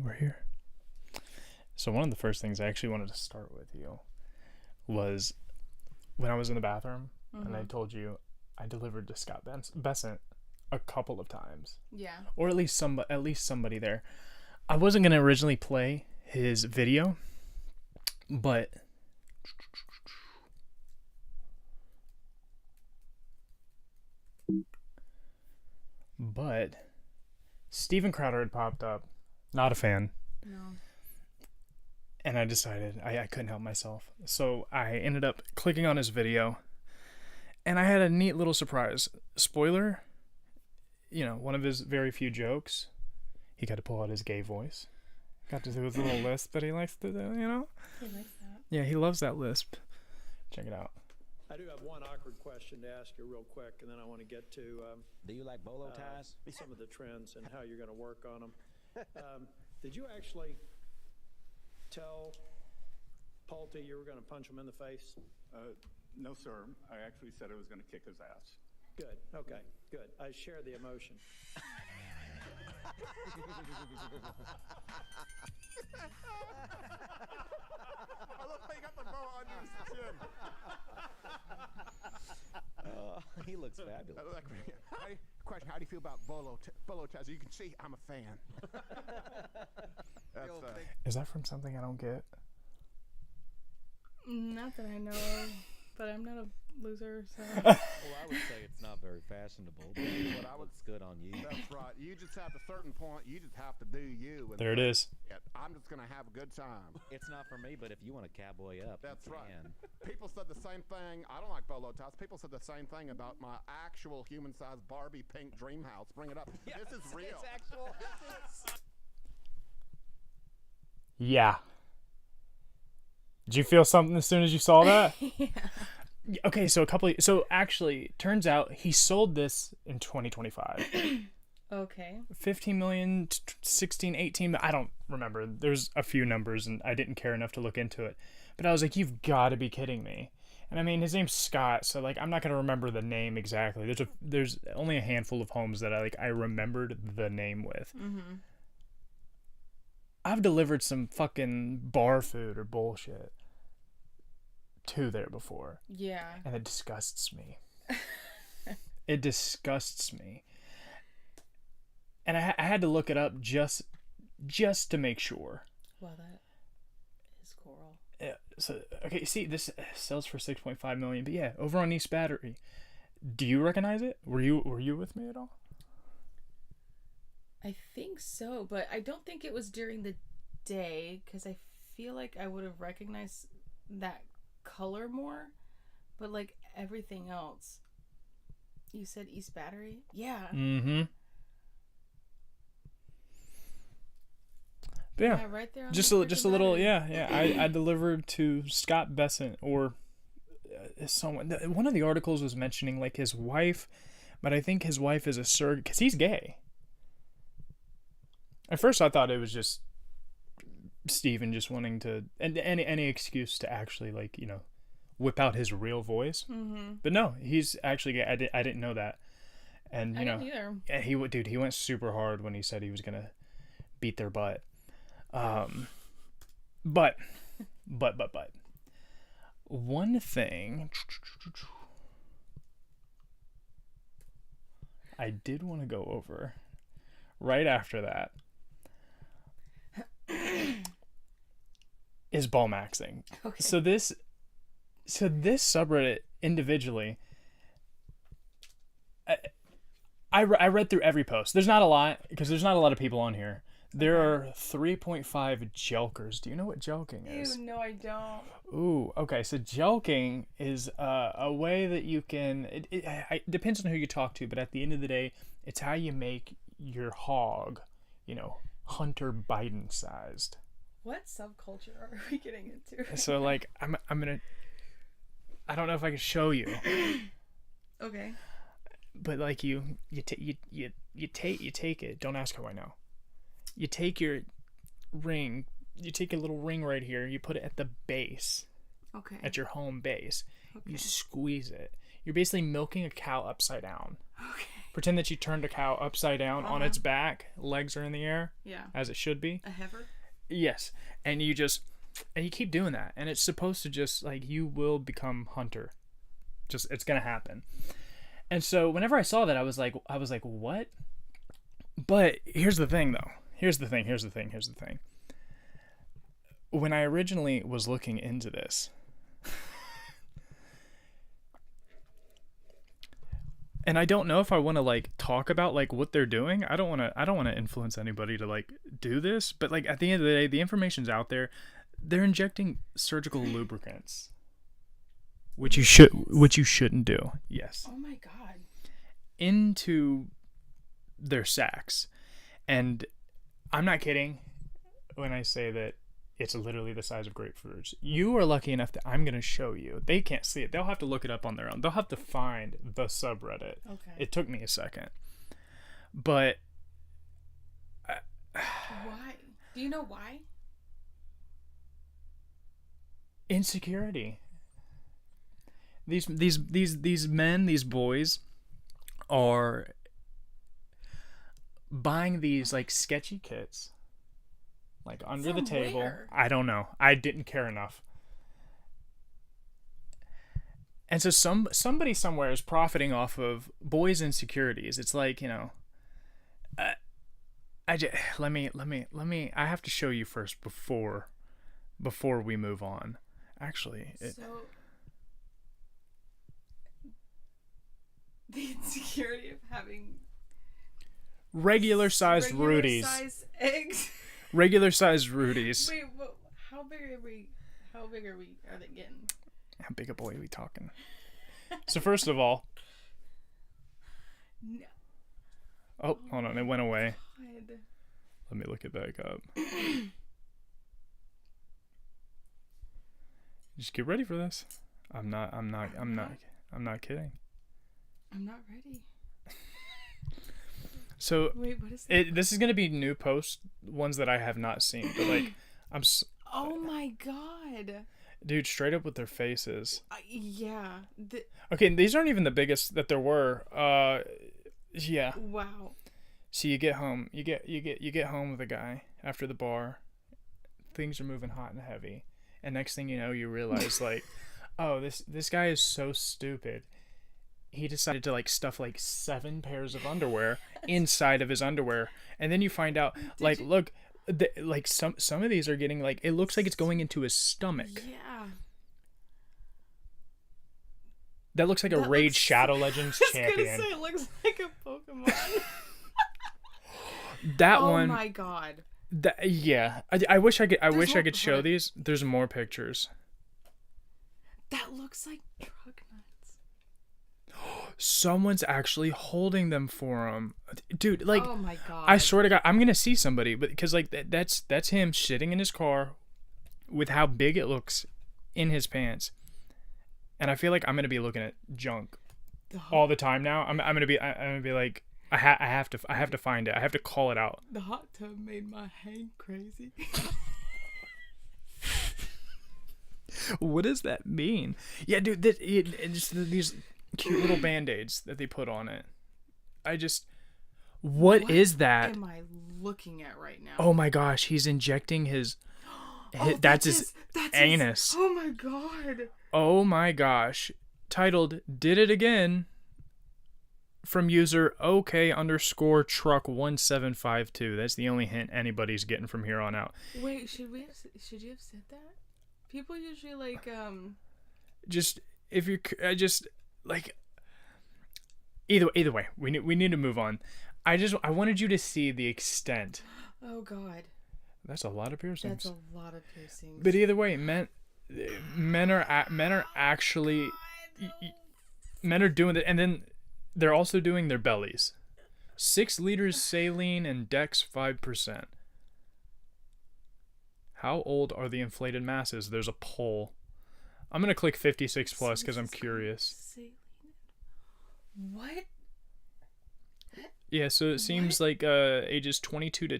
we're here. So one of the first things I actually wanted to start with you was when I was in the bathroom and I told you I delivered to Scott Besant a couple of times. Yeah. Or at least somebody there. I wasn't going to originally play his video, but Steven Crowder had popped up. Not a fan. No. And I decided I couldn't help myself. So I ended up clicking on his video. And I had a neat little surprise. Spoiler, one of his very few jokes, he got to pull out his gay voice. Got to do his little lisp that he likes to do, He likes that. Yeah, he loves that lisp. Check it out. I do have one awkward question to ask you real quick, and then I want to get to do you like bolo ties? some of the trends and how you're going to work on them. Did you actually tell Paulty you were going to punch him in the face? No, sir. I actually said I was going to kick his ass. Good. Okay. Good. I share the emotion. I love how you got the bow under his chin. He looks fabulous. Question: how do you feel about bolo ties? You can see I'm a fan. Is that from something I don't get? Not that I know of, but I'm not a loser, so. Well, I would say it's not very fashionable, but it looks good on you. That's right. You just have a certain point. You just have to do you. There it is. I'm just going to have a good time. It's not for me, but if you want to cowboy up, That's you right. can. People said the same thing. I don't like bolo ties. People said the same thing about my actual human-sized Barbie pink dream house. Bring it up. Yes, this is real. It's actual. Yeah. Did you feel something as soon as you saw that? Yeah. Okay, so actually, turns out he sold this in 2025. Okay. 15 million, 16, 18, I don't remember. There's a few numbers and I didn't care enough to look into it. But I was like, you've got to be kidding me. And I mean, his name's Scott, so like I'm not going to remember the name exactly. There's only a handful of homes that I remembered the name with. Mm-hmm. I've delivered some fucking bar food or bullshit to there before. Yeah. And it disgusts me. It disgusts me. And I had to look it up just to make sure. Well, that is coral. Yeah, so okay, see, this sells for 6.5 million, but yeah, over on East Battery. Do you recognize it? Were you with me at all? I think so, but I don't think it was during the day because I feel like I would have recognized that color more, but like everything else. You said East Battery? Yeah. Mm-hmm. Yeah. Right there on just the a little, battery. yeah. I delivered to Scott Besant or someone. One of the articles was mentioning like his wife, but I think his wife is a surrogate because he's gay. At first, I thought it was just Steven just wanting to and any excuse to actually whip out his real voice. Mm-hmm. But no, he's actually gay. I didn't know that. And I didn't either. Yeah, he went super hard when he said he was gonna beat their butt. But one thing I did want to go over right after that is Ballmaxing. Okay. So this subreddit individually, I read through every post. There's not a lot because there's not a lot of people on here. There are 3.5 jelkers. Do you know what jelking is? Ew, no, I don't. Ooh, okay. So jelking is a way that you can. It depends on who you talk to, but at the end of the day, it's how you make your hog, Hunter Biden sized. What subculture are we getting into? So like I'm gonna. I don't know if I can show you. Okay. But like you take it. Don't ask how I know. You take your ring. You take a little ring right here. You put it at the base. Okay. At your home base. Okay. You squeeze it. You're basically milking a cow upside down. Okay. Pretend that you turned a cow upside down on its back, legs are in the air, Yeah. as it should be. A heifer? Yes, and you keep doing that, and it's supposed to just like you will become hunter. Just it's gonna happen. And so whenever I saw that, I was like, what? But here's the thing, though. Here's the thing. When I originally was looking into this, and I don't know if I want to like talk about like what they're doing. I don't want to influence anybody to like do this, but like at the end of the day, the information's out there. They're injecting surgical lubricants, which you shouldn't do. Yes. Oh my god. Into their sacks. And I'm not kidding when I say that it's literally the size of grapefruits. You are lucky enough that I'm going to show you. They can't see it. They'll have to look it up on their own. They'll have to find the subreddit. Okay. It took me a second. But Why? Do you know why? Insecurity. These men, these boys are buying these like sketchy kits like under the table. Where? I don't know. I didn't care enough. And so somebody somewhere is profiting off of boys' insecurities. It's like, you know, let me I have to show you first before we move on. Actually, the insecurity of having regular sized Rudies. size eggs. Regular sized Rudies. Wait, how big are we? Are they getting? How big a boy are we talking? So first of all, No. oh, hold on, it went away. God. Let me look it back up. Just get ready for this. I'm not kidding. I'm not ready. So Wait, what is that? this is gonna be new post ones that I have not seen, but like Oh my god. dude, straight up with their faces. Yeah. Okay, these aren't even the biggest that there were. Yeah. Wow. So you get home, you get home with a guy after the bar. Things are moving hot and heavy, and next thing you know, you realize like, oh, this guy is so stupid. He decided to like stuff like 7 pairs of underwear inside of his underwear, and then you find out like look, like some of these are getting like it looks like it's going into his stomach. Yeah. That looks like a Raid Shadow Legends champion. I was gonna say it looks like a Pokemon. That oh one. Oh my god. Yeah. I wish I could. I wish I more- could show these. There's more pictures. That looks like drug nuts. Someone's actually holding them for him, dude. Like, oh my god. I swear to God, I'm gonna see somebody, but because like that's him sitting in his car, with how big it looks in his pants, and I feel like I'm gonna be looking at junk all the time now. I'm gonna be like I have to find it. I have to call it out. The hot tub made my hang crazy. What does that mean? Yeah, dude, just these cute little band-aids that they put on it. What is that? Am I looking at right now? Oh my gosh, he's injecting his that's his anus. Oh my god. Oh my gosh. Titled Did It Again from user OK_truck1752. That's the only hint anybody's getting from here on out. Wait, should you have said that? People usually like just if you're just like either way, we need to move on. I wanted you to see the extent. Oh god. That's a lot of piercings. That's a lot of piercings. But either way, men are actually men are doing it, and then they're also doing their bellies. 6 liters saline and Dex 5%. How old are the inflated masses? There's a poll. I'm gonna click 56 plus because I'm curious. What? Yeah, so it seems like ages 22 to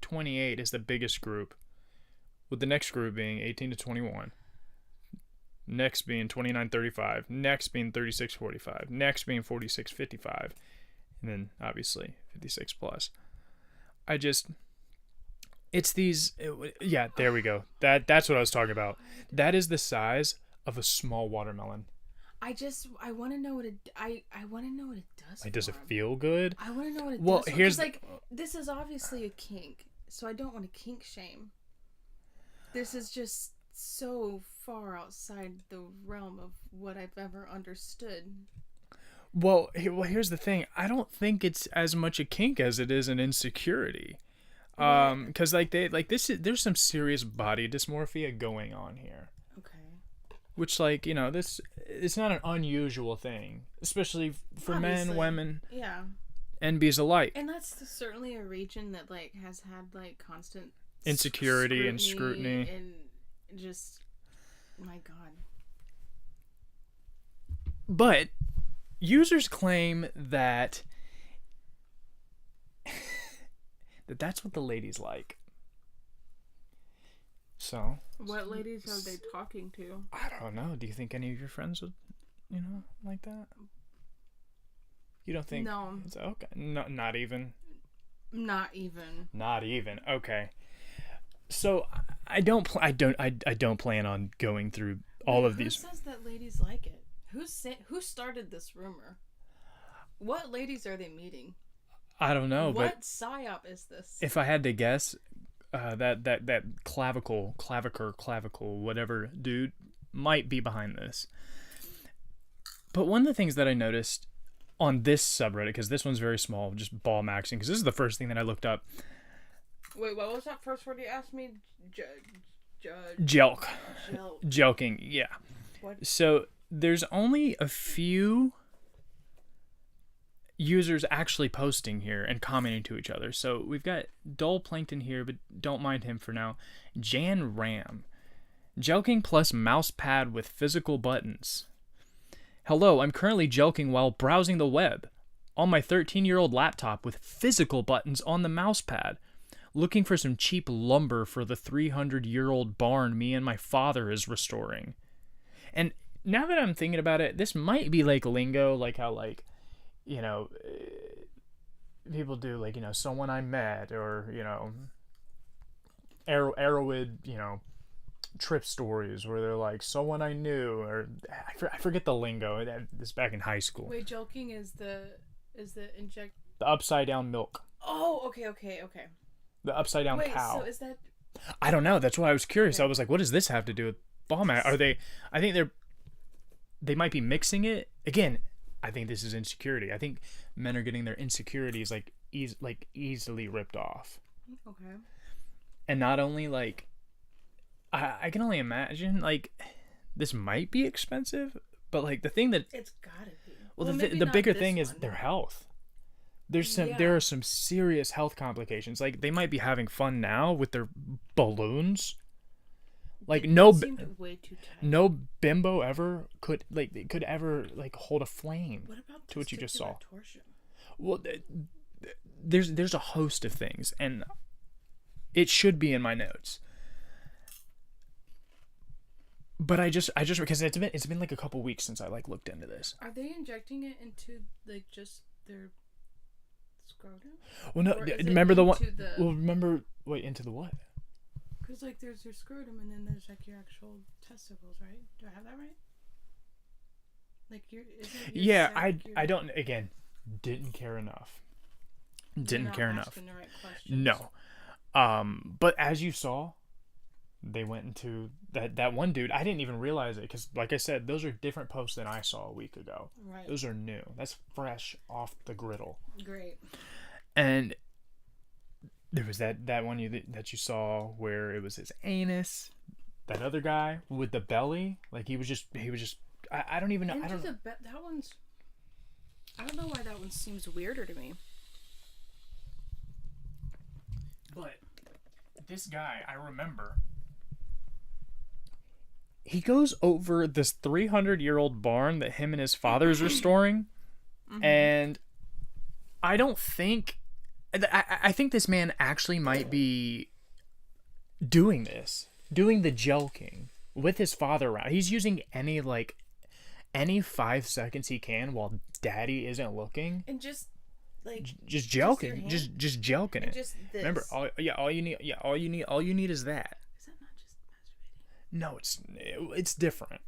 28 is the biggest group, with the next group being 18 to 21. Next being 29-35. Next being 36-45. Next being 46-55. and then obviously 56 plus. It's these, yeah, there we go. That's what I was talking about. That is the size of a small watermelon. I want to know what I want to know what it does. Like, does it for 'em. feel good? I want to know what it Well, does. here's Like, this is obviously a kink, so I don't want to kink shame. This is just so far outside the realm of what I've ever understood. Well, here's the thing. I don't think it's as much a kink as it is an insecurity. Because there's some serious body dysmorphia going on here. Okay. Which, like, you know, it's not an unusual thing, especially for Obviously. men, women, Yeah. and bees alike. And that's certainly a region that like has had like constant Insecurity and scrutiny. and just, my God. But users claim that that's what the ladies like. So, What ladies are they talking to? I don't know. Do you think any of your friends would, you know, like that? You don't think? No. It's okay. No, not even. Not even. Not even. Okay. So I don't plan on going through all of these. Who says that ladies like it? Who started this rumor? What ladies are they meeting? I don't know, What but psyop is this? if I had to guess, that clavicle, whatever dude might be behind this. But one of the things that I noticed on this subreddit, because this one's very small, just ball maxing, because this is the first thing that I looked up. Wait, what was that first word you asked me? Jelk. Jelk. Jelking, yeah. What? So there's only a few users actually posting here and commenting to each other. So we've got Dull Plankton here, but don't mind him for now. Jan Ram. Jelking plus mouse pad with physical buttons. Hello, I'm currently jelking while browsing the web on my 13-year-old laptop with physical buttons on the mouse pad. Looking for some cheap lumber for the 300-year-old barn me and my father is restoring. And now that I'm thinking about it, this might be like lingo, like how, like, you know, people do, like, you know, someone I met, or, you know, Arrowwood, you know, trip stories where they're like, someone I knew, or I forget the lingo. This back in high school. Wait, joking is the inject. The upside down milk. Oh, okay. The upside down Wait, cow. so is that? I don't know. That's why I was curious. I was like, what does this have to do with ball mat? Are they? I think they might be mixing it again. I think this is insecurity. I think men are getting their insecurities like easily ripped off. Okay. And not only like, I can only imagine, like, this might be expensive, but like the thing that It's gotta be. well, maybe the not bigger this thing is one. their health. There are some serious health complications. Like, they might be having fun now with their balloons. Like, It no seemed way too tight. no bimbo ever could ever hold a flame What about to what you just saw. testicular torsion? Well, there's a host of things, and it should be in my notes. But I just because it's been like a couple weeks since I like looked into this. Are they injecting it into like just their scrotum? Well, no, Or is it remember the one. into the- Well, remember into the what? Because like there's your scrotum and then there's like your actual testicles, right? Do I have that right? Like isn't your Yeah, sac I don't, again, didn't care enough. You're Didn't not care enough. asking the right questions. No. But as you saw, they went into that one dude. I didn't even realize it because, like I said, those are different posts than I saw a week ago. Right. Those are new. That's fresh off the griddle. Great. And there was that one that you saw where it was his anus. That other guy with the belly, like he was just. I don't even know. I don't. That one's. I don't know why that one seems weirder to me. But this guy, I remember, he goes over this 300-year-old barn that him and his father is restoring, and I don't think. I think this man actually might be doing the jelking with his father around. He's using any 5 seconds he can while daddy isn't looking. And just like just your jelking, hand? just jelking And it. just this. Remember, all you need is that. Is that not just masturbating? No, it's different.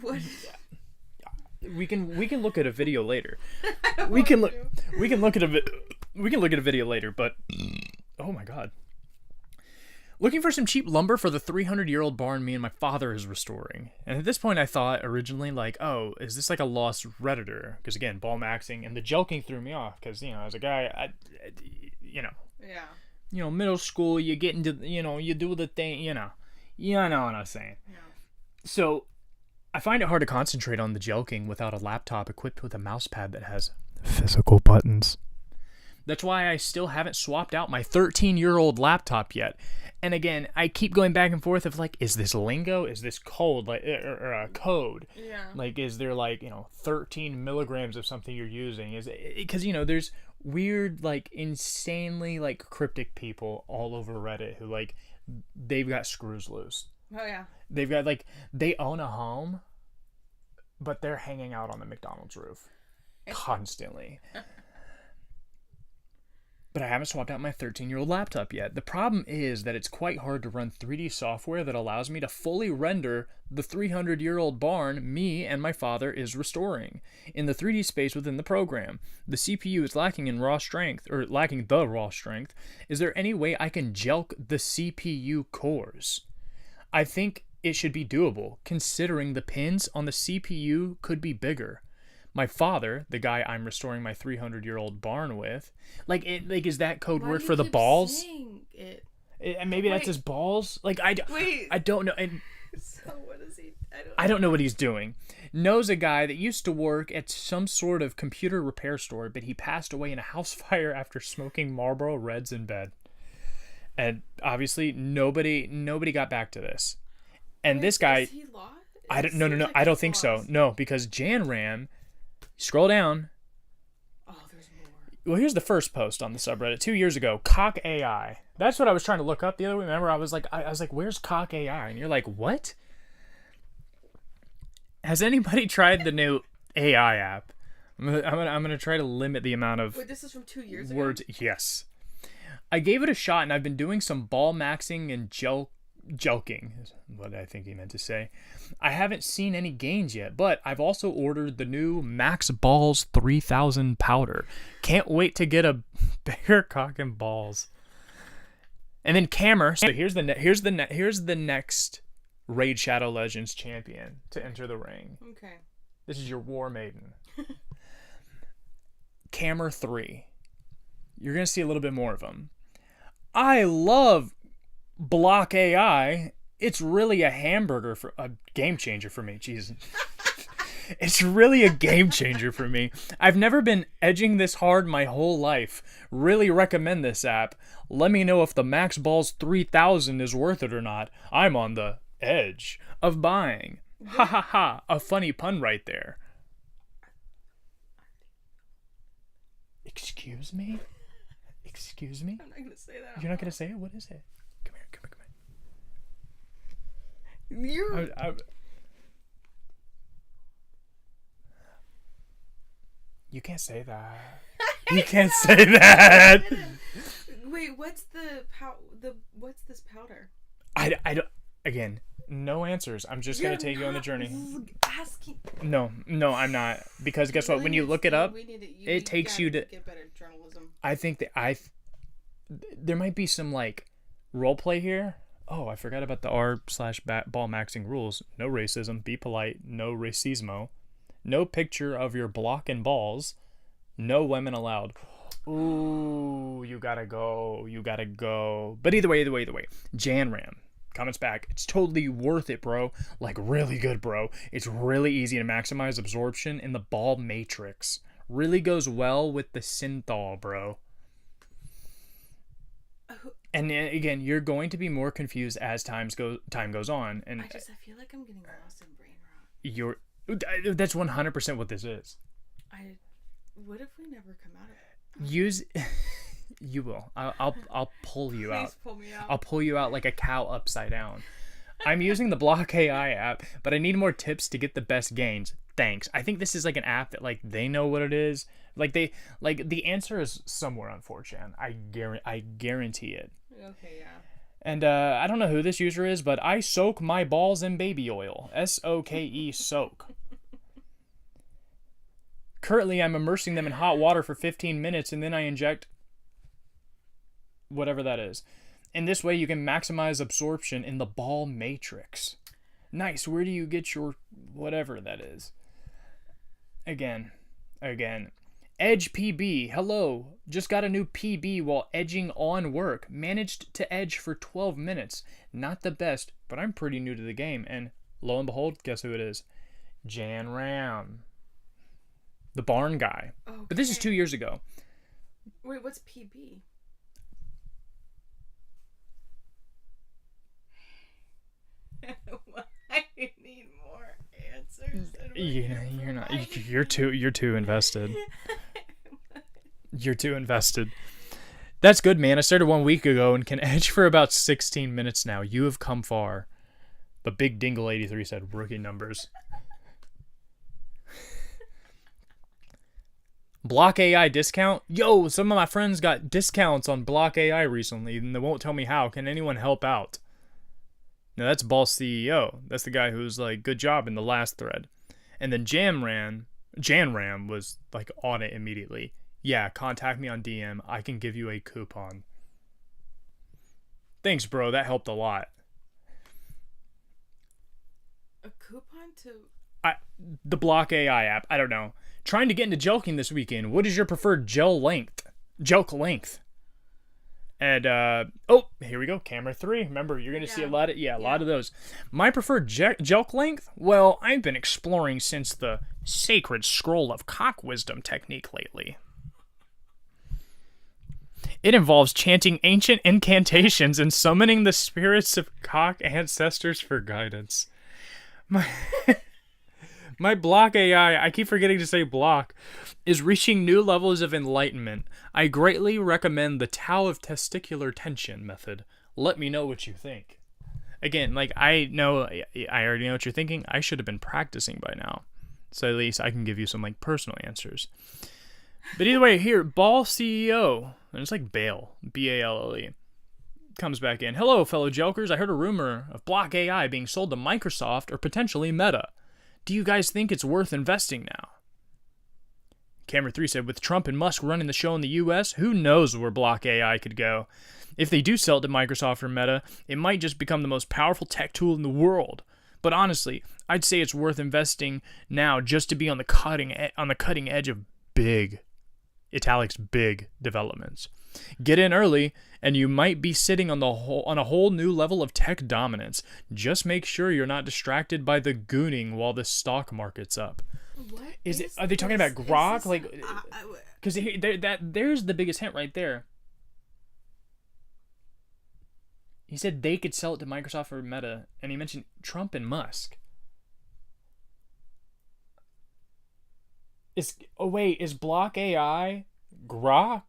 What? We can look at a video later. We can look at a video later, but oh my god. Looking for some cheap lumber for the 300-year-old barn me and my father is restoring. And at this point I thought originally like, oh, is this like a lost Redditor? Because again, ball maxing and the jelking threw me off because, you know, as a guy, Yeah. Middle school, you get into, you do the thing, you know what I'm saying. Yeah. So I find it hard to concentrate on the jelking without a laptop equipped with a mouse pad that has physical buttons. That's why I still haven't swapped out my 13-year-old laptop yet. And again, I keep going back and forth of like, is this lingo? Is this code? Like, or a code? Yeah. Like, is there like, 13 milligrams of something you're using? Is it, because, there's weird, like, insanely, like, cryptic people all over Reddit who, like, they've got screws loose. Oh, yeah. They've got, like, they own a home, but they're hanging out on the McDonald's roof constantly. But I haven't swapped out my 13-year-old laptop yet. The problem is that it's quite hard to run 3D software that allows me to fully render the 300-year-old barn me and my father is restoring in the 3D space within the program. The CPU is lacking in raw strength, or lacking the raw strength. Is there any way I can jelk the CPU cores? I think it should be doable, considering the pins on the CPU could be bigger. My father, the guy I'm restoring my 300-year-old barn with, is that code Why word do you for the keep balls? saying it? And maybe that's Wait. his balls. Like I don't know. And So what is he? I don't know what he's doing. Knows a guy that used to work at some sort of computer repair store, but he passed away in a house fire after smoking Marlboro Reds in bed. And obviously nobody got back to this. And this guy, Is he lost? I don't It no, seems like I don't he's think so. lost. No, because Jan Ram, scroll down. Oh, there's more. Well, here's the first post on the subreddit 2 years ago. Cock AI. That's what I was trying to look up the other way. Remember, I was like, where's Cock AI? And you're like, what? Has anybody tried the new AI app? I'm gonna try to limit the amount of Wait, this is from 2 years ago? words. Yes, I gave it a shot, and I've been doing some ball maxing and jelking. Is what I think he meant to say. I haven't seen any gains yet, but I've also ordered the new Max Balls 3000 powder. Can't wait to get a bigger cock and balls. And then Cammer. So here's the next Raid Shadow Legends champion to enter the ring. Okay. This is your War Maiden. Cammer 3. You're gonna see a little bit more of them. I love Block AI. It's really a game changer for me. Jesus. It's really a game changer for me. I've never been edging this hard my whole life. Really recommend this app. Let me know if the Max Balls 3000 is worth it or not. I'm on the edge of buying. Ha ha ha. A funny pun right there. Excuse me? Excuse me? I'm not going to say that. You're not going to say it? What is it? Come here. You're... You can't say that. You can't say that. Wait, what's what's this powder? I don't. Again, no answers. I'm just gonna take you on the journey. Asking. No, I'm not. Because guess what? When you look it up, it takes you to. Get better journalism. I think that there might be some like role play here. Oh, I forgot about the r/ball maxing rules. No racism. Be polite. No racismo. No picture of your block and balls. No women allowed. Ooh, you gotta go. But either way. Janram comments back. It's totally worth it, bro. Like, really good, bro. It's really easy to maximize absorption in the ball matrix. Really goes well with the synthol, bro. And again, you're going to be more confused as time goes on. And I feel like I'm getting lost in brain rot. That's 100% what this is. What if we never come out of it? You will. I'll pull you out. Please pull me out. I'll pull you out like a cow upside down. I'm using the Block AI app, but I need more tips to get the best gains. thanks. I think this is like an app that like they know what it is. Like the answer is somewhere on 4chan. I guarantee it. Okay, yeah. And I don't know who this user is, but I soak my balls in baby oil. SOKE soak. Currently, I'm immersing them in hot water for 15 minutes, and then I inject whatever that is. In this way, you can maximize absorption in the ball matrix. Nice. Where do you get your whatever that is? Again. Edge PB. Hello. Just got a new PB while edging on work. Managed to edge for 12 minutes. Not the best, but I'm pretty new to the game. And lo and behold, guess who it is? Jan Ram. The barn guy. Okay. But this is 2 years ago. Wait, what's PB? I need more answers. You're not. You're too invested. You're too invested. That's good, man. I started 1 week ago and can edge for about 16 minutes now. You have come far. But Big Dingle 83 said rookie numbers. Block AI discount? Yo, some of my friends got discounts on Block AI recently, and they won't tell me how. Can anyone help out? Now, that's Boss CEO. That's the guy who's like, good job in the last thread. And then Janram was like on it immediately. Yeah, contact me on DM. I can give you a coupon. Thanks, bro. That helped a lot. A coupon to... The Block AI app. I don't know. Trying to get into jelking this weekend. What is your preferred jelk length? And, here we go. Camera 3. Remember, you're going to see a lot of those. My preferred jelk length? Well, I've been exploring since the sacred scroll of cock wisdom technique lately. It involves chanting ancient incantations and summoning the spirits of cock ancestors for guidance. My Block AI, I keep forgetting to say block, is reaching new levels of enlightenment. I greatly recommend the Tao of Testicular Tension method. Let me know what you think. Again, like, I already know what you're thinking. I should have been practicing by now. So at least I can give you some, like, personal answers. But either way, here, Ball CEO, and it's like Bale, B-A-L-L-E, comes back in. Hello, fellow jokers. I heard a rumor of Block AI being sold to Microsoft or potentially Meta. Do you guys think it's worth investing now? Camera 3 said, with Trump and Musk running the show in the US, who knows where Block AI could go? If they do sell it to Microsoft or Meta, it might just become the most powerful tech tool in the world. But honestly, I'd say it's worth investing now just to be on the cutting edge of big, italics big developments. Get in early, and you might be sitting on a whole new level of tech dominance. Just make sure you're not distracted by the gooning while the stock market's up. What is it? Are they talking about grok? Like, because there's the biggest hint right there. He said they could sell it to Microsoft or Meta, and he mentioned Trump and Musk. Is Block AI grok?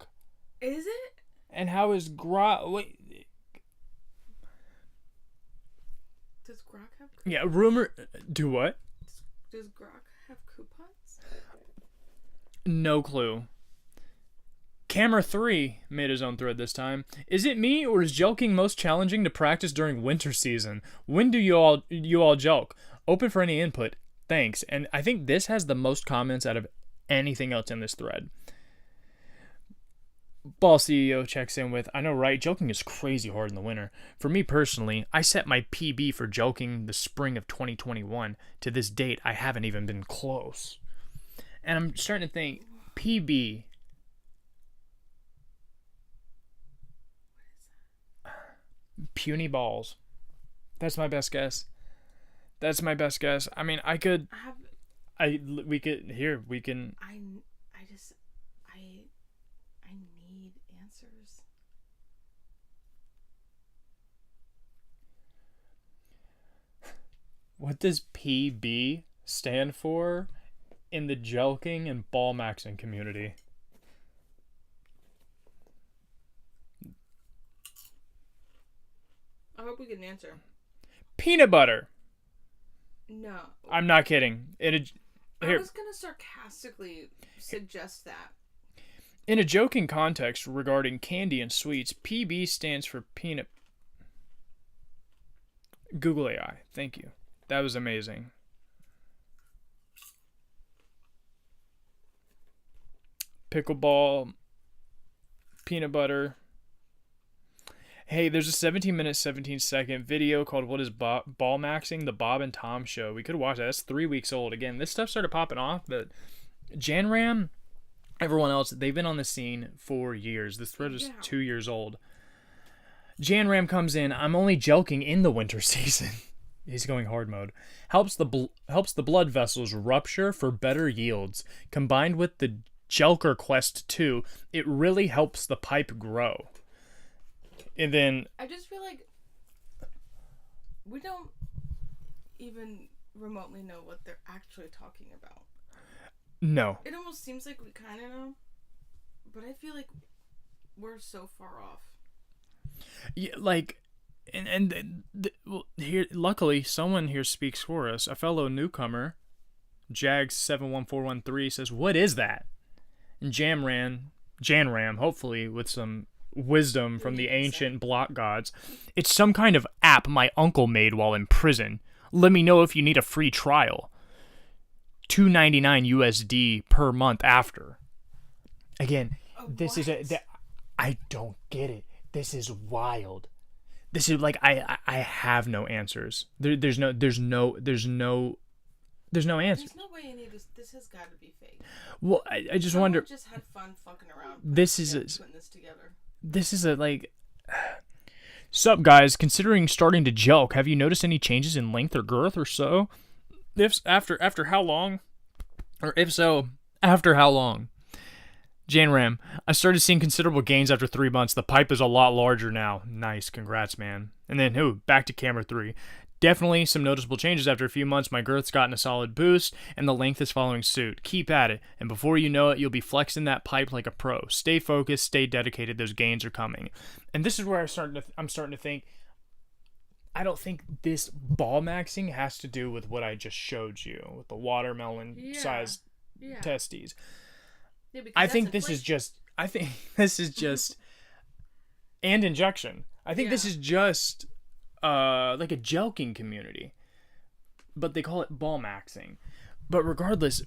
Is it? And how is grok? Wait. Does grok have coupons? Yeah, rumor. Do what? Does grok have coupons? No clue. Camera 3 made his own thread this time. Is it me, or is jelking most challenging to practice during winter season? When do you all jelk? Open for any input. Thanks. And I think this has the most comments out of anything else in this thread. Ball CEO checks in with, I know, right? Jelking is crazy hard in the winter. For me personally, I set my PB for jelking the spring of 2021. To this date, I haven't even been close. And I'm starting to think, PB. Puny balls. That's my best guess. I mean, we can. I need answers. What does PB stand for in the jelking and ball maxing community? I hope we get an answer. Peanut butter. No. I'm not kidding. I was gonna sarcastically suggest that. In a joking context regarding candy and sweets, PB stands for peanut. Google AI. Thank you. That was amazing. Pickleball, peanut butter. Hey, there's a 17-minute, 17-second video called What is Ball Maxing? The Bob and Tom Show. We could watch that. That's 3 weeks old. Again, this stuff started popping off, but Janram, everyone else, they've been on the scene for years. This thread is 2 years old. Janram comes in. I'm only joking in the winter season. He's going hard mode. Helps the blood vessels rupture for better yields. Combined with the Jelker Quest 2, it really helps the pipe grow. And then I just feel like we don't even remotely know what they're actually talking about. No. It almost seems like we kind of know, but I feel like we're so far off. Yeah, like, well, here, luckily, someone here speaks for us. A fellow newcomer, Jags71413, says, "What is that?" And Janram, hopefully with some wisdom from the ancient block gods. "It's some kind of app my uncle made while in prison. Let me know if you need a free trial. $2.99 USD per month after." Again, this is I don't get it. This is wild. This is like I have no answers. There's no answers. There's no way any of this has got to be fake. Well, I just wonder. Just had fun fucking around. Putting this together. This is a like. Sup, guys? Considering starting to joke, have you noticed any changes in length or girth or so? If after how long? Or if so, after how long? Janram, I started seeing considerable gains after 3 months. The pipe is a lot larger now. Nice, congrats, man. And then, back to camera 3. Definitely some noticeable changes after a few months. My girth's gotten a solid boost, and the length is following suit. Keep at it, and before you know it, you'll be flexing that pipe like a pro. Stay focused, stay dedicated. Those gains are coming. And this is where I'm starting to think, I don't think this ball maxing has to do with what I just showed you, with the watermelon-sized testes. Yeah, I think this is just and injection. I think this is just like a joking community, but they call it ball maxing. But regardless,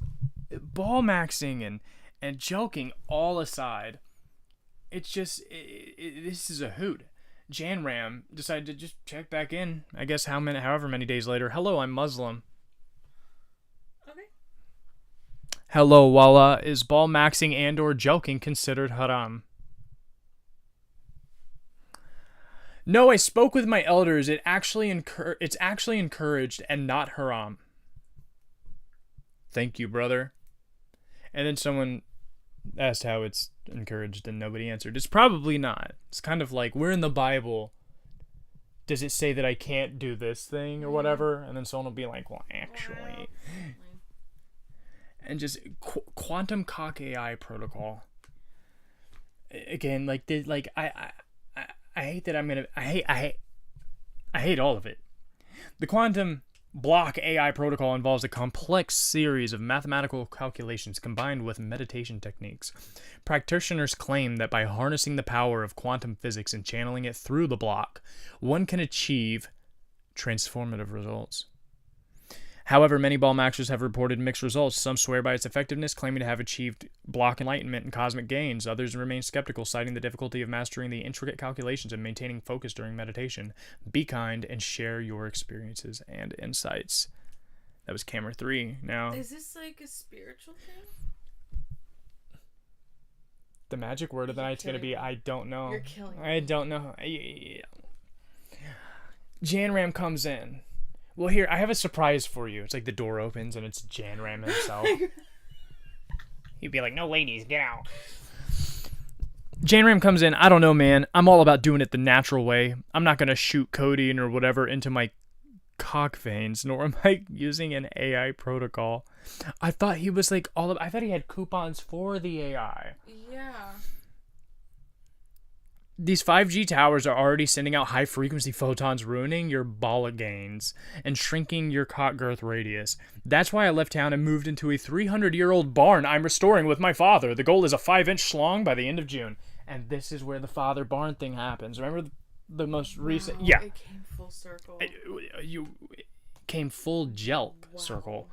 ball maxing and joking all aside, it's just this is a hoot. Janram decided to just check back in. I guess however many days later. Hello, I'm Muslim. Okay. Hello, Walla. Is ball maxing and or joking considered haram? No, I spoke with my elders. It's actually encouraged and not haram. Thank you, brother. And then someone asked how it's encouraged and nobody answered. It's probably not. It's kind of like, we're in the Bible. Does it say that I can't do this thing or whatever? And then someone will be like, well, actually. And just quantum cock AI protocol. Again, like I hate that I hate all of it. The quantum block AI protocol involves a complex series of mathematical calculations combined with meditation techniques. Practitioners claim that by harnessing the power of quantum physics and channeling it through the block, one can achieve transformative results. However, many ball maxers have reported mixed results. Some swear by its effectiveness, claiming to have achieved block enlightenment and cosmic gains. Others remain skeptical, citing the difficulty of mastering the intricate calculations and maintaining focus during meditation. Be kind and share your experiences and insights. That was camera 3. Now, is this like a spiritual thing? The magic word of the night's going to be, I don't know. You're killing me. I don't know. Janram comes in. Well, here, I have a surprise for you. It's like the door opens and it's Janram himself. He'd be like, no, ladies, get out. Janram comes in. I don't know, man. I'm all about doing it the natural way. I'm not going to shoot codeine or whatever into my cock veins, nor am I using an AI protocol. I thought he was like I thought he had coupons for the AI. Yeah. these 5G towers are already sending out high-frequency photons, ruining your ball gains and shrinking your cock girth radius. That's why I left town and moved into a 300-year-old barn I'm restoring with my father. The goal is a 5-inch schlong by the end of June. And this is where the father barn thing happens. Remember the most recent... Yeah. It came full circle. You came full jelk circle.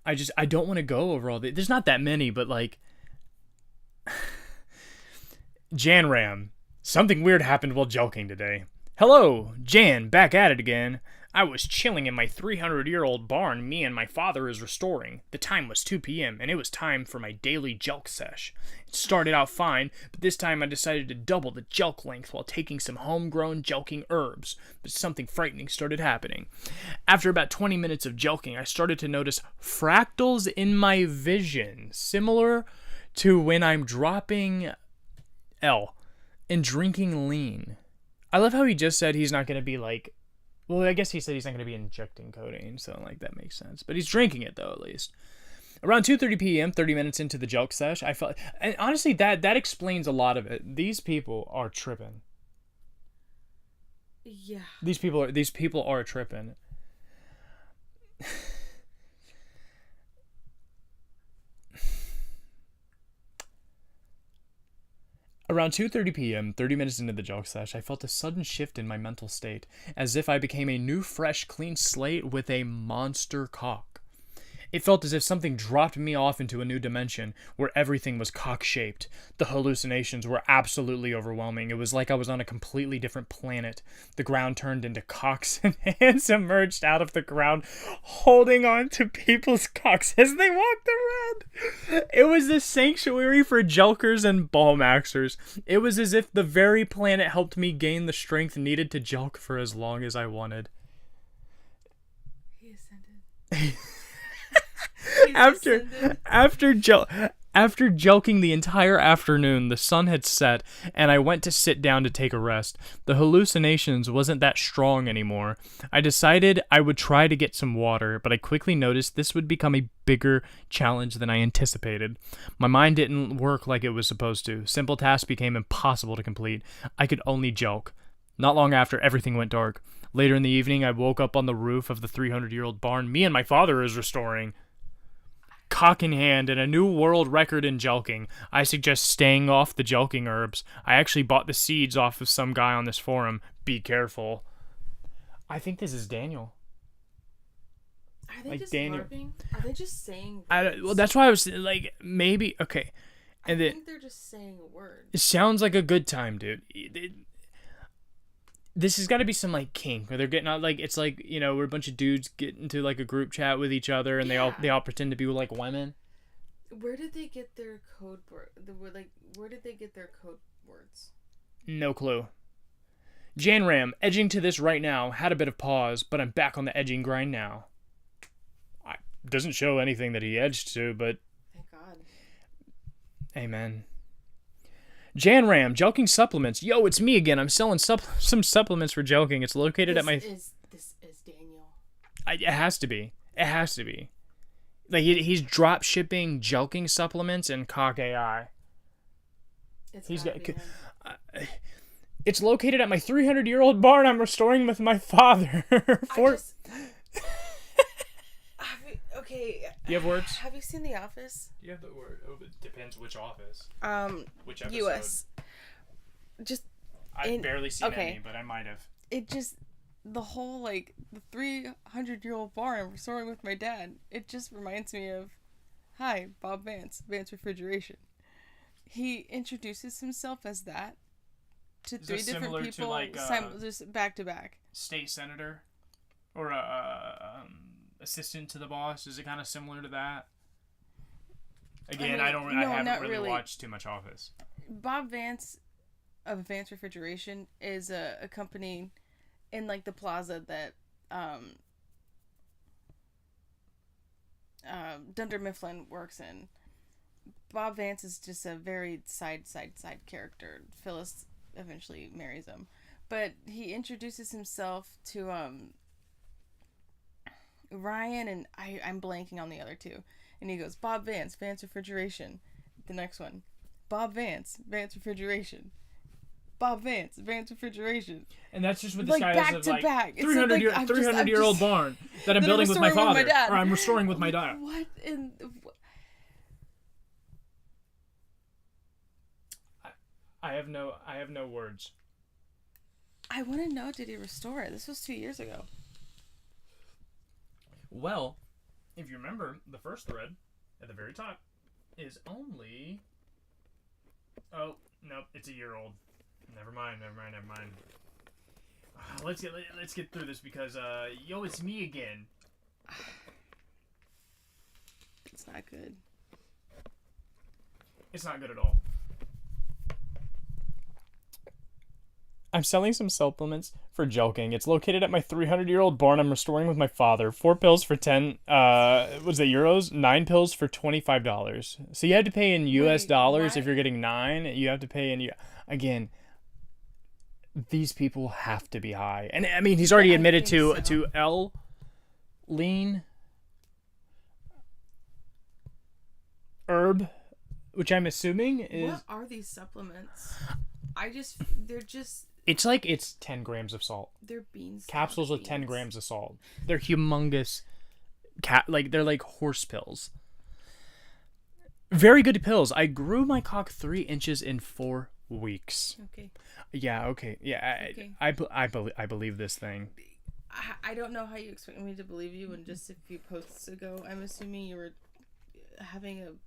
I don't want to go over all the... There's not that many, but like... Jan Ram. Something weird happened while joking today. Hello, Jan, back at it again. I was chilling in my 300-year-old barn me and my father is restoring. The time was 2 p.m., and it was time for my daily jelk sesh. It started out fine, but this time I decided to double the jelk length while taking some homegrown jelking herbs. But something frightening started happening. After about 20 minutes of jelking, I started to notice fractals in my vision, similar to when I'm dropping L and drinking lean. I love how he just said he's not going to be like... Well, I guess he said he's not going to be injecting codeine, so like that makes sense. But he's drinking it though, at least. Around 2:30 p.m., 30 minutes into the jelk sesh, I felt, and honestly, that explains a lot of it. These people are tripping. Yeah. These people are tripping. Around 2:30 p.m., 30 minutes into the jelk sesh, I felt a sudden shift in my mental state, as if I became a new, fresh, clean slate with a monster cock. It felt as if something dropped me off into a new dimension, where everything was cock-shaped. The hallucinations were absolutely overwhelming. It was like I was on a completely different planet. The ground turned into cocks, and hands emerged out of the ground, holding on to people's cocks as they walked around. It was the sanctuary for jelkers and ballmaxers. It was as if the very planet helped me gain the strength needed to jelk for as long as I wanted. He ascended. After jelking the entire afternoon, the sun had set, and I went to sit down to take a rest. The hallucinations wasn't that strong anymore. I decided I would try to get some water, but I quickly noticed this would become a bigger challenge than I anticipated. My mind didn't work like it was supposed to. Simple tasks became impossible to complete. I could only jelk. Not long after, everything went dark. Later in the evening, I woke up on the roof of the 300-year-old barn me and my father is restoring. Cock in hand and a new world record in jelking. I suggest staying off the jelking herbs. I actually bought the seeds off of some guy on this forum. Be careful. I think this is Daniel. Are they Like just Daniel. LARPing? Are they just saying words? Well, that's why I was like, maybe, okay. And I then think they're just saying words. it sounds like a good time, dude. This has got to be some like kink where they're getting out, like it's like, you know, where a bunch of dudes get into like a group chat with each other and they all pretend to be like women. Where did they get their code word? Where did they get their code words? No clue. Jan Ram, edging to this right now, had a bit of pause, but I'm back on the edging grind now. Doesn't show anything that he edged to, but Thank God. amen. Jan Ram, jelking supplements. Yo, it's me again. I'm selling some supplements for jelking. It's located at my... This is Daniel. It has to be. It has to be. Like, he's drop shipping jelking supplements and cock AI. It's located at my 300-year-old barn I'm restoring with my father. Okay. Do you have words? Have you seen The Office? Do you have the word? Oh, it depends which office. Which episode? U.S. I've barely seen any, but I might have. It just, the whole, like, the 300-year-old barn I'm restoring with my dad, it just reminds me of, hi, Bob Vance, Vance Refrigeration. He introduces himself as that to Is three this different similar people, to, like, just back to back. State senator? Or assistant to the boss? Is it kind of similar to that? Again, I haven't really watched too much Office. Bob Vance of Vance Refrigeration is a company in like the plaza that Dunder Mifflin works in. Bob Vance is just a very side character. Phyllis eventually marries him, but he introduces himself to Ryan, and I'm blanking on the other two. And he goes, Bob Vance, Vance Refrigeration. The next one, Bob Vance, Vance Refrigeration. Bob Vance, Vance Refrigeration. And that's just what this Like, guy back is to like back. It's 300-year-old barn that I'm that I'm building with my restoring with my father. dad. Or I'm restoring with my dad. What in... I have no words. I want to know, did he restore it? This was 2 years ago. Well, if you remember, the first thread at the very top is only... Oh, nope, it's a year old. Never mind. Let's get through this because, yo, it's me again. It's not good. It's not good at all. I'm selling some supplements for Jelking. It's located at my 300-year-old barn I'm restoring with my father. 4 pills for 10, was it euros? 9 pills for $25. So you have to pay in US dollars. what? If you're getting 9, you have to pay in... Again, these people have to be high. And, I mean, he's already admitted to L-lean herb, which I'm assuming is... What are these supplements? They're just... It's 10 grams of salt. They're beans. Capsules with 10 grams of salt. They're humongous. They're like horse pills. Very good pills. I grew my cock 3 inches in 4 weeks. Okay. Yeah, okay. Yeah, Okay. I believe this thing. I don't know how you expect me to believe you when just a few posts ago, I'm assuming you were having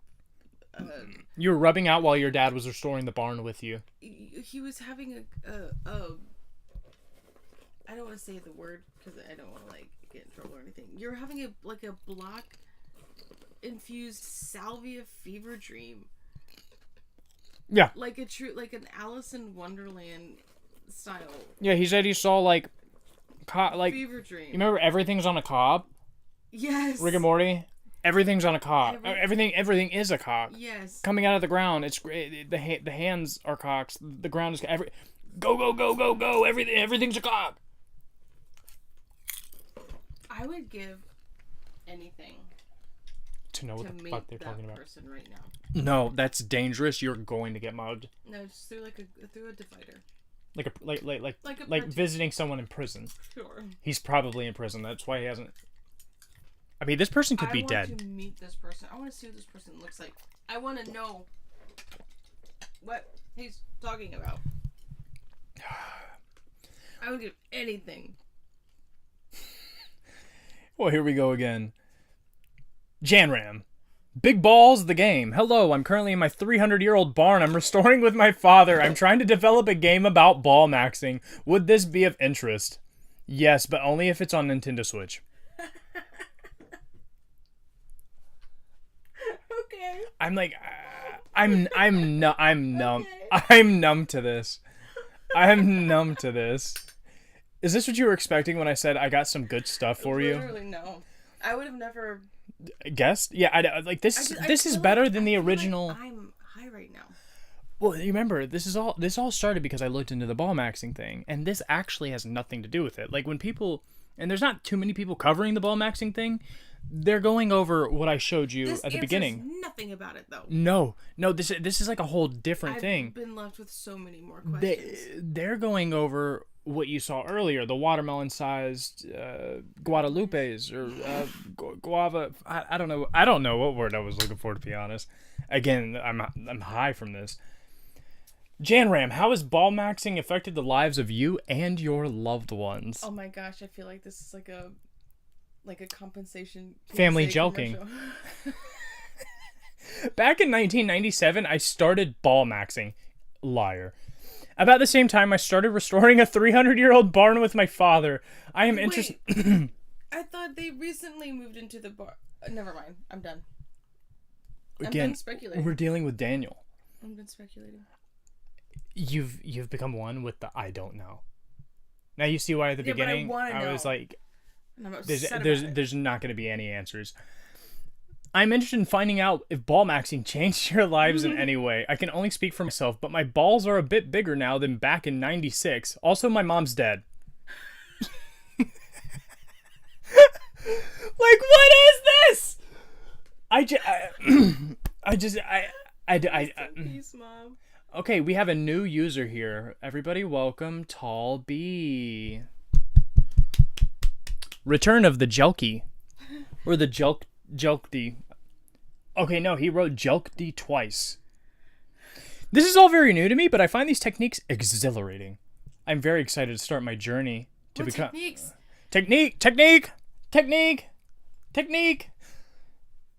You were rubbing out while your dad was restoring the barn with you. he was having I don't want to say the word because I don't want to like get in trouble or anything. You're having a black infused salvia fever dream. Yeah. Like an Alice in Wonderland style. Yeah, he said he saw like Fever dream. You remember Everything's on a Cob? Yes. Rick and Morty? Everything's on a cock. Everything is a cock. Yes. Coming out of the ground, it's great. The hands are cocks. The ground is go. Everything's a cock. I would give anything To know what to the meet fuck they're that talking about. person right now. No, that's dangerous. You're going to get mugged. No, just through a divider. Like visiting someone in prison. Sure. He's probably in prison. That's why he hasn't. I mean, this person could be dead. I want to meet this person. I want to see what this person looks like. I want to know what he's talking about. I would give anything. Well, here we go again. Janram. Big balls, the game. Hello, I'm currently in my 300-year-old barn I'm restoring with my father. I'm trying to develop a game about ball maxing. Would this be of interest? Yes, but only if it's on Nintendo Switch. Okay. I'm like, I'm numb. Okay. I'm numb to this. I'm numb to this. Is this what you were expecting when I said I got some good stuff for you? Literally, no. I would have never Guessed? Yeah, I like this. This is better than the original. Like I'm high right now. Well, you remember this all started because I looked into the ball maxing thing, and this actually has nothing to do with it. Like when people, and there's not too many people covering the ball maxing thing, they're going over what I showed you at the beginning. Nothing about it though. No, this is like a whole different thing. I've been left with so many more questions. They're going over what you saw earlier, the watermelon-sized Guadalupes or guava. I don't know. I don't know what word I was looking for, to be honest. Again, I'm high from this. Janram, how has ball maxing affected the lives of you and your loved ones? Oh my gosh, I feel like this is like a compensation Family PSA jelking. commercial. Back in 1997, I started ball maxing. Liar. About the same time, I started restoring a 300-year-old barn with my father. I am interested. I thought they recently moved into the bar. Never mind. I'm done. I'm Again, done speculating. we're dealing with Daniel. I'm done speculating. You've become one with the I don't know. Now you see why at the beginning I was like, And I'm upset about it. there's not going to be any answers. I'm interested in finding out if ball maxing changed your lives in any way. I can only speak for myself, but my balls are a bit bigger now than back in '96. Also, my mom's dead. Like, what is this? Peace, Mom. Okay, we have a new user here. Everybody welcome Tall B. Return of the Jelky. Or the Jelkdy. Okay, no, he wrote Jelkdy twice. This is all very new to me, but I find these techniques exhilarating. I'm very excited to start my journey to become... Technique!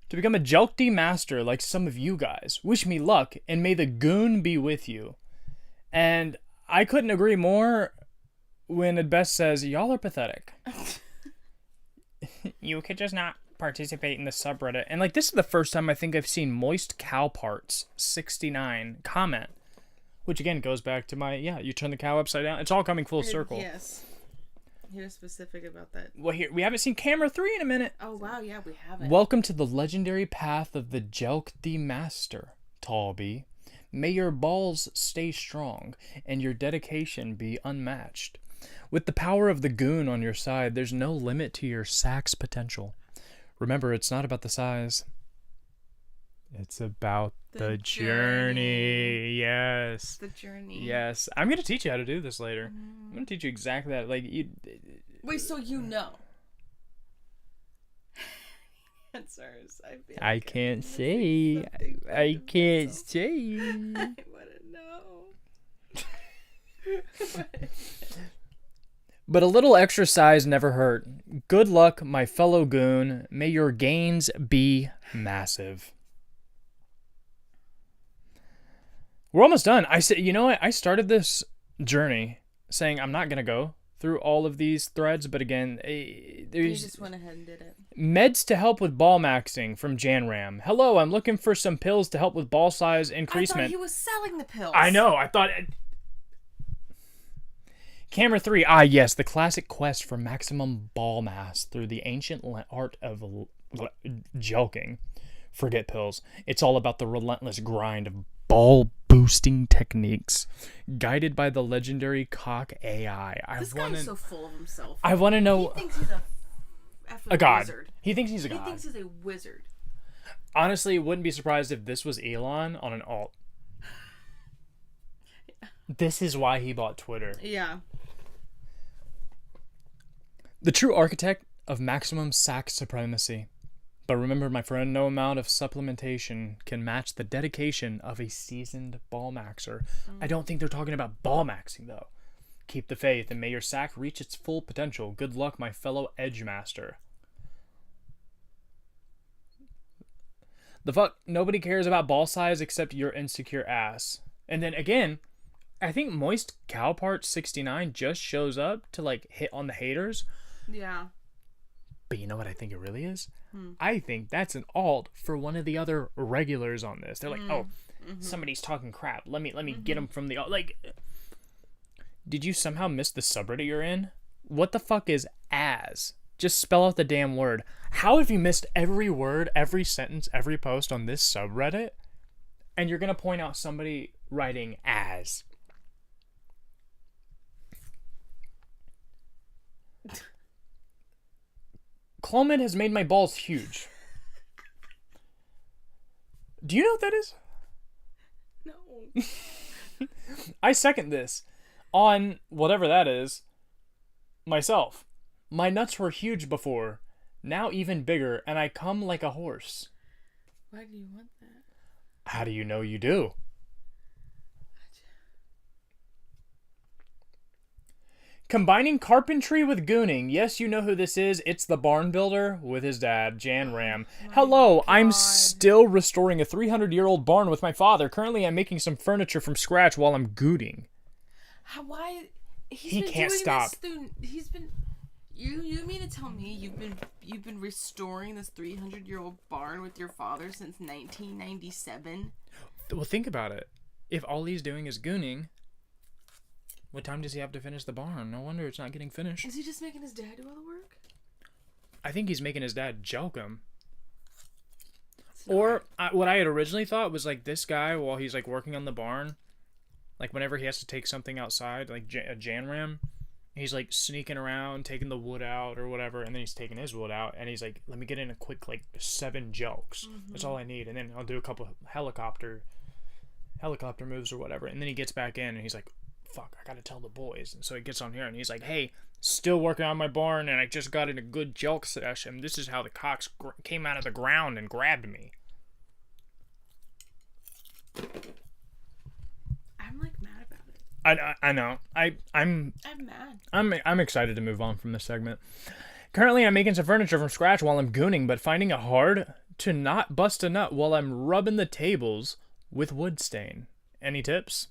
To become a Jelkdy master like some of you guys. Wish me luck, and may the goon be with you. And I couldn't agree more when Adbest says, y'all are pathetic. You could just not participate in the subreddit. And like, this is the first time I think I've seen Moist Cow Parts 69 comment. Which again goes back to my, you turn the cow upside down. It's all coming full circle. Yes. He was specific about that. Well, here, we haven't seen camera 3 in a minute. Oh, wow, yeah, we haven't. Welcome to the legendary path of the Jelkdy Master, Tallby. May your balls stay strong, and your dedication be unmatched. With the power of the goon on your side, there's no limit to your sack's potential. Remember, it's not about the size. It's about the journey. Yes. The journey. Yes. I'm going to teach you how to do this later. I'm going to teach you exactly that. Like, you... Wait, so you know? Answers. I can't say. I can't say. I want to know. But a little exercise never hurt. Good luck, my fellow goon. May your gains be massive. We're almost done. I said, you know what? I started this journey saying I'm not going to go through all of these threads, but again, You just went ahead and did it. Meds to help with ball maxing from Janram. Hello, I'm looking for some pills to help with ball size increasement. I thought he was selling the pills. I know. I thought... Camera 3. Yes, the classic quest for maximum ball mass through the ancient art of jelking. Forget pills. It's all about the relentless grind of ball boosting techniques, guided by the legendary cock AI. This guy's so full of himself. I want to know. He thinks he's a god. Wizard. He thinks he's a god. He thinks he's a wizard. Honestly, wouldn't be surprised if this was Elon on an alt. This is why he bought Twitter. Yeah. The true architect of maximum sack supremacy. But remember, my friend, no amount of supplementation can match the dedication of a seasoned ball maxer. I don't think they're talking about ball maxing, though. Keep the faith, and may your sack reach its full potential. Good luck, my fellow edge master. The fuck? Nobody cares about ball size except your insecure ass. And then, again, I think Moist Cow Part 69 just shows up to, like, hit on the haters. Yeah. But you know what I think it really is? I think that's an alt for one of the other regulars on this. They're like, somebody's talking crap. Let me get them from the alt. Like, did you somehow miss the subreddit you're in? What the fuck is as? Just spell out the damn word. How have you missed every word, every sentence, every post on this subreddit? And you're gonna point out somebody writing as. Clomid has made my balls huge. Do you know what that is? No. I second this. On whatever that is, myself. My nuts were huge before, now even bigger, and I come like a horse. Why do you want that? How do you know you do? Combining carpentry with gooning. Yes, you know who this is. It's the barn builder with his dad, Jan Ram. Hello, I'm still restoring a 300-year-old barn with my father. Currently, I'm making some furniture from scratch while I'm gooting. Why? He can't stop. He's been. You mean to tell me you've been restoring this 300-year-old barn with your father since 1997? Well, think about it. If all he's doing is gooning, what time does he have to finish the barn? No wonder it's not getting finished. Is he just making his dad do all the work? I think he's making his dad joke him. Or what I had originally thought was like this guy, while he's like working on the barn, like whenever he has to take something outside, like a Janram, He's like sneaking around, taking the wood out or whatever, and then he's taking his wood out, and he's like, "Let me get in a quick like 7 jokes. That's all I need, and then I'll do a couple helicopter moves or whatever." And then he gets back in, and he's like, "Fuck, I gotta tell the boys." And so he gets on here, and he's like, "Hey, still working on my barn, and I just got in a good joke session. This is how the cocks came out of the ground and grabbed me." I'm like mad about it. I know. I'm mad. I'm excited to move on from this segment. Currently, I'm making some furniture from scratch while I'm gooning, but finding it hard to not bust a nut while I'm rubbing the tables with wood stain. Any tips?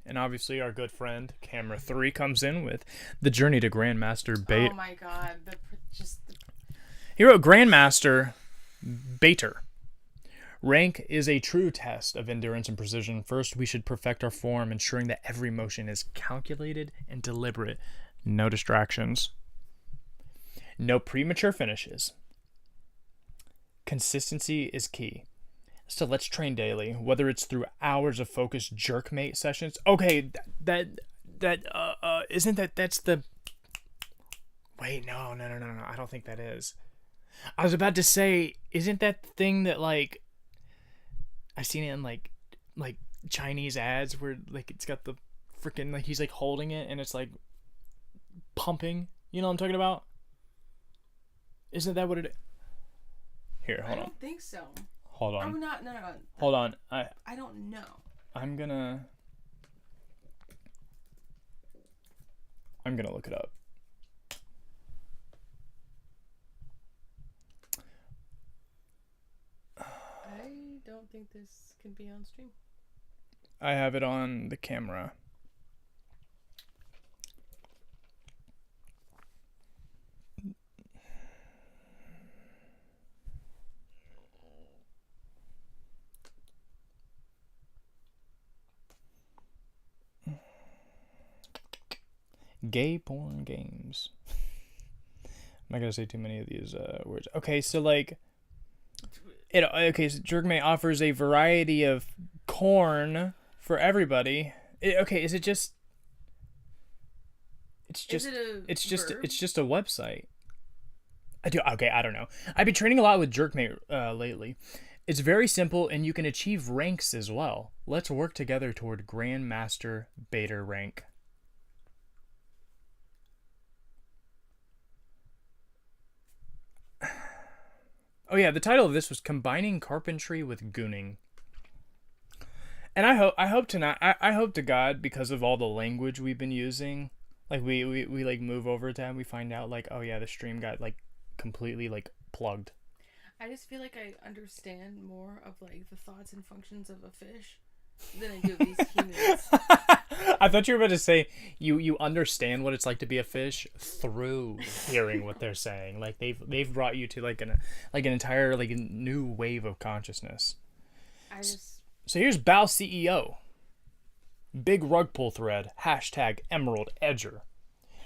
And obviously, our good friend Camera 3 comes in with the journey to Grandmaster Bait. Oh my god! He wrote Grandmaster Baiter. Rank is a true test of endurance and precision. First, we should perfect our form, ensuring that every motion is calculated and deliberate. No distractions. No premature finishes. Consistency is key. So let's train daily, whether it's through hours of focused jerkmate sessions. Okay, that's the... Wait, no, I don't think that is. I was about to say, isn't that the thing that, like, I've seen it in, like Chinese ads where, like, it's got the freaking, like, he's, like, holding it and it's, like, pumping? You know what I'm talking about? Isn't that what it is? Here, hold on. I don't think so. Hold on. I'm not. No. Hold on. I don't know. I'm gonna look it up. I don't think this can be on stream. I have it on the camera. Gay porn games. I'm not gonna say too many of these words. Okay, so like, so Jerkmate offers a variety of corn for everybody. Is it just? It's just. Is it a it's just. verb? It's just a website. I don't know. I've been training a lot with Jerkmate lately. It's very simple, and you can achieve ranks as well. Let's work together toward Grandmaster Baiter rank. Oh yeah, the title of this was Combining Carpentry with Gooning. And I hope to God, because of all the language we've been using, like we like move over to and we find out like, oh yeah, the stream got like completely like plugged. I just feel like I understand more of like the thoughts and functions of a fish than I do of these humans. I thought you were about to say you understand what it's like to be a fish through hearing what they're saying. Like they've brought you to like an entire like new wave of consciousness. So here's Bao CEO. Big rug pull thread. #Emerald Edger.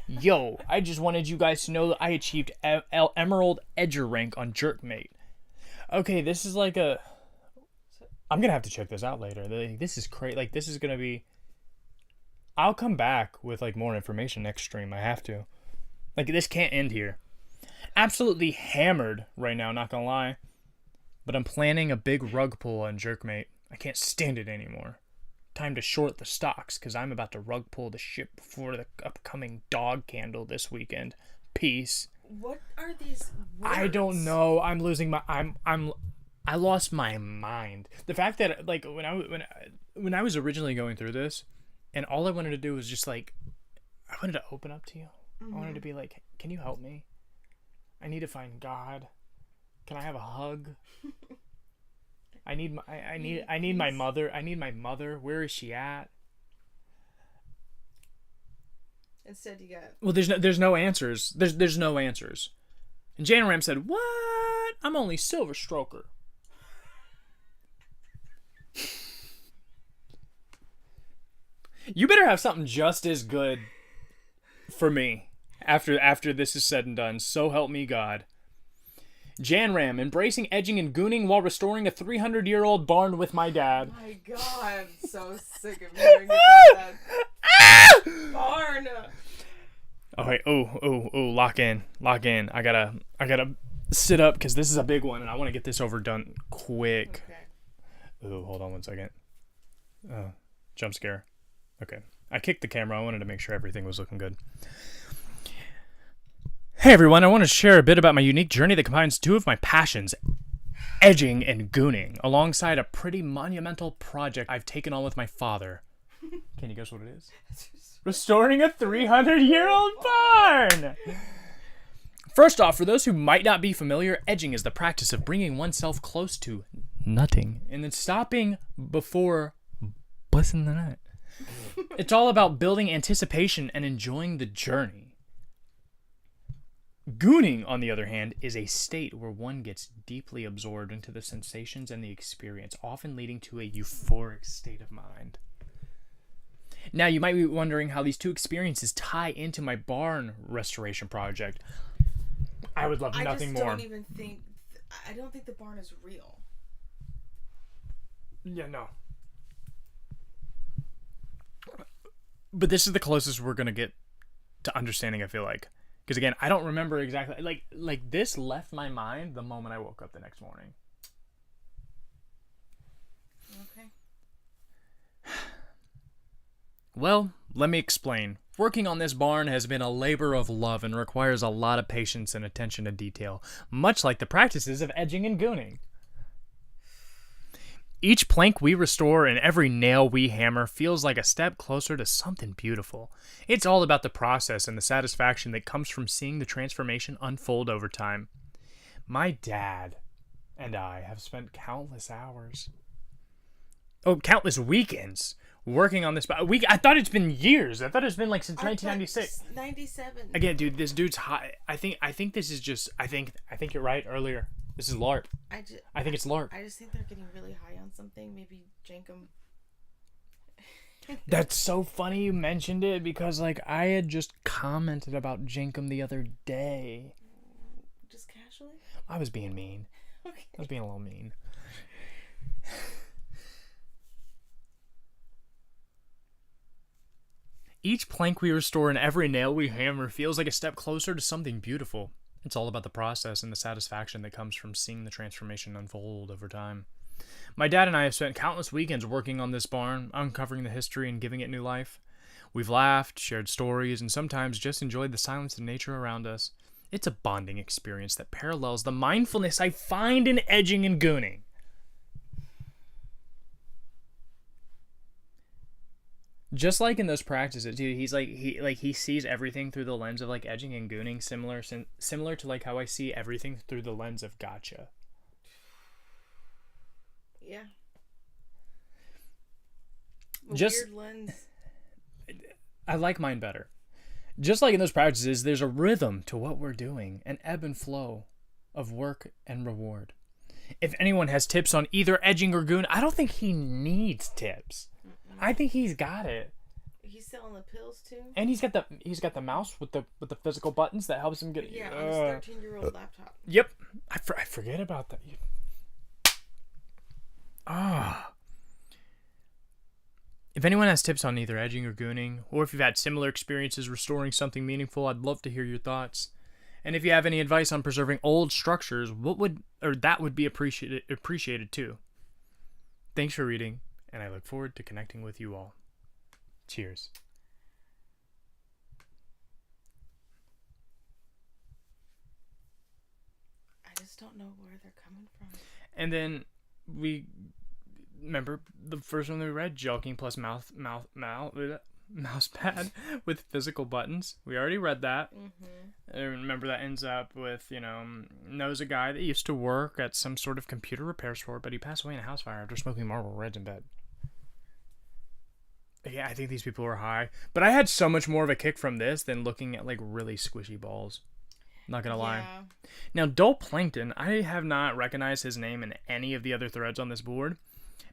Yo, I just wanted you guys to know that I achieved Emerald Edger rank on Jerkmate. Okay, this is like a... I'm gonna have to check this out later. This is crazy. Like, this is gonna be... I'll come back with like more information next stream. I have to. Like, this can't end here. Absolutely hammered right now, not gonna lie. But I'm planning a big rug pull on Jerkmate. I can't stand it anymore. Time to short the stocks, because I'm about to rug pull the ship before the upcoming dog candle this weekend. Peace. What are these words? I don't know. I'm losing my... I lost my mind. The fact that like when I was originally going through this, and all I wanted to do was just like, I wanted to open up to you. Mm-hmm. I wanted to be like, can you help me? I need to find God. Can I have a hug? I need my mother. I need my mother. Where is she at? Instead, you got... Well, there's no answers. There's no answers. And Jan Ram said, "What? I'm only Silver Stroker." You better have something just as good for me after this is said and done. So help me God. Jan Ram, embracing edging and gooning while restoring a 300-year-old barn with my dad. Oh my God, I'm so sick of hearing about that barn. Oh wait, lock in. I gotta sit up because this is a big one and I want to get this over done quick. Okay. Ooh, hold on 1 second. Jump scare. Okay, I kicked the camera. I wanted to make sure everything was looking good. Hey everyone, I want to share a bit about my unique journey that combines two of my passions, edging and gooning, alongside a pretty monumental project I've taken on with my father. Can you guess what it is? Restoring a 300-year-old barn! First off, for those who might not be familiar, edging is the practice of bringing oneself close to nutting and then stopping before busting the nut. It's all about building anticipation and enjoying the journey. Gooning, on the other hand, is a state where one gets deeply absorbed into the sensations and the experience, often leading to a euphoric state of mind. Now, you might be wondering how these two experiences tie into my barn restoration project. I would love nothing more. I don't think the barn is real. Yeah, no. But this is the closest we're going to get to understanding, I feel like. Because again, I don't remember exactly. Like this left my mind the moment I woke up the next morning. Okay. Well, let me explain. Working on this barn has been a labor of love and requires a lot of patience and attention to detail, much like the practices of edging and gooning. Each plank we restore and every nail we hammer feels like a step closer to something beautiful. It's all about the process and the satisfaction that comes from seeing the transformation unfold over time. My dad and I have spent countless weekends working on this. I thought it's been years. I thought it's been like since 1996. 97. Again, dude, this dude's high. I think this is just. I think you're right earlier. This is LARP. I think it's LARP. I just think they're getting really high on something. Maybe Jankum. That's so funny you mentioned it because like I had just commented about Jankum the other day. Just casually? I was being mean. Okay. I was being a little mean. Each plank we restore and every nail we hammer feels like a step closer to something beautiful. It's all about the process and the satisfaction that comes from seeing the transformation unfold over time. My dad and I have spent countless weekends working on this barn, uncovering the history and giving it new life. We've laughed, shared stories, and sometimes just enjoyed the silence and nature around us. It's a bonding experience that parallels the mindfulness I find in edging and gooning. Just like in those practices, dude, he sees everything through the lens of like edging and gooning, similar to like how I see everything through the lens of gotcha. Yeah. Just weird lens. I like mine better. Just like in those practices, there's a rhythm to what we're doing, an ebb and flow of work and reward. If anyone has tips on either edging or goon, I don't think he needs tips. I think he's got it. He's selling the pills too. And he's got the mouse with the physical buttons that helps him get. Yeah, on his 13-year-old laptop. Yep, I forget about that. If anyone has tips on either edging or gooning, or if you've had similar experiences restoring something meaningful, I'd love to hear your thoughts. And if you have any advice on preserving old structures, that would be appreciated too. Thanks for reading. And I look forward to connecting with you all. Cheers. I just don't know where they're coming from. And then we remember the first one we read, joking plus mouse pad with physical buttons. We already read that. Mm-hmm. And remember that ends up with, knows a guy that used to work at some sort of computer repair store, but he passed away in a house fire after smoking Marlboro Reds in bed. Yeah, I think these people were high. But I had so much more of a kick from this than looking at, like, really squishy balls. Not gonna lie. Now, Dull Plankton, I have not recognized his name in any of the other threads on this board.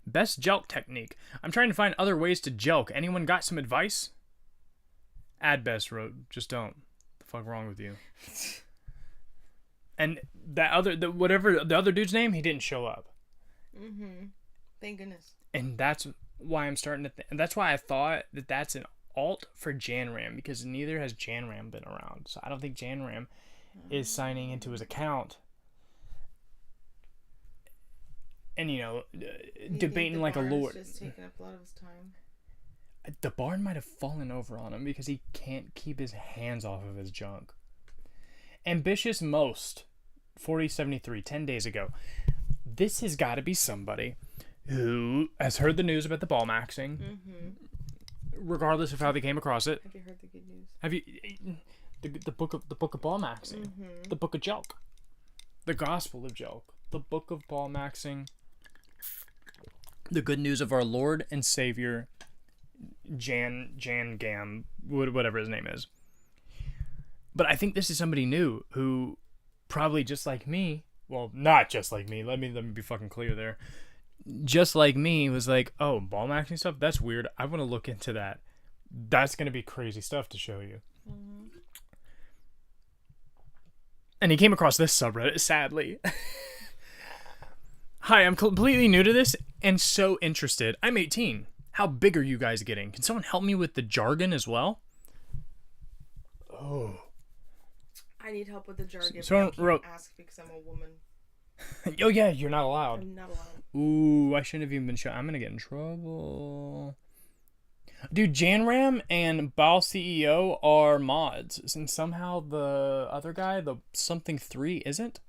Best jelk technique. I'm trying to find other ways to jelk. Anyone got some advice? Adbest wrote, just don't. The fuck wrong with you? And the other dude's name, he didn't show up. Mm-hmm. Thank goodness. And that's why I'm starting to that's why I thought that's an alt for Janram because neither has Janram been around. So I don't think Janram is signing into his account. And, you know, debating like a lord. Just taking up a lot of his time. The barn might have fallen over on him because he can't keep his hands off of his junk. Ambitious Most, 4073, 10 days ago. This has got to be somebody who has heard the news about the ball maxing, regardless of how they came across it. Have you heard the good news? Have you the book of ball maxing, the book of joke, the gospel of joke, the book of ball maxing, the good news of our Lord and Savior, Jan Gam, whatever his name is. But I think this is somebody new who probably just like me. Well, not just like me. Let me be fucking clear there. Just like me was like, oh, ball maxing stuff? That's weird. I want to look into that. That's going to be crazy stuff to show you. And he came across this subreddit, sadly. Hi, I'm completely new to this and so interested. I'm 18. How big are you guys getting? Can someone help me with the jargon as well? Oh. I need help with the jargon. Someone but I can't ask because I'm a woman. Oh, yeah, you're not allowed. I'm not allowed. Ooh, I shouldn't have even been I'm going to get in trouble. Dude, Janram and Bao CEO are mods. And somehow the other guy, the something 3, isn't?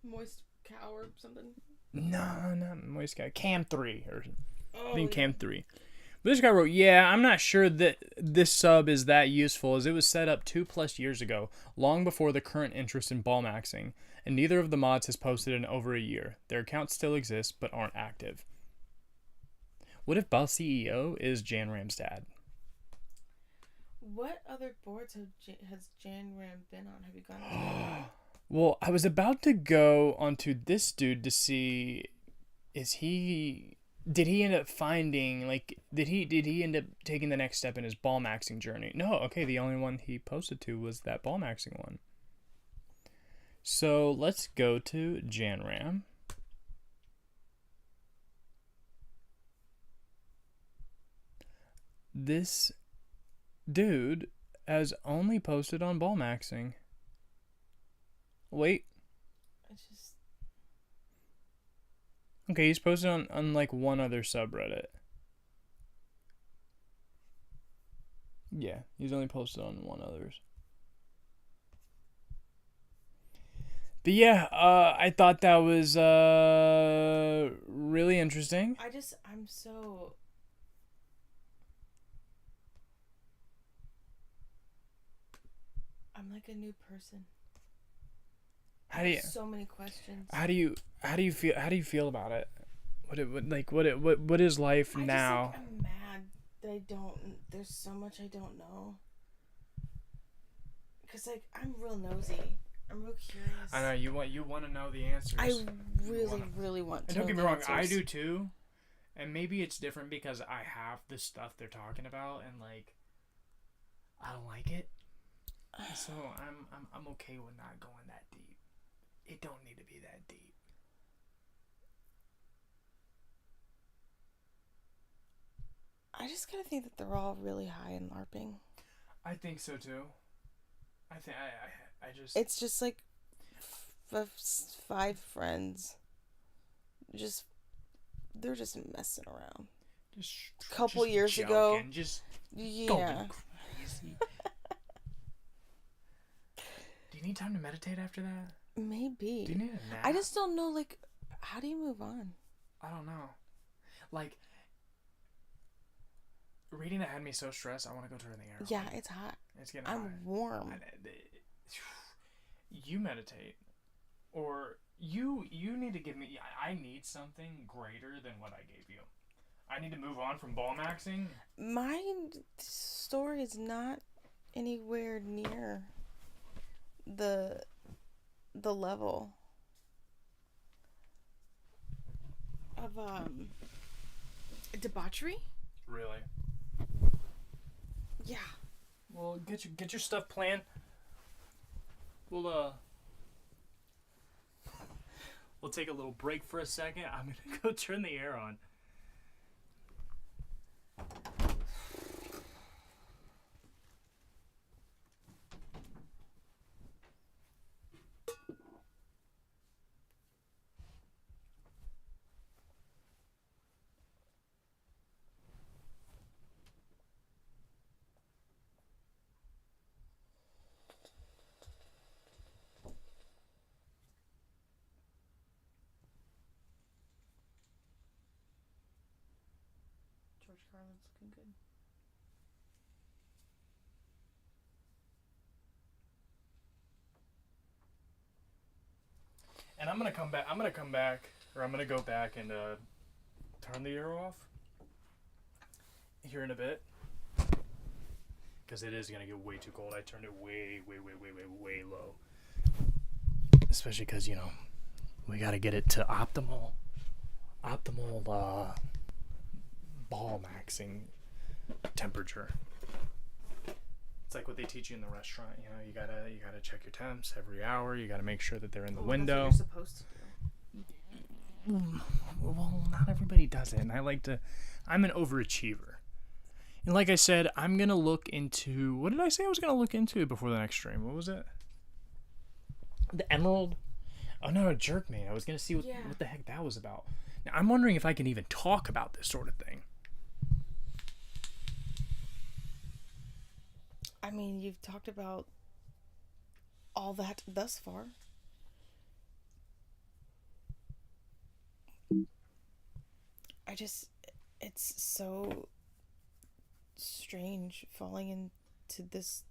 Moist cow or something? No, not Moist Guy. Cam 3. Or Oh, I think Cam 3. But this guy wrote, yeah, I'm not sure that this sub is that useful as it was set up 2+ years ago, long before the current interest in ball maxing, and neither of the mods has posted in over a year. Their accounts still exist, but aren't active. What if Ball CEO is Janram's dad? What other boards has Janram been on? Have you gone on? Well, I was about to go onto this dude to see, did he end up finding, like, did he end up taking the next step in his ball maxing journey? No, okay, the only one he posted to was that ball maxing one. So let's go to Janram. This dude has only posted on ball maxing. Wait. It's just... Okay, he's posted on like one other subreddit. Yeah, he's only posted on one others. But yeah, I thought that was really interesting. I'm like a new person. How do you? So many questions. How do you feel about it? What is life now? I'm mad that there's so much I don't know. Cause like I'm real nosy. I'm real curious. I know you want to know the answers. I really want to. And don't get me wrong, I do too. And maybe it's different because I have the stuff they're talking about, and like, I don't like it. So I'm okay with not going that deep. It don't need to be that deep. I just kind of think that they're all really high in LARPing. I think so too. I think I just. It's just like 5 friends. They're just messing around. Just a couple years joking, ago. Just yeah. going crazy. Do you need time to meditate after that? Maybe. Do you need a nap? I just don't know, like, how do you move on? I don't know. Like, reading that had me so stressed, I want to go turn the air on. Yeah, it's hot. It's getting hot. I'm warm. You meditate. Or you need to give me... I need something greater than what I gave you. I need to move on from ball maxing. My story is not anywhere near the level of debauchery. Really? Yeah. Well, get your stuff planned. We'll take a little break for a second. I'm gonna go turn the air on. George Carlin's looking good. And I'm gonna come back, or I'm gonna go back and turn the air off here in a bit. Because it is gonna get way too cold. I turned it way low. Especially because, we gotta get it to optimal ball maxing temperature. It's like what they teach you in the restaurant. You gotta check your temps every hour. You gotta make sure that they're in the window. That's what you're supposed to do. Well, not everybody does it, and I'm an overachiever. And like I said, I'm gonna look into, what did I say I was gonna look into before the next stream? What was it? The emerald? Oh no, Jerkmate. I was gonna see what the heck that was about. Now I'm wondering if I can even talk about this sort of thing. I mean, you've talked about all that thus far. It's so strange falling into this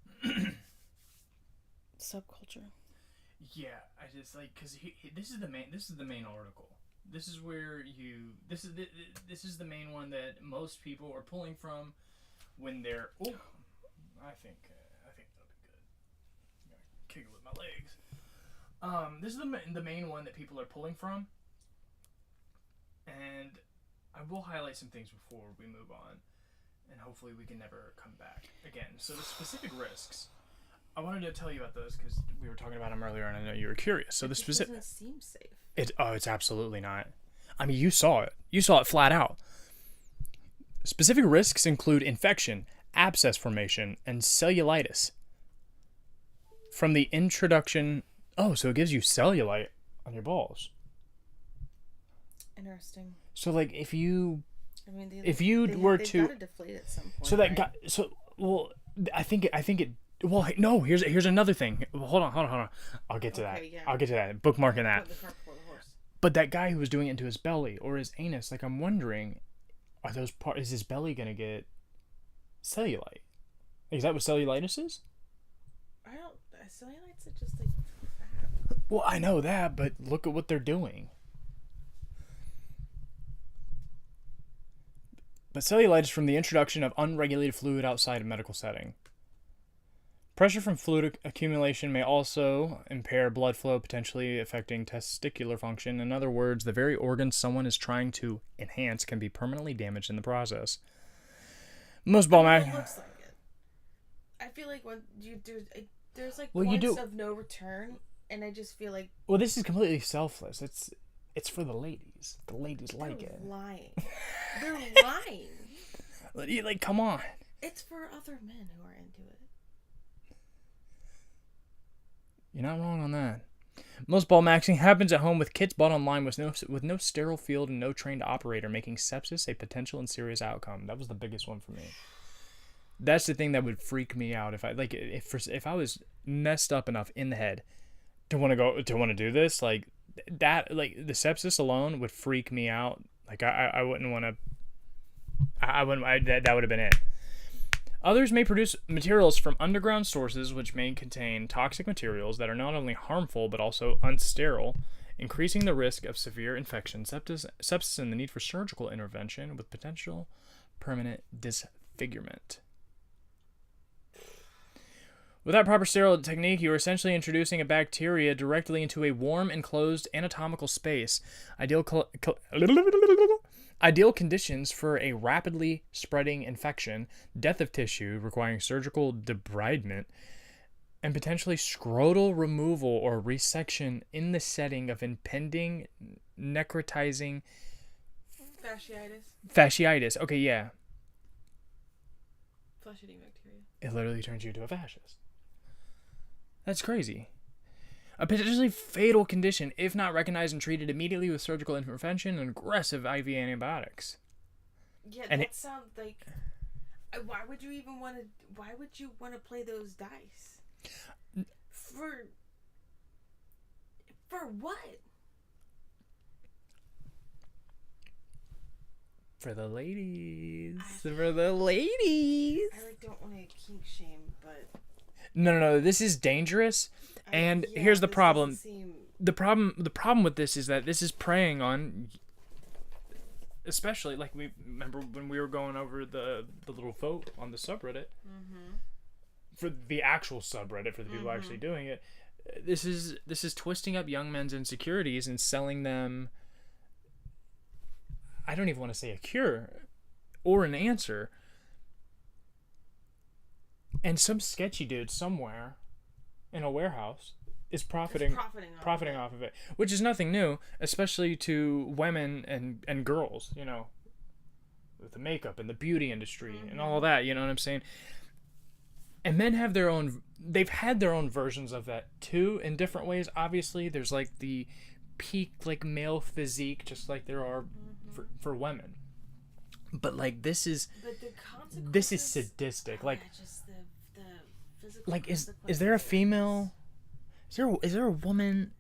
subculture. Yeah, I just because this is the main article. This is where this is the main one that most people are pulling from when they're. Oh, I think that'll be good. I'm gonna kick it with my legs. This is the main one that people are pulling from, and I will highlight some things before we move on, and hopefully we can never come back again. So the specific risks. I wanted to tell you about those because we were talking about them earlier, and I know you were curious. So the specific. It doesn't seem safe. It's absolutely not. I mean, you saw it. You saw it flat out. Specific risks include infection, abscess formation, and cellulitis. From the introduction. Oh, so it gives you cellulite on your balls. Interesting. So like if you. I mean, they gotta deflate at some point. So that right? got I think it. Well, no. Here's another thing. Hold on. I'll get to that. Yeah. I'll get to that. Bookmarking that. Put the cart before the horse. But that guy who was doing it into his belly or his anus, like I'm wondering, is his belly gonna get cellulite? Is that what cellulitis is? Cellulite's are just like fat. Well, I know that, but look at what they're doing. But cellulitis from the introduction of unregulated fluid outside of medical setting. Pressure from fluid accumulation may also impair blood flow, potentially affecting testicular function. In other words, the very organs someone is trying to enhance can be permanently damaged in the process. Most ball It looks like it. I feel like when there's like points of no return, and I just feel like. Well, this is completely selfless. It's for the ladies. The ladies like it. Lying. They're lying. Like, come on. It's for other men who are into it. You're not wrong on that. Most ball maxing happens at home with kits bought online with no sterile field and no trained operator, making sepsis a potential and serious outcome. That was the biggest one for me. That's the thing that would freak me out if I was messed up enough in the head to want to do this, like that, like the sepsis alone would freak me out. Like I wouldn't want to. That would have been it. Others may produce materials from underground sources which may contain toxic materials that are not only harmful but also unsterile, increasing the risk of severe infection, sepsis, and the need for surgical intervention with potential permanent disfigurement. Without proper sterile technique, you are essentially introducing a bacteria directly into a warm, enclosed anatomical space. Ideal conditions for a rapidly spreading infection, death of tissue requiring surgical debridement, and potentially scrotal removal or resection in the setting of impending necrotizing fasciitis. Okay, yeah. Flesh-eating bacteria. It literally turns you into a fascist. That's crazy. A potentially fatal condition if not recognized and treated immediately with surgical intervention and aggressive IV antibiotics. Yeah, and that sounds like. Why would you want to play those dice? For what? For the ladies. For the ladies. I don't want to kink shame, but No. This is dangerous. And here's the problem. Seem... The problem with this is that this is preying on, especially like we remember when we were going over the little vote on the subreddit. For the actual subreddit, for the people actually doing it, this is twisting up young men's insecurities and selling them, I don't even want to say a cure or an answer. And some sketchy dude somewhere in a warehouse is profiting off of it, which is nothing new, especially to women and girls, you know, with the makeup and the beauty industry and all that, you know what I'm saying? And men have they've had their own versions of that too in different ways. Obviously, there's like the peak like male physique, just like there are for women. But like this is sadistic. Like just the physical. Like is there a female? Is there a woman?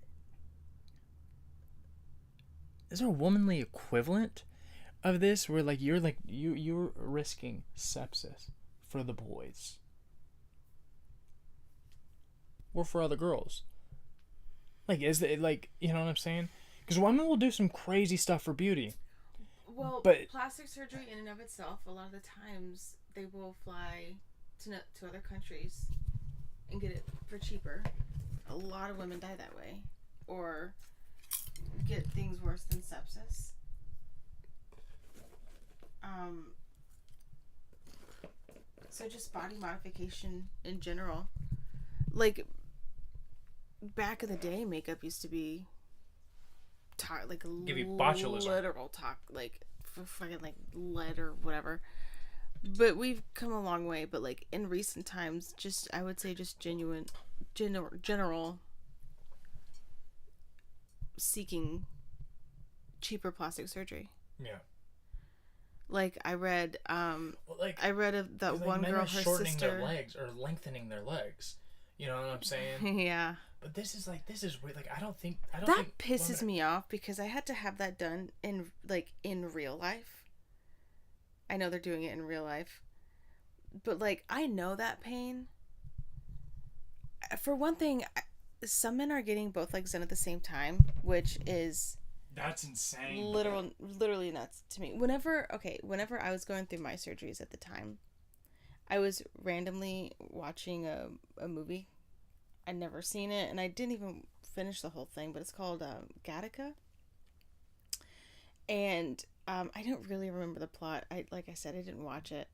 Is there a womanly equivalent of this where like you're risking sepsis for the boys or for other girls? Like is it like, you know what I'm saying? Because women will do some crazy stuff for beauty. Well, but plastic surgery in and of itself, a lot of the times they will fly to other countries and get it for cheaper. A lot of women die that way, or get things worse than sepsis. So just body modification in general. Like back in the day, makeup used to be like give you botulism. Literal talk, like fucking like lead or whatever. But we've come a long way. But like in recent times, just I would say just general seeking cheaper plastic surgery. Yeah. Like I read, I read of that one girl, her shortening sister, their legs or lengthening their legs. You know what I'm saying? Yeah. But this is weird. Like I don't think that pisses me off because I had to have that done in real life. I know they're doing it in real life, but like I know that pain. For one thing, some men are getting both legs done at the same time, which is that's insane. Literally nuts to me. Whenever I was going through my surgeries at the time, I was randomly watching a movie. I'd never seen it, and I didn't even finish the whole thing, but it's called Gattaca. And I don't really remember the plot. Like I said, I didn't watch it.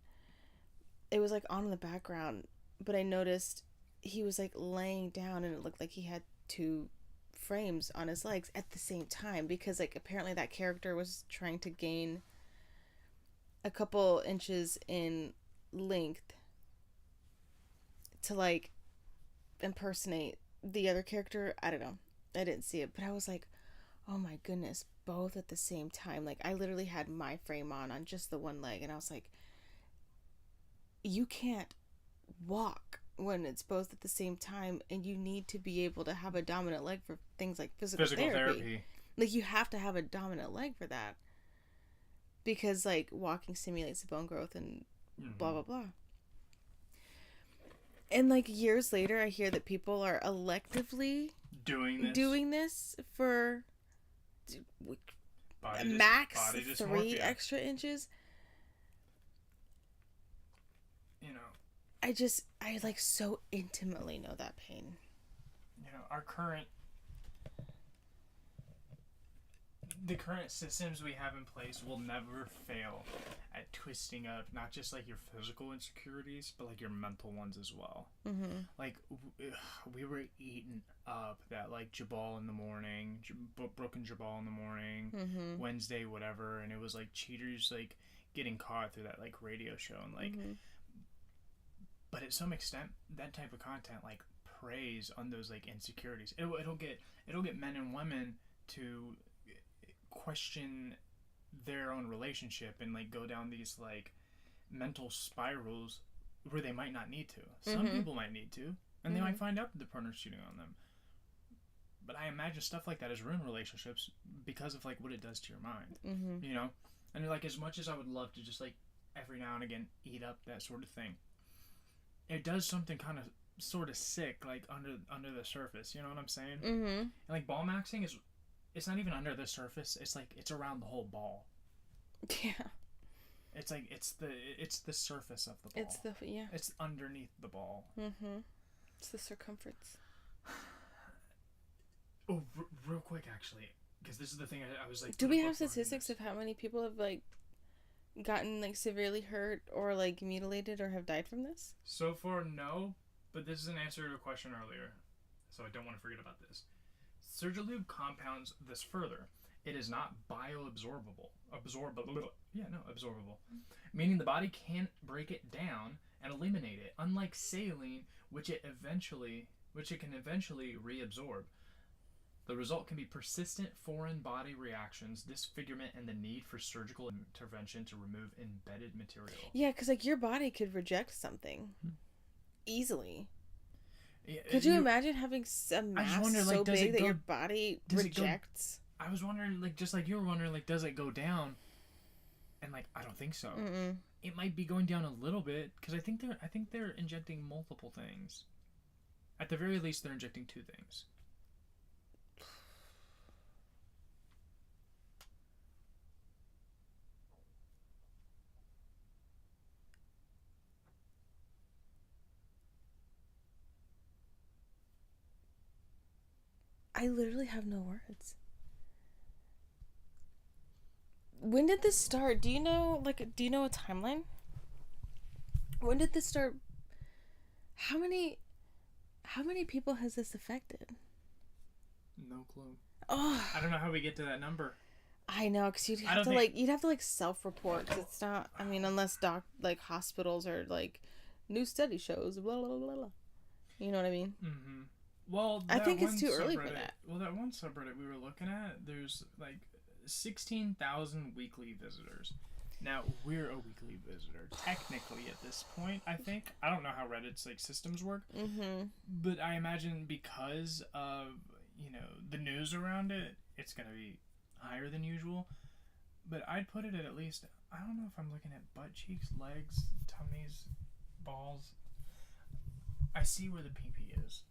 It was like on in the background, but I noticed he was like laying down, and it looked like he had two frames on his legs at the same time, because like apparently that character was trying to gain a couple inches in length to like impersonate the other character. I don't know, I didn't see it, but I was like, oh my goodness, both at the same time. Like I literally had my frame on just the one leg, and I was like, you can't walk when it's both at the same time, and you need to be able to have a dominant leg for things like physical therapy. Like you have to have a dominant leg for that, because like walking stimulates the bone growth and blah blah blah. And like years later, I hear that people are electively doing this for max 3 extra inches. You know, I like so intimately know that pain. You know, the current systems we have in place will never fail at twisting up not just like your physical insecurities, but like your mental ones as well. Mm-hmm. Like we were eating up that like Jabal in the morning, broken Jabal in the morning, Wednesday whatever, and it was like cheaters like getting caught through that like radio show, and like but at some extent that type of content like preys on those like insecurities. It'll get men and women to question their own relationship and like go down these like mental spirals where they might not need to. Some people might need to, and they might find out that the partner's cheating on them. But I imagine stuff like that has ruined relationships because of like what it does to your mind. You know, And like, as much as I would love to just like every now and again eat up that sort of thing, it does something kind of sort of sick, like under the surface. You know what I'm saying? Mm-hmm. And like ball maxing is, it's not even under the surface. It's like it's around the whole ball. Yeah. It's like it's the surface of the ball. It's underneath the ball. Mm-hmm. It's the circumference. Oh, real quick, actually, because this is the thing I was like. Do we have statistics of how many people have like gotten like severely hurt or like mutilated or have died from this? So far, no. But this is an answer to a question earlier, so I don't want to forget about this. Surgilube compounds this further. It is not bioabsorbable. Absorbable. Meaning the body can't break it down and eliminate it, unlike saline, which it can eventually reabsorb. The result can be persistent foreign body reactions, disfigurement, and the need for surgical intervention to remove embedded material. Yeah, because like your body could reject something easily. Yeah, Could you imagine having a mass wonder, so like, does big it that go- your body does it go- rejects? I was wondering, like, just like you were wondering, like, does it go down? And like, I don't think so. Mm-mm. It might be going down a little bit because I think they're injecting multiple things. At the very least, they're injecting 2 things. I literally have no words. When did this start? Do you know a timeline? When did this start? How many people has this affected? No clue. Oh, I don't know how we get to that number. I know, because you'd have to self-report. 'Cause it's not. I mean, unless hospitals or like new study shows. Blah blah blah blah. You know what I mean? Mm-hmm. Well, I think it's too early for that. Well, that one subreddit we were looking at, there's like 16,000 weekly visitors. Now, we're a weekly visitor, technically, at this point, I think. I don't know how Reddit's like systems work, but I imagine because of, the news around it, it's going to be higher than usual. But I'd put it at least, I don't know if I'm looking at butt cheeks, legs, tummies, balls. I see where the pee-pee is.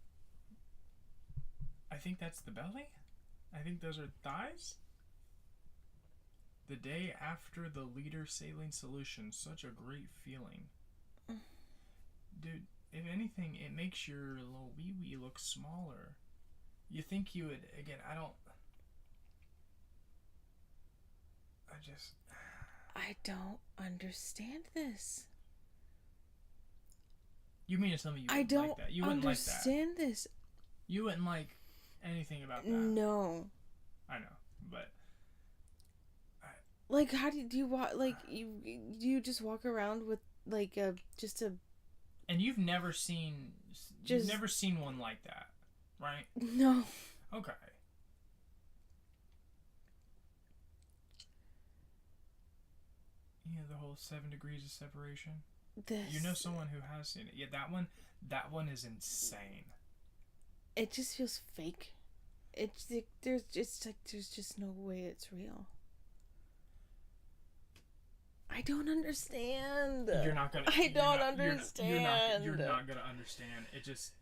I think that's the belly. I think those are thighs. The day after the liter saline solution, such a great feeling. Dude, if anything, it makes your little wee-wee look smaller. You think you would, again, I don't understand this. You mean to tell me you wouldn't like that? You wouldn't like that. Understand this. You wouldn't like anything about that. No. I know, but like, how do you walk? Like, you just walk around with like just a. And you've never seen one like that, right? No. Okay. Yeah, the whole 7 degrees of separation. This. You know someone who has seen it. Yeah, that one is insane. It just feels fake. It's like there's just no way it's real. I don't understand. You're not gonna. I don't understand. You're not gonna understand. It just.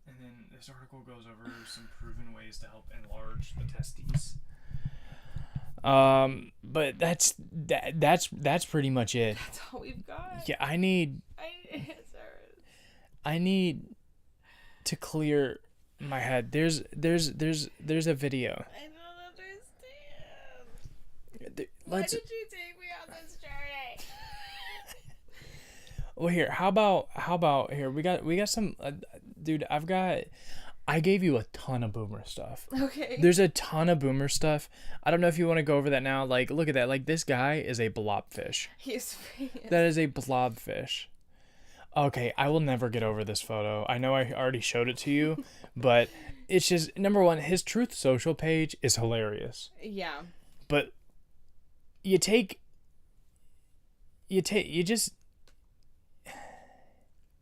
And then this article goes over some proven ways to help enlarge the testes. But that's pretty much it. That's all we've got. Yeah, I need to clear my head. There's a video. I don't understand. Why did you take me on this journey? Well, here, how about here? We got some, dude. I gave you a ton of boomer stuff. Okay. There's a ton of boomer stuff. I don't know if you want to go over that now. Like, look at that. Like, this guy is a blobfish. He's That is a blobfish. Okay, I will never get over this photo. I know I already showed it to you, but it's just, number one, his Truth Social page is hilarious. Yeah. But you just,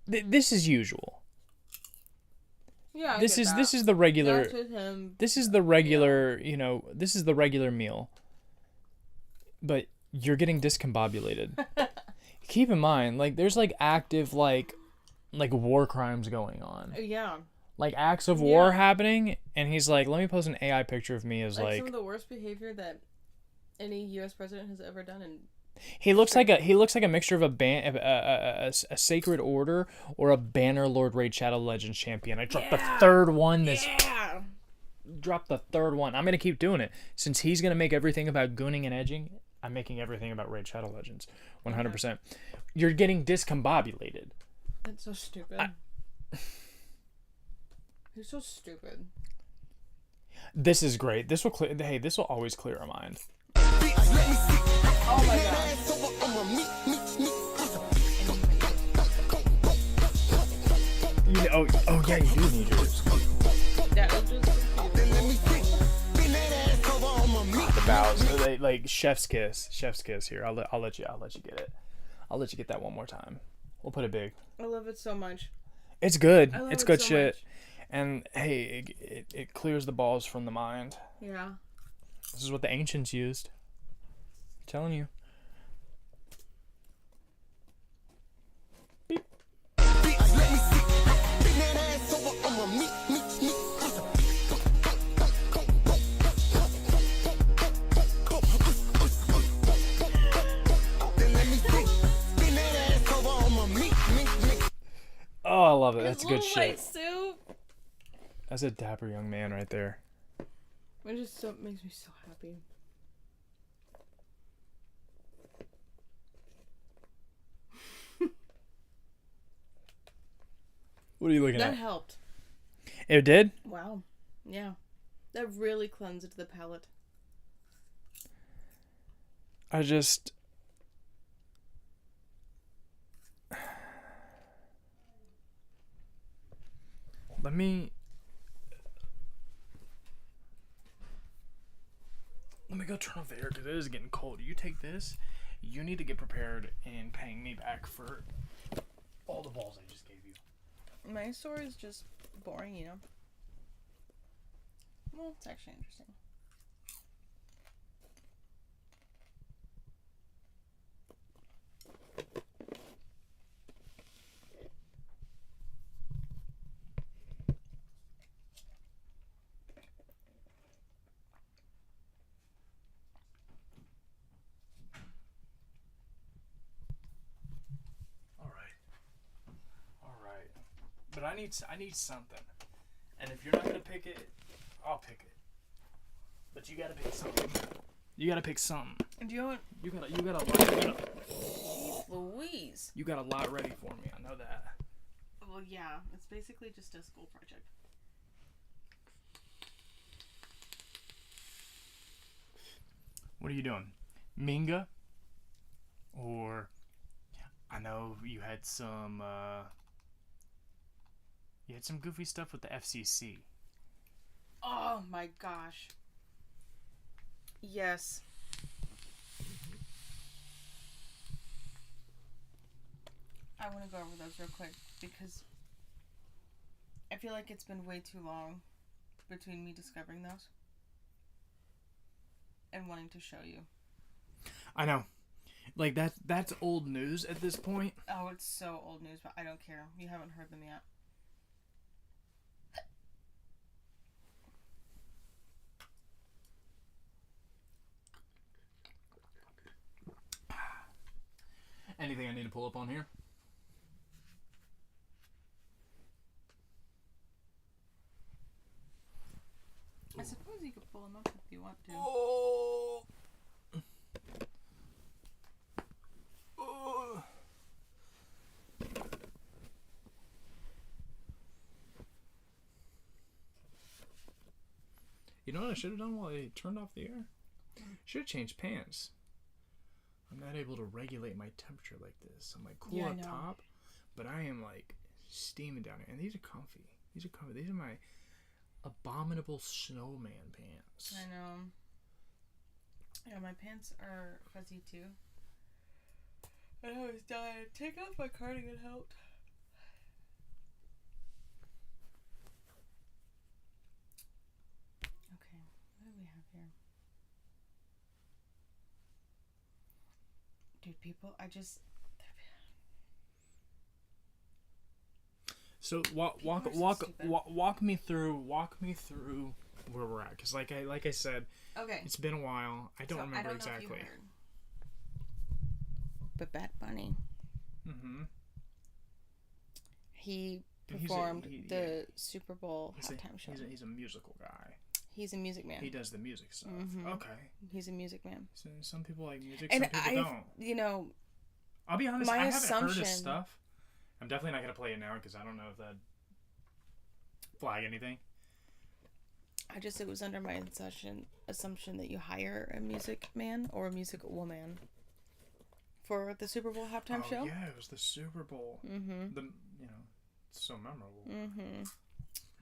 this is usual. Yeah. This is the regular. That's with him. This is the regular, this is the regular meal. but you're getting discombobulated. Keep in mind, like, there's like active like war crimes going on, Yeah. like acts of war Yeah. happening, and he's like, let me post an AI picture of me as Like like some of the worst behavior that any U.S. president has ever done, and he looks like a mixture of a sacred order or a Banner Lord Raid Shadow Legends champion. I dropped the third one yeah. dropped the third one. I'm gonna keep doing it since he's gonna make everything about gooning and edging. I'm making everything about Raid Shadow Legends, 100%. You're getting discombobulated. That's so stupid. You're so stupid. This is great. This will clear. Hey, this will always clear our mind. Oh my god. Oh yeah, you do need yours. That was just The bows, like chef's kiss here. I'll let you get it. I'll let you get that one more time. We'll put it big. I love it so much. It's good. I love It's it good so shit. much. And hey, it clears the balls from the mind. Yeah. This is what the ancients used. I'm telling you. Beep. Oh, I love it. That's good Little shit. white soup. That's a dapper young man right there. It just so makes me so happy. What are you looking That at? helped. It did? Wow. Yeah. That really cleansed the palate. I just... Let me go turn off the air because it is getting cold. You take this. You need to get prepared in paying me back for all the balls I just gave you. My story is just boring, you know. Well, it's actually interesting. All right. But I need something. And if you're not gonna pick it, I'll pick it. But you gotta pick something. You gotta pick something. Do you know what? You got a lot. Jeez Louise. You got a lot ready for me. I know that. Well, yeah. It's basically just a school project. What are you doing? Minga? Or I know you had some goofy stuff with the FCC. Oh my gosh. Yes. I want to go over those real quick because I feel like it's been way too long between me discovering those and wanting to show you. I know. Like that's old news at this point. Oh, it's so old news, but I don't care. You haven't heard them yet. Anything I need to pull up on here? I suppose you could pull them up if you want to. Oh. Oh. You know what I should have done while I turned off the air? Should have changed pants. I'm not able to regulate my temperature like this. I'm like cool Yeah, I up know. top, but I am like steaming down here. And these are comfy. These are my abominable snowman pants. I know. Yeah, my pants are fuzzy too. I was dying. Take off my cardigan helped. Okay, what do we have here? people. I just. So stupid. walk me through where we're at, because like I said, Okay. it's been a while. I don't remember know if exactly. you heard. But Bad Bunny. Mm-hmm. He He's a- performed he- the yeah. Super Bowl He's halftime show. he's a musical guy. He's a music man. He does the music stuff. Mhm. Okay. He's a music man. So some people like music, And some people don't. you know, I'll be honest, my I haven't heard assumption- his stuff. I'm definitely not gonna play it now because I don't know if that flag anything. it was under my assumption that you hire a music man or a music woman for the Super Bowl halftime show. Yeah, it was the Super Bowl. Mm-hmm. It's so memorable. Mm-hmm.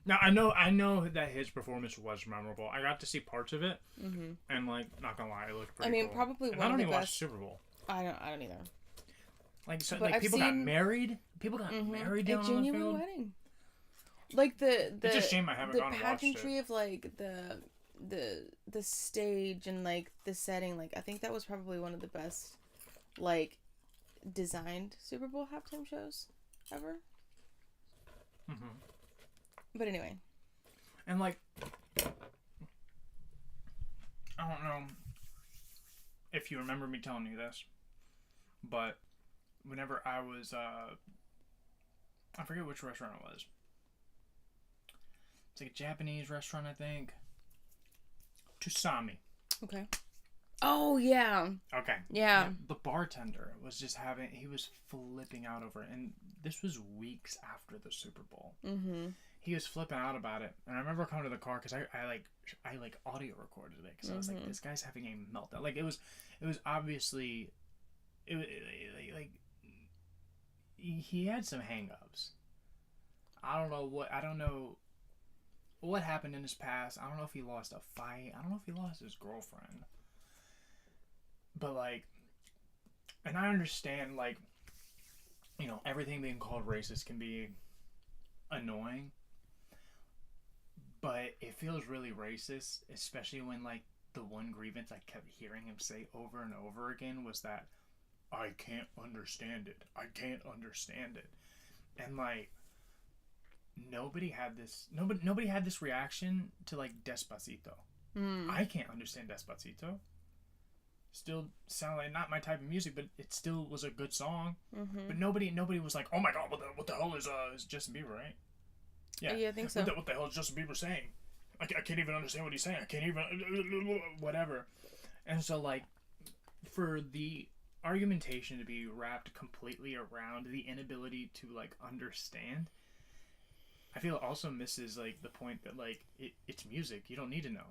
Now I know that his performance was memorable. I got to see parts of it, Mm-hmm. and like, not gonna lie, it looked pretty. I mean, cool. probably And one I don't of the even watch best- the Super Bowl. I don't either. Like, so, But like I've people got seen- married. People got married A down on the genuine field. wedding. Like the It's a shame I haven't the gone and watched it. pageantry of like the stage and like the setting. Like I think that was probably one of the best like designed Super Bowl halftime shows ever. Mm-hmm. But anyway, And like, I don't know if you remember me telling you this, but whenever I was, I forget which restaurant it was. It's like a Japanese restaurant, I think. Tusami. okay. Oh yeah, Okay. yeah. The bartender was just he was flipping out over it. And this was weeks after the Super Bowl. Mm-hmm. He was flipping out about it, and I remember coming to the car because I audio recorded it because I was like, this guy's having a meltdown. Like it was obviously, it was like he had some hang-ups. I don't know what happened in his past. I don't know if he lost a fight. I don't know if he lost his girlfriend. But like, and I understand, like, you know, everything being called racist can be annoying. But it feels really racist, especially when, like, the one grievance I kept hearing him say over and over again was that, I can't understand it. I can't understand it. And, like, nobody had this reaction to, like, Despacito. I can't understand Despacito. Still sound like not my type of music, but it still was a good song. Mm-hmm. But nobody was like, oh my god, what the hell is Justin Bieber, right? Yeah, I think so. What the hell is Justin Bieber saying? I can't even understand what he's saying. I can't even whatever. And so, like, for the argumentation to be wrapped completely around the inability to, like, understand, I feel it also misses, like, the point that, like, it's music. You don't need to know.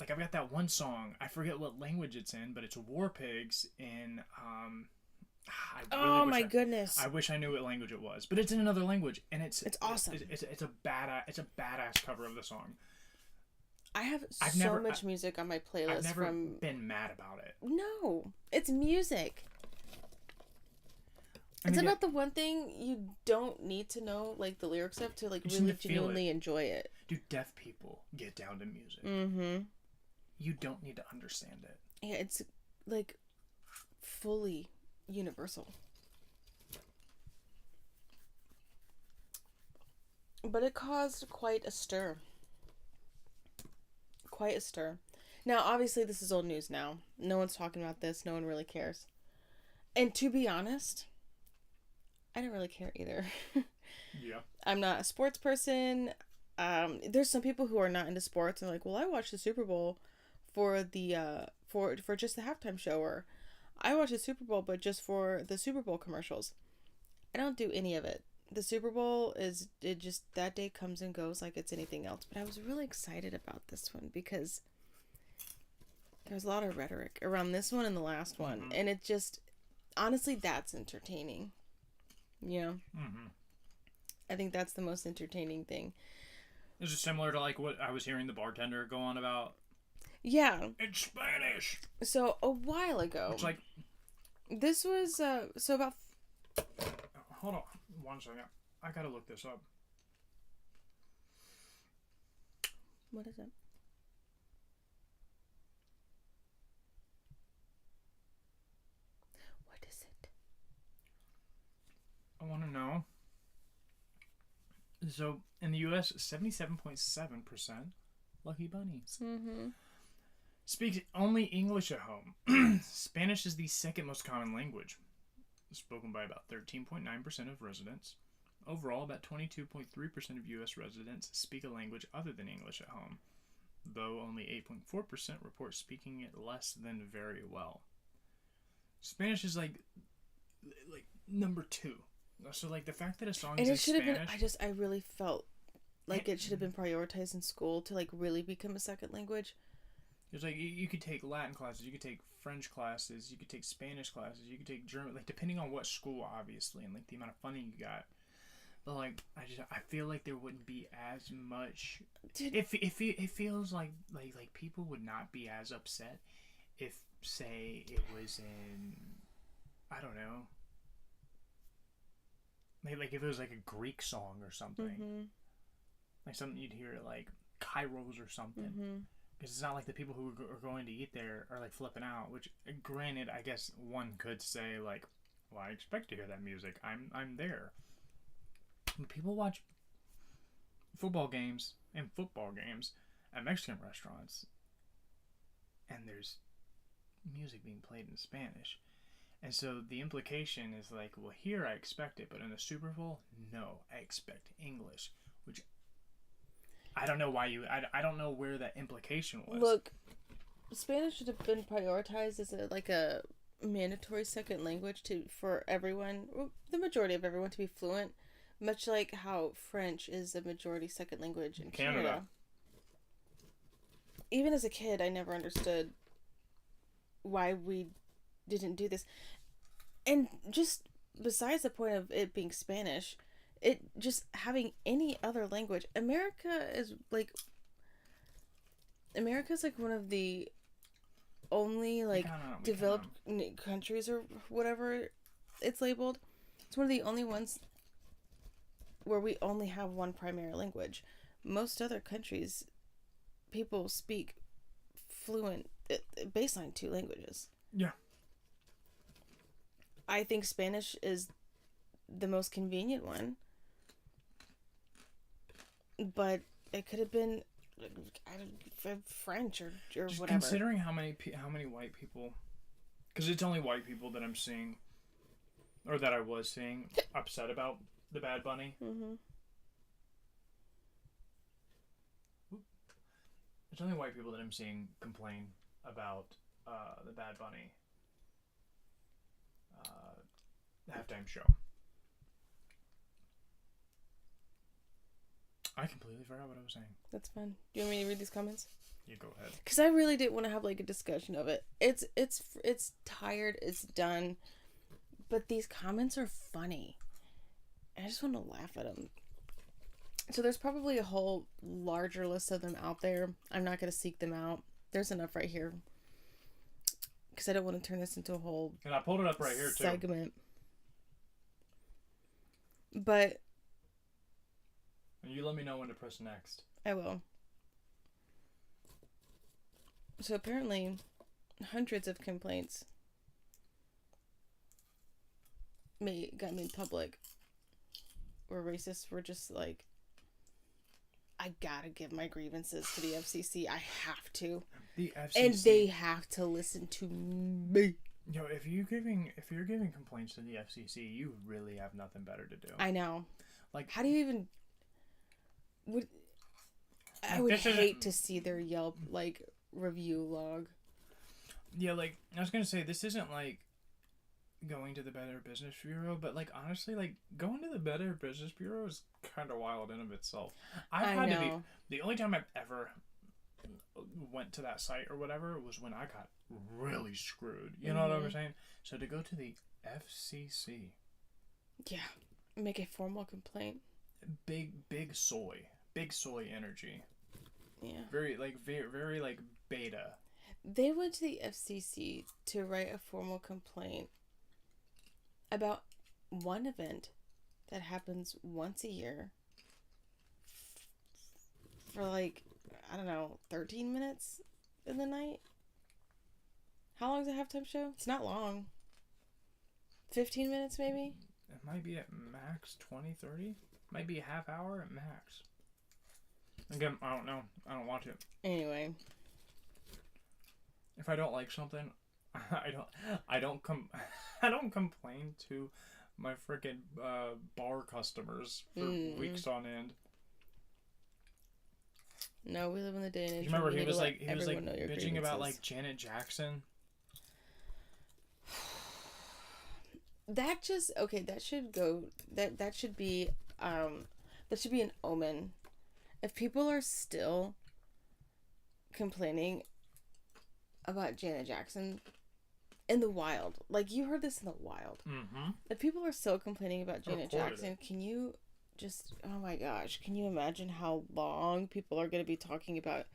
Like, I've got that one song. I forget what language it's in, but it's War Pigs in, goodness. I wish I knew what language it was, but it's in another language, and it's awesome. It's a badass cover of the song. I have so much music on my playlist. I've never been mad about it. No, it's music. It's about the one thing you don't need to know, like, the lyrics of to, like, really genuinely enjoy it. Dude, deaf people get down to music. Mm-hmm. You don't need to understand it. Yeah, it's, like, fully universal. But it caused quite a stir. Quite a stir. Now, obviously, this is old news now. No one's talking about this. No one really cares. And to be honest, I don't really care either. Yeah. I'm not a sports person. There's some people who are not into sports and like, well, I watched the Super Bowl for the for just the halftime show, or I watched the Super Bowl but just for the Super Bowl commercials. I don't do any of it. The Super Bowl it just that day comes and goes like it's anything else. But I was really excited about this one because there's a lot of rhetoric around this one and the last one, and it just honestly that's entertaining. You know, I think that's the most entertaining thing. Is it similar to like what I was hearing the bartender go on about? Yeah. It's Spanish. So a while ago, It's like, this was so about. Hold on 1 second. I gotta look this up. What is it? want to know. So, in the U.S., 77.7% lucky bunnies. Mm-hmm. Speaks only English at home. Spanish is the second most common language, spoken by about 13.9% of residents. Overall, about 22.3% of U.S. residents speak a language other than English at home, though only 8.4% report speaking it less than very well. Spanish is like number 2. So like the fact that a song is in Spanish, I really felt like it should have been prioritized in school to like really become a second language. It's like you could take Latin classes, you could take French classes, you could take Spanish classes, you could take German, like depending on what school, obviously, and like the amount of funding you got. But like I feel like there wouldn't be as much. Dude. It feels like people would not be as upset if, say, it was in, I don't know, like if it was like a Greek song or something, Mm-hmm. like something you'd hear like Kairos or something. Mm-hmm. Because it's not like the people who are going to eat there are like flipping out. Which, granted, I guess one could say like, well, I expect to hear that music. I'm there. When people watch football games at Mexican restaurants, and there's music being played in Spanish, and so the implication is like, well, here I expect it, but in the Super Bowl, no, I expect English, which I don't know why I don't know where that implication was. Look, Spanish should have been prioritized as a mandatory second language for everyone, the majority of everyone, to be fluent, much like how French is a majority second language in Canada. Even as a kid, I never understood why we didn't do this. And just besides the point of it being Spanish, it just having any other language, America's like one of the only developed countries or whatever it's labeled. It's one of the only ones where we only have one primary language. Most other countries, people speak fluent baseline 2 languages. Yeah. I think Spanish is the most convenient one. But it could have been French or just whatever. Considering how many white people, because it's only white people that I'm seeing, or that I was seeing, upset about the Bad Bunny. Mm-hmm. It's only white people that I'm seeing complain about the Bad Bunny halftime show. I completely forgot what I was saying. That's fine. Do you want me to read these comments? You go ahead. Because I really did want to have like a discussion of it. It's tired. It's done. But these comments are funny. I just want to laugh at them. So there's probably a whole larger list of them out there. I'm not going to seek them out. There's enough right here. Because I don't want to turn this into a whole... And I pulled it up right here, too. ...segment. But... And you let me know when to press next. I will. So apparently, hundreds of complaints got made public where racists were just like, I gotta give my grievances to the FCC. I have to. The FCC. And they have to listen to me. Yo, if you're giving complaints to the FCC, you really have nothing better to do. I know. Like, how do you even... I would hate to see their Yelp review log. Yeah, I was gonna say, this isn't going to the Better Business Bureau, but honestly, going to the Better Business Bureau is kind of wild in of itself. I know. The only time I've ever went to that site or whatever was when I got really screwed. You know what I'm saying? So to go to the FCC. Yeah. Make a formal complaint. Big soy energy. Yeah. Very beta. They went to the FCC to write a formal complaint about one event that happens once a year for 13 minutes in the night. How long is a halftime show? It's not long. 15 minutes maybe? It might be at max 20, 30. Might be a half hour at max. Again, I don't know. I don't watch it. Anyway. If I don't like something, I don't complain to my freaking bar customers for weeks on end. No, we live in the day and age. You remember he was like bitching bitching about like Janet Jackson. That just okay. That should go. That should be an omen. If people are still complaining about Janet Jackson in the wild, like you heard this in the wild. Mm-hmm. If people are still complaining about Janet Jackson, can you just? Oh my gosh! Can you imagine how long people are going to be talking about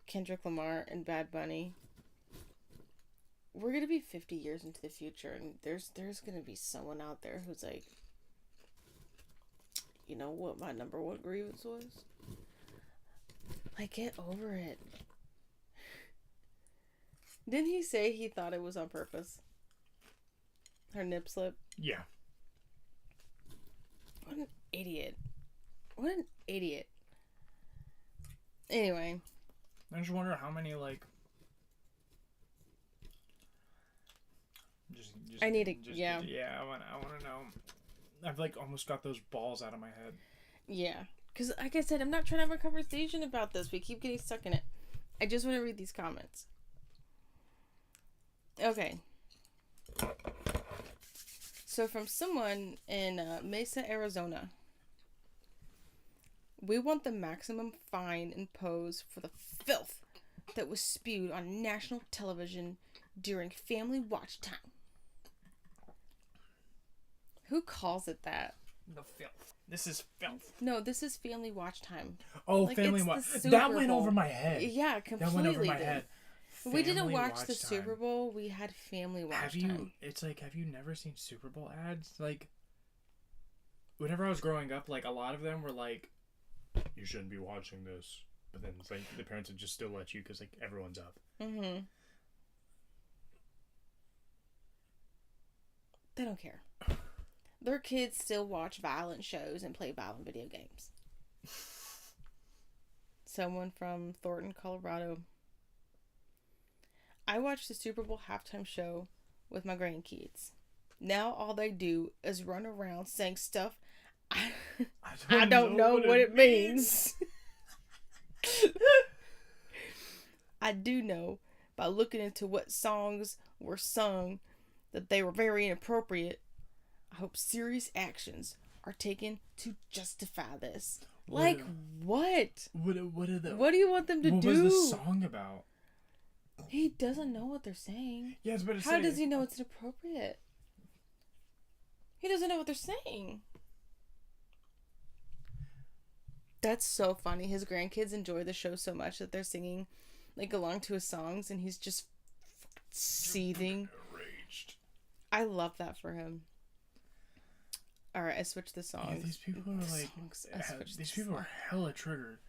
Kendrick Lamar and Bad Bunny? We're gonna be 50 years into the future, and there's gonna be someone out there who's like, you know what my number one grievance was? Like, get over it. Didn't he say he thought it was on purpose? Her nip slip? Yeah. What an idiot. What an idiot. Anyway. I just wonder how many, like... I need to, yeah. Yeah, I want to know. I've, like, almost got those balls out of my head. Yeah. Because, like I said, I'm not trying to have a conversation about this. We keep getting stuck in it. I just want to read these comments. Okay. So, from someone in Mesa, Arizona. We want the maximum fine imposed for the filth that was spewed on national television during family watch time. Who calls it that? The filth. This is filth. No, this is family watch time. Oh, like, family watch. That went over my head. Yeah, completely. That went over my head. We didn't watch the Super Bowl. We had family watch time. It's like, have you never seen Super Bowl ads? Like, whenever I was growing up, like, a lot of them were like, you shouldn't be watching this. But then it's like, the parents would just still let you because, like, everyone's up. Mm-hmm. They don't care. Their kids still watch violent shows and play violent video games. Someone from Thornton, Colorado. I watched the Super Bowl halftime show with my grandkids. Now all they do is run around saying stuff I don't know what it means. I do know by looking into what songs were sung that they were very inappropriate. I hope serious actions are taken to justify this. What do you want them to do? What was the song about? He doesn't know what they're saying. Yes, but how does he know it's inappropriate? He doesn't know what they're saying. That's so funny. His grandkids enjoy the show so much that they're singing like along to his songs, and he's just seething. Enraged. I love that for him. All right, I switched the songs. Yeah, these people are like, these people are hella triggered.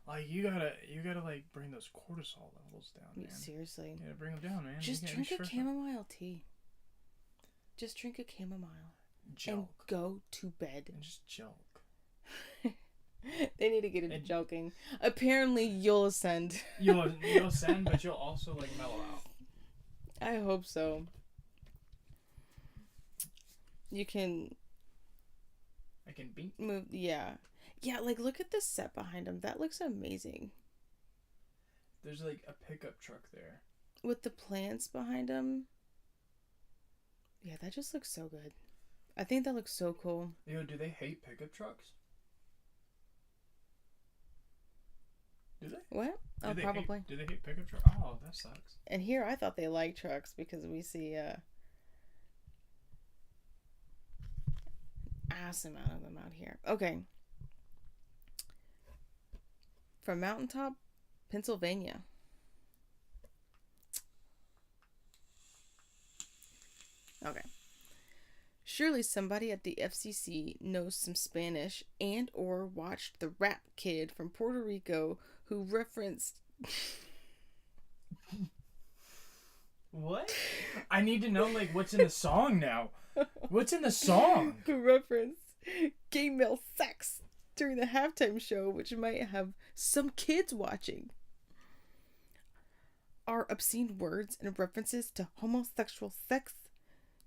Like, you gotta like bring those cortisol levels down, man. Seriously. You gotta bring them down, man. Just drink a chamomile tea. Just drink a chamomile. Jelk. And go to bed. And just jelk. They need to get into joking. Apparently, you'll ascend. You'll ascend, but you'll also like mellow out. I hope so. You can. I can beat. Move, yeah. Yeah, like, look at the set behind him. That looks amazing. There's, like, a pickup truck there. With the plants behind him. Yeah, that just looks so good. I think that looks so cool. Yo, do they hate pickup trucks? Do they? What? Oh, probably. Do they hate pickup trucks? Oh, that sucks. And here, I thought they liked trucks because we see, ass amount of them out here. Okay. From Mountaintop, Pennsylvania. Okay. Surely somebody at the FCC knows some Spanish and or watched the rap kid from Puerto Rico who referenced... What? I need to know, like, what's in the song now. What's in the song? Who reference gay male sex during the halftime show, which might have some kids watching. Are obscene words and references to homosexual sex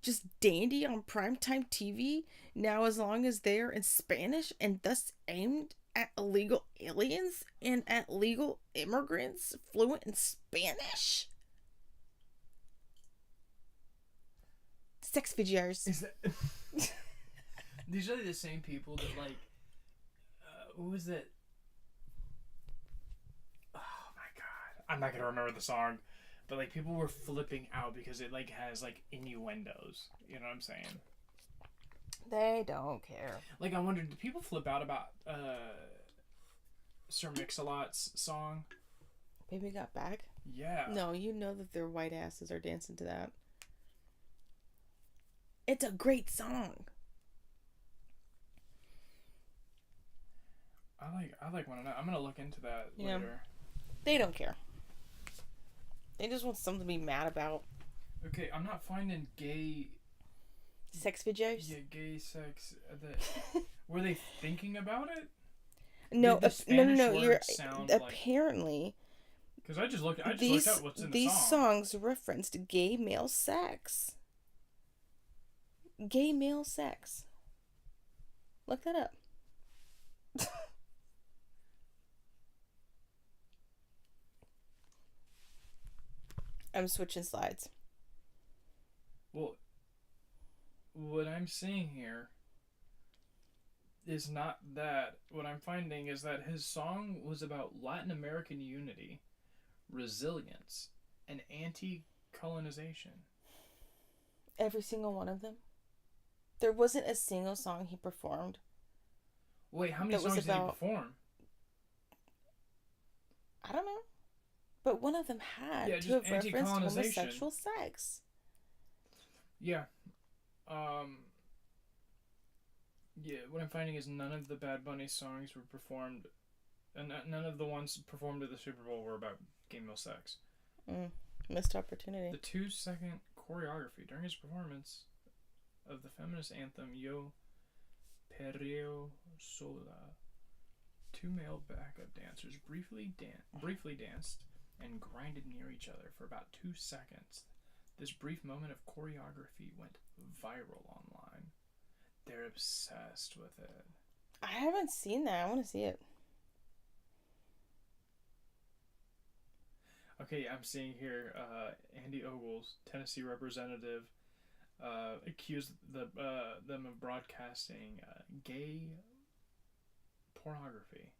just dandy on primetime TV now, as long as they are in Spanish and thus aimed at illegal aliens and at legal immigrants fluent in Spanish? Sex videos. Is that... These are the same people that, like... who was it? Oh my god. I'm not gonna remember the song. But, like, people were flipping out because it, like, has, like, innuendos. You know what I'm saying? They don't care. Like, I wondered, do people flip out about Sir Mix-a-Lot's song? Baby Got Back? Yeah. No, you know that their white asses are dancing to that. It's a great song. I like one of that. I'm gonna look into that later. They don't care. They just want something to be mad about. Okay, I'm not finding gay... Sex videos? Yeah, gay sex. Were they thinking about it? No, Did the Spanish no. words You're sound apparently. Because I just looked at what's in the These song. songs referenced gay male sex. Gay male sex. Look that up. I'm switching slides. Well, what I'm seeing here is not that. What I'm finding is that his song was about Latin American unity, resilience, and anti-colonization. Every single one of them. There wasn't a single song he performed. Wait, how many songs did he perform? I don't know. But one of them had to have referenced homosexual sex. Yeah. Yeah, what I'm finding is none of the Bad Bunny songs were performed, and none of the ones performed at the Super Bowl were about gay male sex. Missed opportunity. The 2-second choreography during his performance of the feminist anthem Yo Perreo Sola, 2 male backup dancers briefly danced and grinded near each other for about 2 seconds. This brief moment of choreography went viral online. They're obsessed with it. I haven't seen that. I want to see it. Okay, I'm seeing here Andy Ogles, Tennessee representative, accused them of broadcasting gay pornography.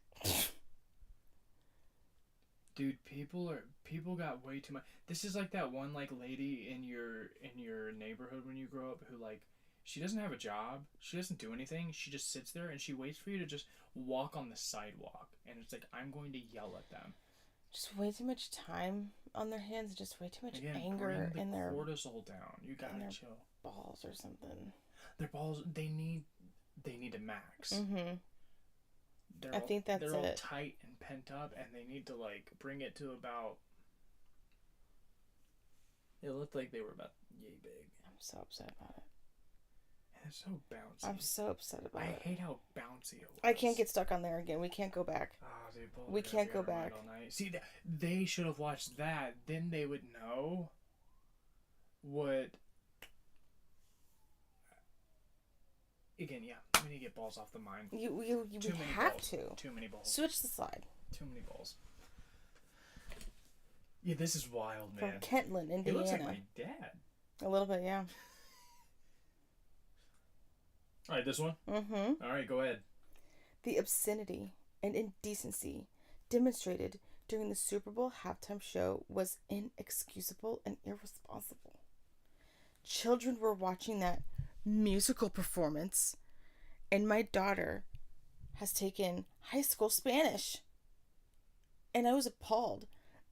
Dude, people got way too much. This is like that one like lady in your neighborhood when you grow up who like she doesn't have a job, she doesn't do anything, she just sits there and she waits for you to just walk on the sidewalk, and it's like I'm going to yell at them. Just way too much time on their hands, just way too much anger in their cortisol down. You gotta chill. Balls or something. Their balls, they need a max. Mm-hmm. I think that's they're all it. tight and pent up, and they need to like bring it to about. It looked like they were about yay big. I'm so upset about it. And it's so bouncy. I'm so upset about it. I hate how bouncy it was. I can't get stuck on there again. We can't go back. Oh, dude, we can't go back. All night. See, they should have watched that. Then they would know what. Again, yeah, we need to get balls off the mind. You have to. Too many balls. Switch the slide. Too many balls. Yeah, this is wild, man. From Kentland, Indiana. He looks like my dad. A little bit, yeah. All right, this one? Mm-hmm. All right, go ahead. The obscenity and indecency demonstrated during the Super Bowl halftime show was inexcusable and irresponsible. Children were watching that musical performance, and my daughter has taken high school Spanish, and I was appalled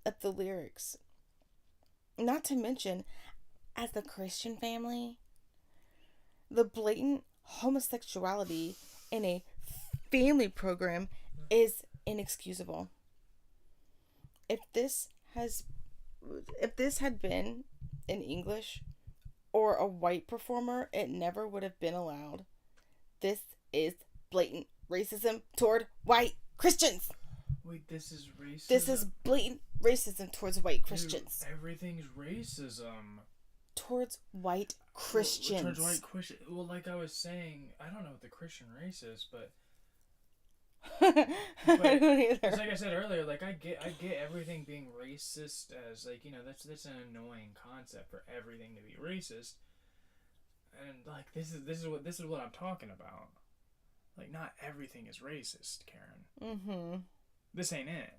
at the lyrics. Not to mention, as a Christian family, the blatant homosexuality in a family program is inexcusable. If this had been in English or a white performer, it never would have been allowed. This is blatant racism toward white Christians. Wait, this is racism? This is blatant racism towards white Christians. Dude, everything's racism. Towards white Christians. Towards white Christians. Well, like I was saying, I don't know what the Christian race is, but... I don't either. It's like I said earlier, like I get everything being racist as like, you know, that's an annoying concept for everything to be racist. And like this is what I'm talking about. Like not everything is racist, Karen. Mm-hmm. This ain't it.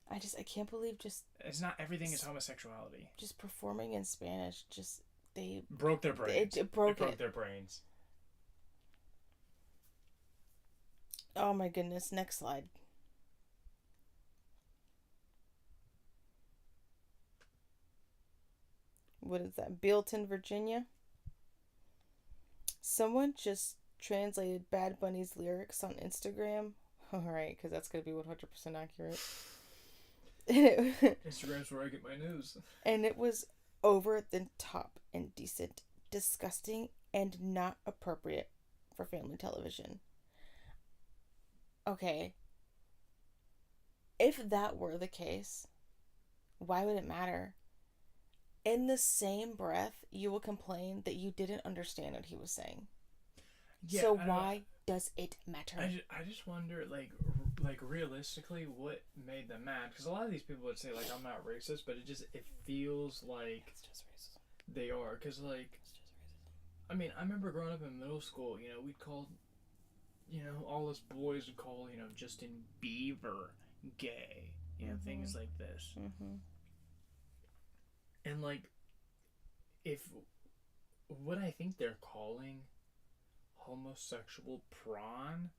I can't believe it's not everything is homosexuality. Just performing in Spanish, they broke their brains. It broke their brains. Oh my goodness, next slide. What is that? Bealton, Virginia? Someone just translated Bad Bunny's lyrics on Instagram. Alright, because that's going to be 100% accurate. Instagram's where I get my news. And it was over the top, indecent, disgusting, and not appropriate for family television. Okay. If that were the case, why would it matter? In the same breath, you will complain that you didn't understand what he was saying. Yeah, so why does it matter? I just wonder, like realistically, what made them mad? Because a lot of these people would say, like, I'm not racist, but it feels like it's just racism. They are. Because, like, it's just racism. I mean, I remember growing up in middle school, you know, we'd call, you know, all us boys would call, you know, Justin Bieber gay. You know, things like this. Mm-hmm. And, like, if what I think they're calling homosexual prawn,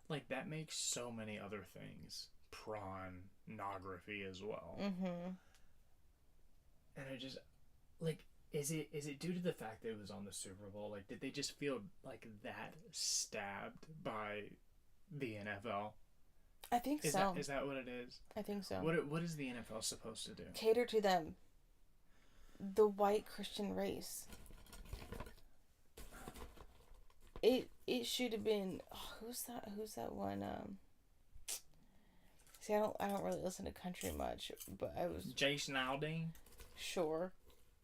like, that makes so many other things pornography as well. Mm-hmm. And I just, like, is it due to the fact that it was on the Super Bowl? Like, did they just feel, like, that stabbed by the NFL? I think so. Is that what it is? I think so. What is the NFL supposed to do? Cater to them. The white Christian race. It should have been who's that one see, I don't really listen to country much, but I was Jason Aldean. Sure.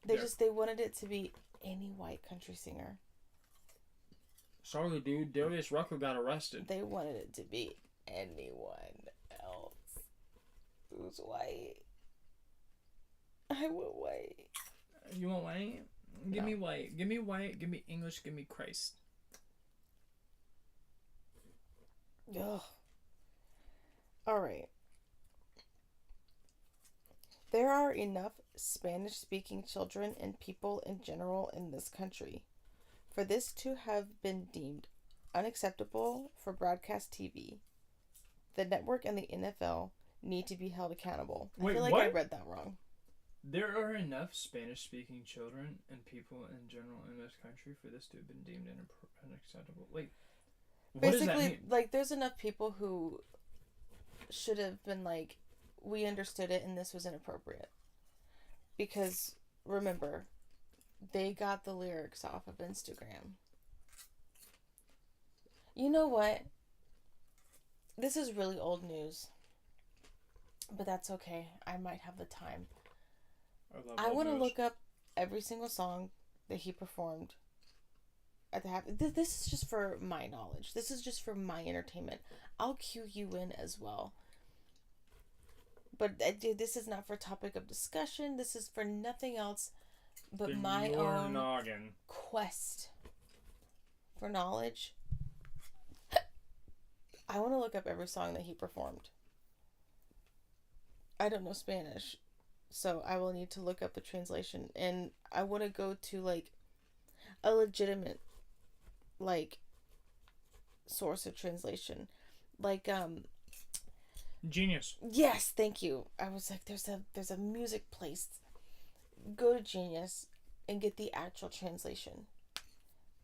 They wanted it to be any white country singer. Sorry, dude, Darius Rucker got arrested. They wanted it to be anyone else who's white. I want white. You want white? Give me white. Give me white. Give me English. Give me Christ. Ugh. Alright. There are enough Spanish-speaking children and people in general in this country for this to have been deemed unacceptable for broadcast TV. The network and the NFL need to be held accountable. I feel like I read that wrong. There are enough Spanish-speaking children and people in general in this country for this to have been deemed unacceptable. Like, what basically, does that mean? Like, there's enough people who should have been like, we understood it and this was inappropriate. Because, remember, they got the lyrics off of Instagram. You know what? This is really old news. But that's okay. I might have the time. I want to look up every single song that he performed at the happy. This is just for my knowledge. This is just for my entertainment. I'll cue you in as well. But this is not for topic of discussion. This is for nothing else but my own quest for knowledge. I want to look up every song that he performed. I don't know Spanish, so I will need to look up the translation. And I want to go to, like, a legitimate, like, source of translation. Like, Genius. Yes, thank you. I was like, there's a music place. Go to Genius and get the actual translation.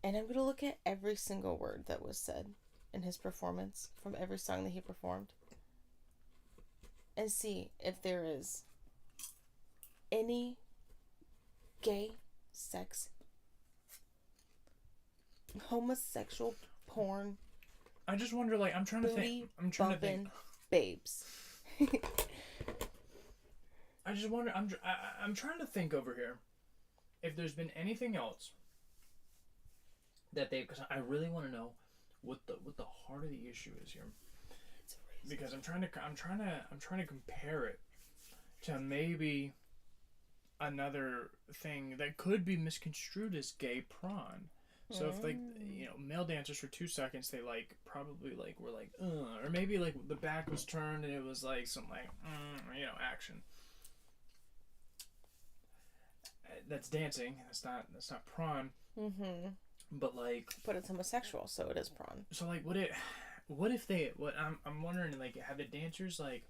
And I'm going to look at every single word that was said in his performance from every song that he performed. And see if there is any gay sex, homosexual porn, I just wonder, like, I'm trying to think. booty I'm trying to think. bumping babes. I just wonder. I'm trying to think over here if there's been anything else that they, because I really want to know what the heart of the issue is here, because I'm trying to compare it to maybe another thing that could be misconstrued as gay prawn. So if, like, you know, male dancers for 2 seconds, they like probably like were like or maybe like the back was turned and it was like some like you know, action. That's dancing. That's not prawn. Mm-hmm. But like, But it's homosexual, so it is prawn. so like, what I'm wondering, like, have the dancers like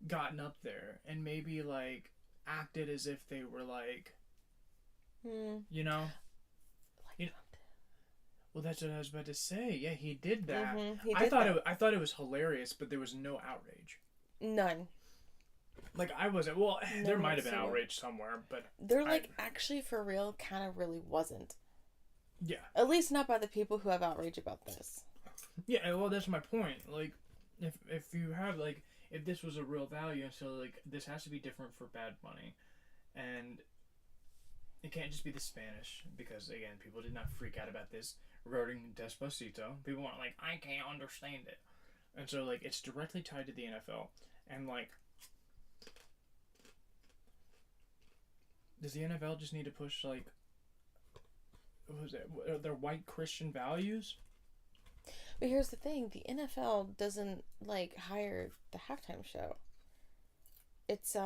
gotten up there and maybe like acted as if they were like, you know. You know, well, that's what I was about to say. Yeah, he did that. Mm-hmm. I thought it was hilarious, but there was no outrage. None. Like, I wasn't. Well, No, there might have been zero. outrage somewhere, but They're like, actually, for real, kind of really wasn't. yeah, At least not by the people who have outrage about this. yeah. Well, that's my point. Like, if you have like, if this was a real value, and so like this has to be different for Bad Bunny, and it can't just be the Spanish, because again, people did not freak out about this regarding Despacito. People weren't like, I can't understand it, and so like it's directly tied to the NFL, and like, does the NFL just need to push like, what was it, their white Christian values? But here's the thing: the NFL doesn't like hire the halftime show. It's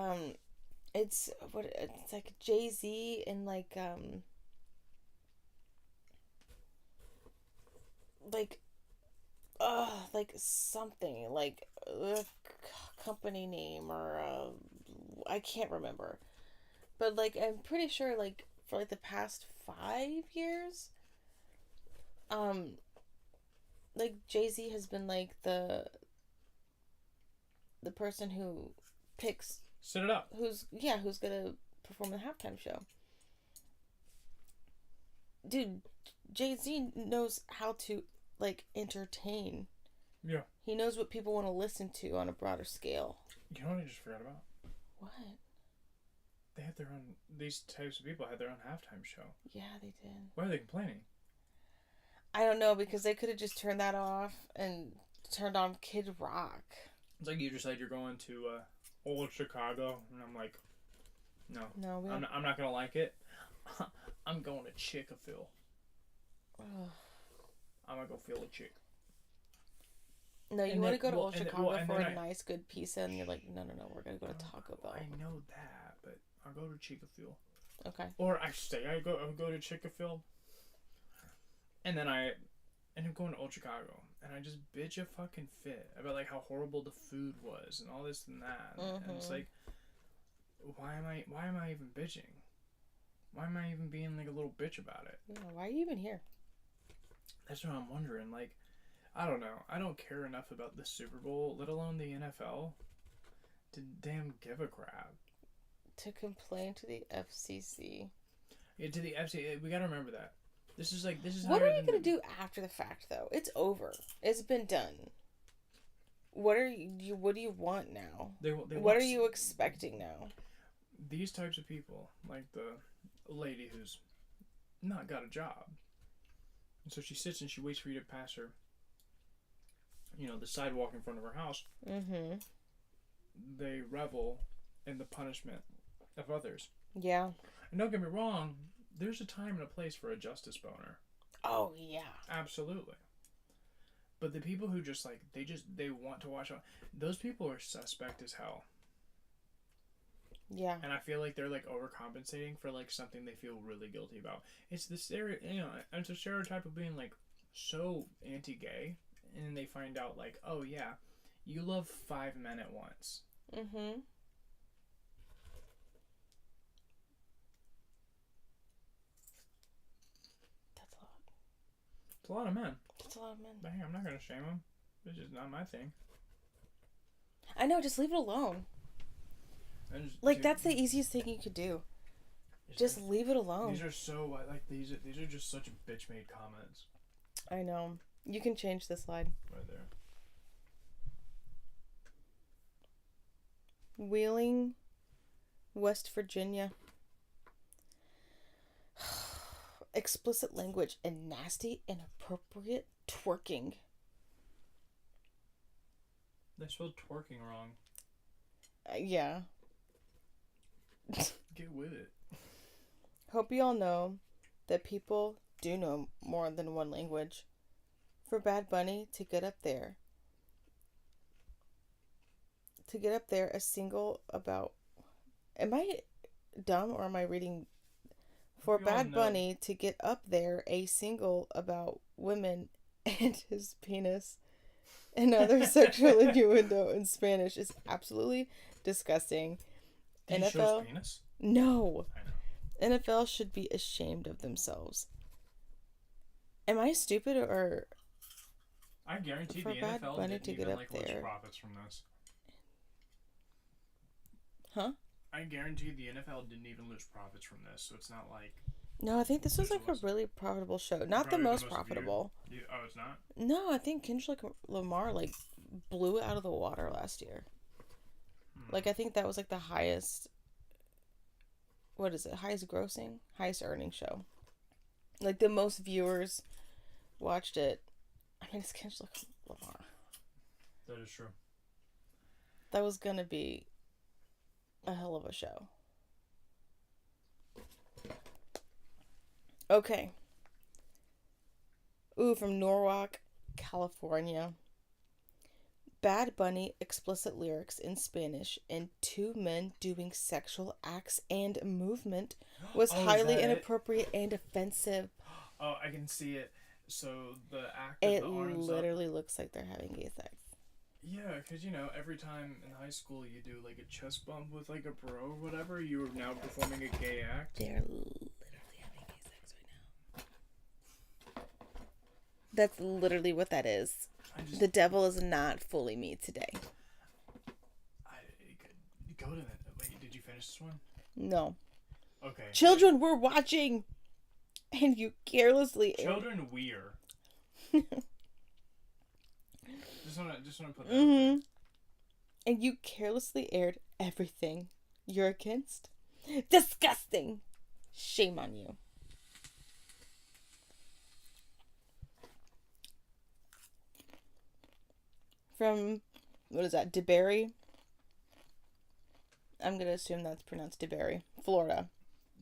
like Jay-Z and like something like company name or I can't remember, but like I'm pretty sure like for like the past 5 years, like Jay-Z has been like the person who picks Set it up. who's gonna perform the halftime show. Dude, Jay-Z knows how to like entertain. Yeah. He knows what people want to listen to on a broader scale. You know what I just forgot about? What? They had their own. These types of people had their own halftime show. Yeah, they did. Why are they complaining? I don't know, because they could have just turned that off and turned on Kid Rock. It's like you decide you're going to old Chicago, and I'm like, no, I'm not gonna like it. I'm going to Chick-a-Phil. I'm gonna go feel a chick. No, you And want then- to go to well, Old and then- Chicago well, and for then a nice, good pizza, and you're like, no, we're gonna go to Taco Bell. I know that, but I'll go to Chick-a-Phil. Okay. Or I go to Chick-a-Phil, and then I'm going to Old Chicago, and I just bitch a fucking fit about like how horrible the food was and all this and that, and it's like, why am I even bitching? Why am I even being like a little bitch about it? Yeah, why are you even here? That's what I'm wondering. Like, I don't know. I don't care enough about the Super Bowl, let alone the NFL, to damn give a crap. To complain to the FCC. Yeah, to the FCC, we gotta remember that. This is What are you gonna do after the fact, though? It's over. It's been done. What do you want now? What are you expecting now? These types of people, like the lady who's not got a job, and so she sits and she waits for you to pass her, you know, the sidewalk in front of her house. Mm-hmm. They revel in the punishment of others. Yeah. And don't get me wrong, there's a time and a place for a justice boner. Oh, yeah. Absolutely. But the people who just like, they want to watch, those people are suspect as hell. Yeah. And I feel like they're like overcompensating for like something they feel really guilty about. It's the it's a stereotype of being like so anti-gay, and then they find out like, oh yeah, you love 5 men at once. Mm-hmm. That's a lot. It's a lot of men. That's a lot of men. But hey, I'm not gonna shame them. It's just not my thing. I know, just leave it alone. Like, that's the easiest thing you could do. Just leave it alone. These are so like these are just such bitch made comments. I know. You can change the slide. Right there. Wheeling, West Virginia. Explicit language and nasty, inappropriate twerking. They spelled twerking wrong. Yeah. Get with it. Hope you all know that people do know more than one language. For Bad Bunny to get up there, a single about... Am I dumb or am I reading... For Bad Bunny to get up there a single about women and his penis and other sexual innuendo in Spanish is absolutely disgusting. Did he show his penis? No. I know. NFL should be ashamed of themselves. Am I stupid or... I guarantee For the Bad NFL Bunny didn't to even get up like there. lose profits from this. Huh? I guarantee the NFL didn't even lose profits from this, so it's not like... No, I think this was like a was- really profitable show. Not the Probably most viewed. profitable. Oh, it's not? No, I think Kendrick Lamar like blew it out of the water last year. Like I think that was like the highest... What is it? Highest grossing? Highest earning show. Like the most viewers watched it. I mean, it's Kendrick Lamar. That is true. That was gonna be a hell of a show. Okay. Ooh, from Norwalk, California. Bad Bunny explicit lyrics in Spanish and two men doing sexual acts and movement was Oh, is highly that it? inappropriate and offensive. Oh, I can see it. So the act It of the arms literally up. looks like they're having gay sex. Yeah, because, you know, every time in high school you do, like, a chest bump with, like, a bro or whatever, you are now performing a gay act. They're literally having gay sex right now. That's literally what that is. The devil is not fully me today. Go to that. Wait, did you finish this one? No. Okay. Children were watching, and you carelessly... Children we're. just wanna put that. Mm-hmm. And you carelessly aired everything you're against. Disgusting. Shame on you. From, what is that, DeBerry? I'm going to assume that's pronounced DeBerry, Florida.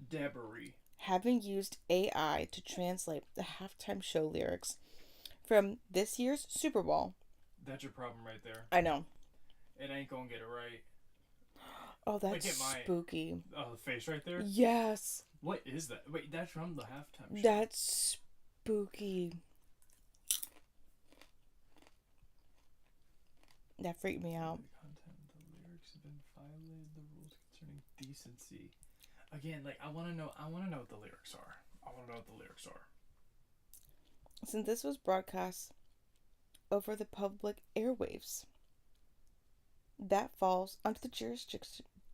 Debris. Having used AI to translate the halftime show lyrics from this year's Super Bowl. That's your problem right there. I know. It ain't gonna get it right. Oh, that's Look at my- spooky. Oh, the face right there? Yes. What is that? Wait, that's from the halftime show. That's spooky. That freaked me out. The content of the lyrics have been violated the rules concerning decency. Again, like, I wanna know what the lyrics are. Since this was broadcast over the public airwaves, that falls under the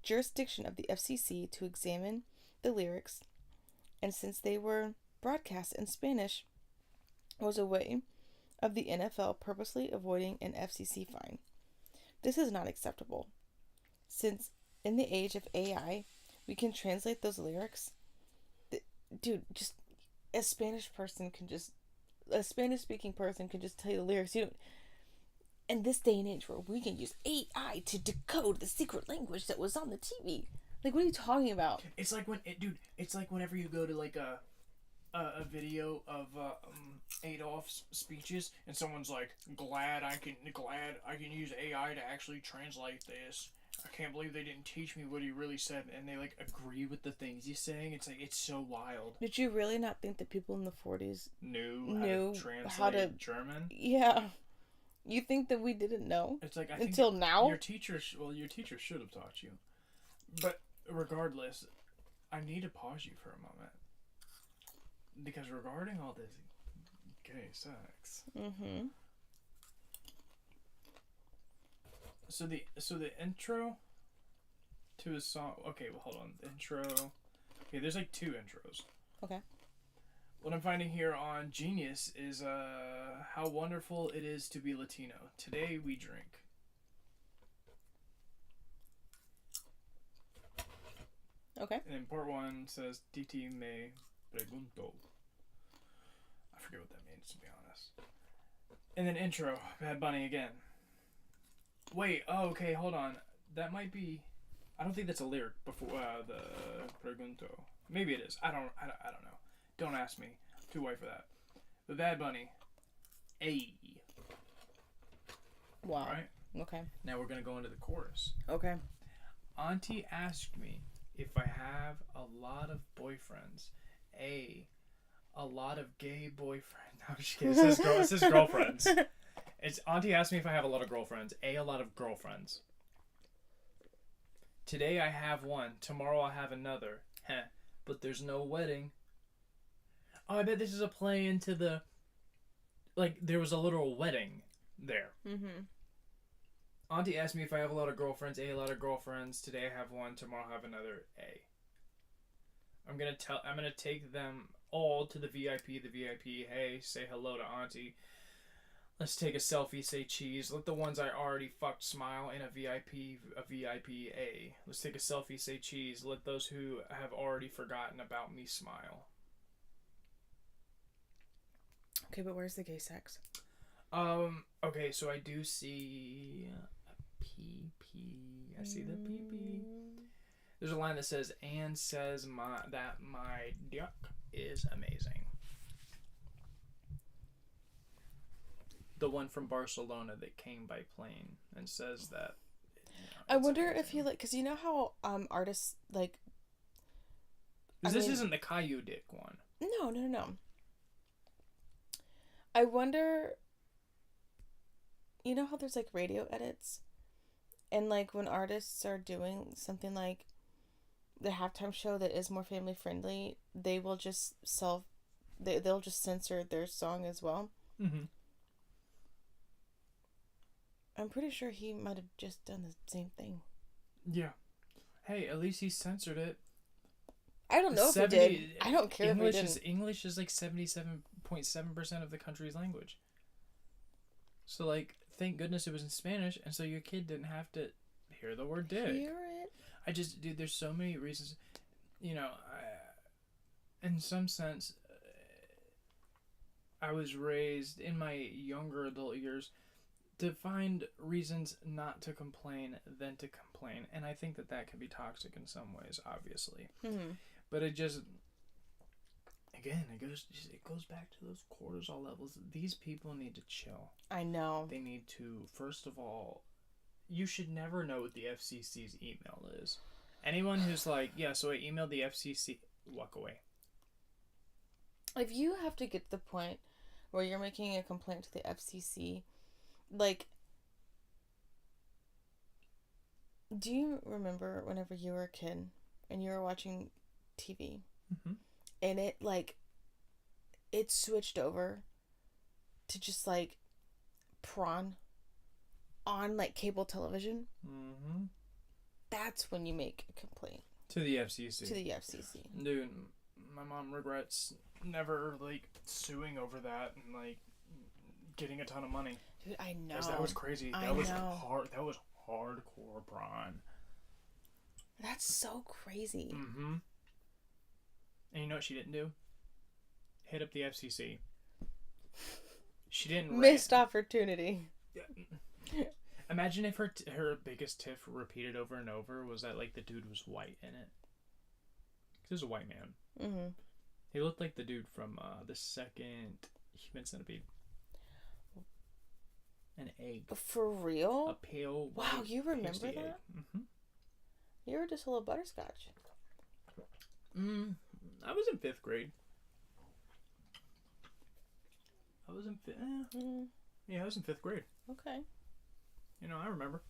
jurisdiction of the FCC to examine the lyrics, and since they were broadcast in Spanish, was a way of the NFL purposely avoiding an FCC fine. This is not acceptable, since in the age of AI, we can translate those lyrics. Dude, just a Spanish-speaking person can just tell you the lyrics. You don't. In this day and age where we can use AI to decode the secret language that was on the TV. Like, what are you talking about? It's like it's like whenever you go to like a video of Adolf's speeches and someone's like, glad I can use AI to actually translate this. I can't believe they didn't teach me what he really said, and they like agree with the things he's saying. It's like, it's so wild. Did you really not think that people in the 40s knew how to translate German? Yeah. You think that we didn't know? It's like, I until think now? Your teacher should have taught you. But regardless, I need to pause you for a moment. Because regarding all this gay sex. Mm-hmm. So the intro to his song. Okay, well, hold on. The intro. Okay, there's like 2 intros. Okay. What I'm finding here on Genius is how wonderful it is to be Latino. Today we drink. Okay. And then part 1 says Titi me pregunto. I forget what that means, to be honest. And then intro, Bad Bunny again. Wait, oh, okay, hold on. That might be... I don't think that's a lyric before the pregunto. Maybe it is. I don't know. Don't ask me. I'm too white for that. But Bad Bunny. Ayy. Wow. Right? Okay. Now we're going to go into the chorus. Okay. Auntie asked me if I have a lot of boyfriends. A lot of gay boyfriends. No, I'm just kidding. It says girlfriends. It's Auntie asked me if I have a lot of girlfriends. A lot of girlfriends. Today I have one. Tomorrow I'll have another. Heh. But there's no wedding. Oh, I bet this is a play into the... Like, there was a literal wedding there. Mm-hmm. Auntie asked me if I have a lot of girlfriends. A lot of girlfriends. Today I have one. Tomorrow I have another. I'm gonna take them all to the VIP. The VIP. Hey, say hello to Auntie. Let's take a selfie. Say cheese. Let the ones I already fucked smile in a VIP. A VIP. Let's take a selfie. Say cheese. Let those who have already forgotten about me smile. Okay, but where's the gay sex? Okay, so I do see a PP. I see the PP. There's a line that says, "Anne says that my dick is amazing." The one from Barcelona that came by plane and says that. I wonder if he like, cause you know how artists like. This isn't the Caillou dick one. No. I wonder. You know how there's like radio edits, and like when artists are doing something like the halftime show that is more family friendly, they will just they'll just censor their song as well. Mm-hmm. I'm pretty sure he might have just done the same thing. Yeah. Hey, at least he censored it. I don't know if he did. I don't care if he didn't. English is like 77.7% of the country's language. So, like, thank goodness it was in Spanish, and so your kid didn't have to hear the word dick. Hear it? Dude, there's so many reasons. You know, in some sense, I was raised in my younger adult years to find reasons not to complain than to complain. And I think that can be toxic in some ways, obviously. Mm-hmm. But it just... Again, it goes back to those cortisol levels. These people need to chill. I know. They need to, first of all, you should never know what the FCC's email is. Anyone who's like, yeah, so I emailed the FCC, walk away. If you have to get to the point where you're making a complaint to the FCC, like, do you remember whenever you were a kid and you were watching TV? Mm-hmm. And it, like, it switched over to just, like, prawn on, like, cable television. Mm-hmm. That's when you make a complaint. To the FCC. To the FCC. Dude, my mom regrets never, like, suing over that and, like, getting a ton of money. Dude, I know. That was crazy. That was hardcore prawn. That's so crazy. Mm-hmm. And you know what she didn't do? Hit up the FCC. She didn't. Missed opportunity. Imagine if her biggest tiff repeated over and over was that, like, the dude was white in it. He was a white man. Mm-hmm. He looked like the dude from the second Human Centipede. An egg. For real? A pale. Wow, you remember that? Mm-hmm. You were just a little butterscotch. I was in 5th grade. Yeah, I was in 5th grade. Okay. You know, I remember.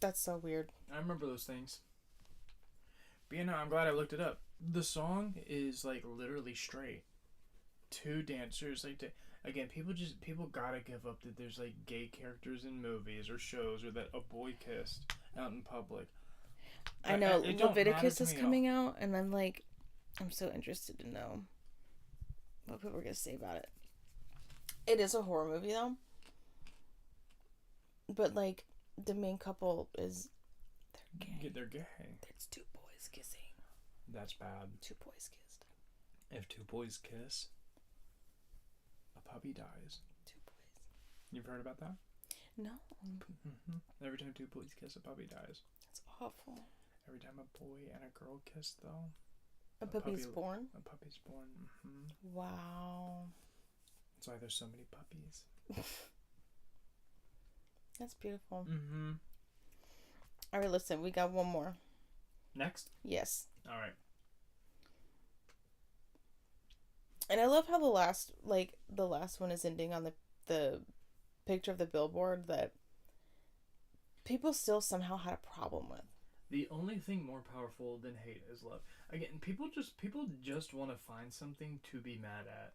That's so weird. I remember those things. But you know, I'm glad I looked it up. The song is, like, literally straight. 2 dancers, like, again, people gotta give up that there's, like, gay characters in movies or shows or that a boy kissed out in public. I know. Leviticus is coming out, and I'm like, I'm so interested to know what people are going to say about it. It is a horror movie, though. But, like, the main couple is... They're gay. They're gay. There's two boys kissing. That's bad. Two boys kissed. If two boys kiss, a puppy dies. Two boys. You've heard about that? No. Mm-hmm. Every time two boys kiss, a puppy dies. That's awful. Every time a boy and a girl kiss, though, A puppy's born? A puppy's born. Mm-hmm. Wow. That's why there's so many puppies. That's beautiful. Mm-hmm. All right, listen, we got one more. Next? Yes. All right. And I love how the last one is ending on the picture of the billboard that people still somehow had a problem with. The only thing more powerful than hate is love. Again, people just want to find something to be mad at.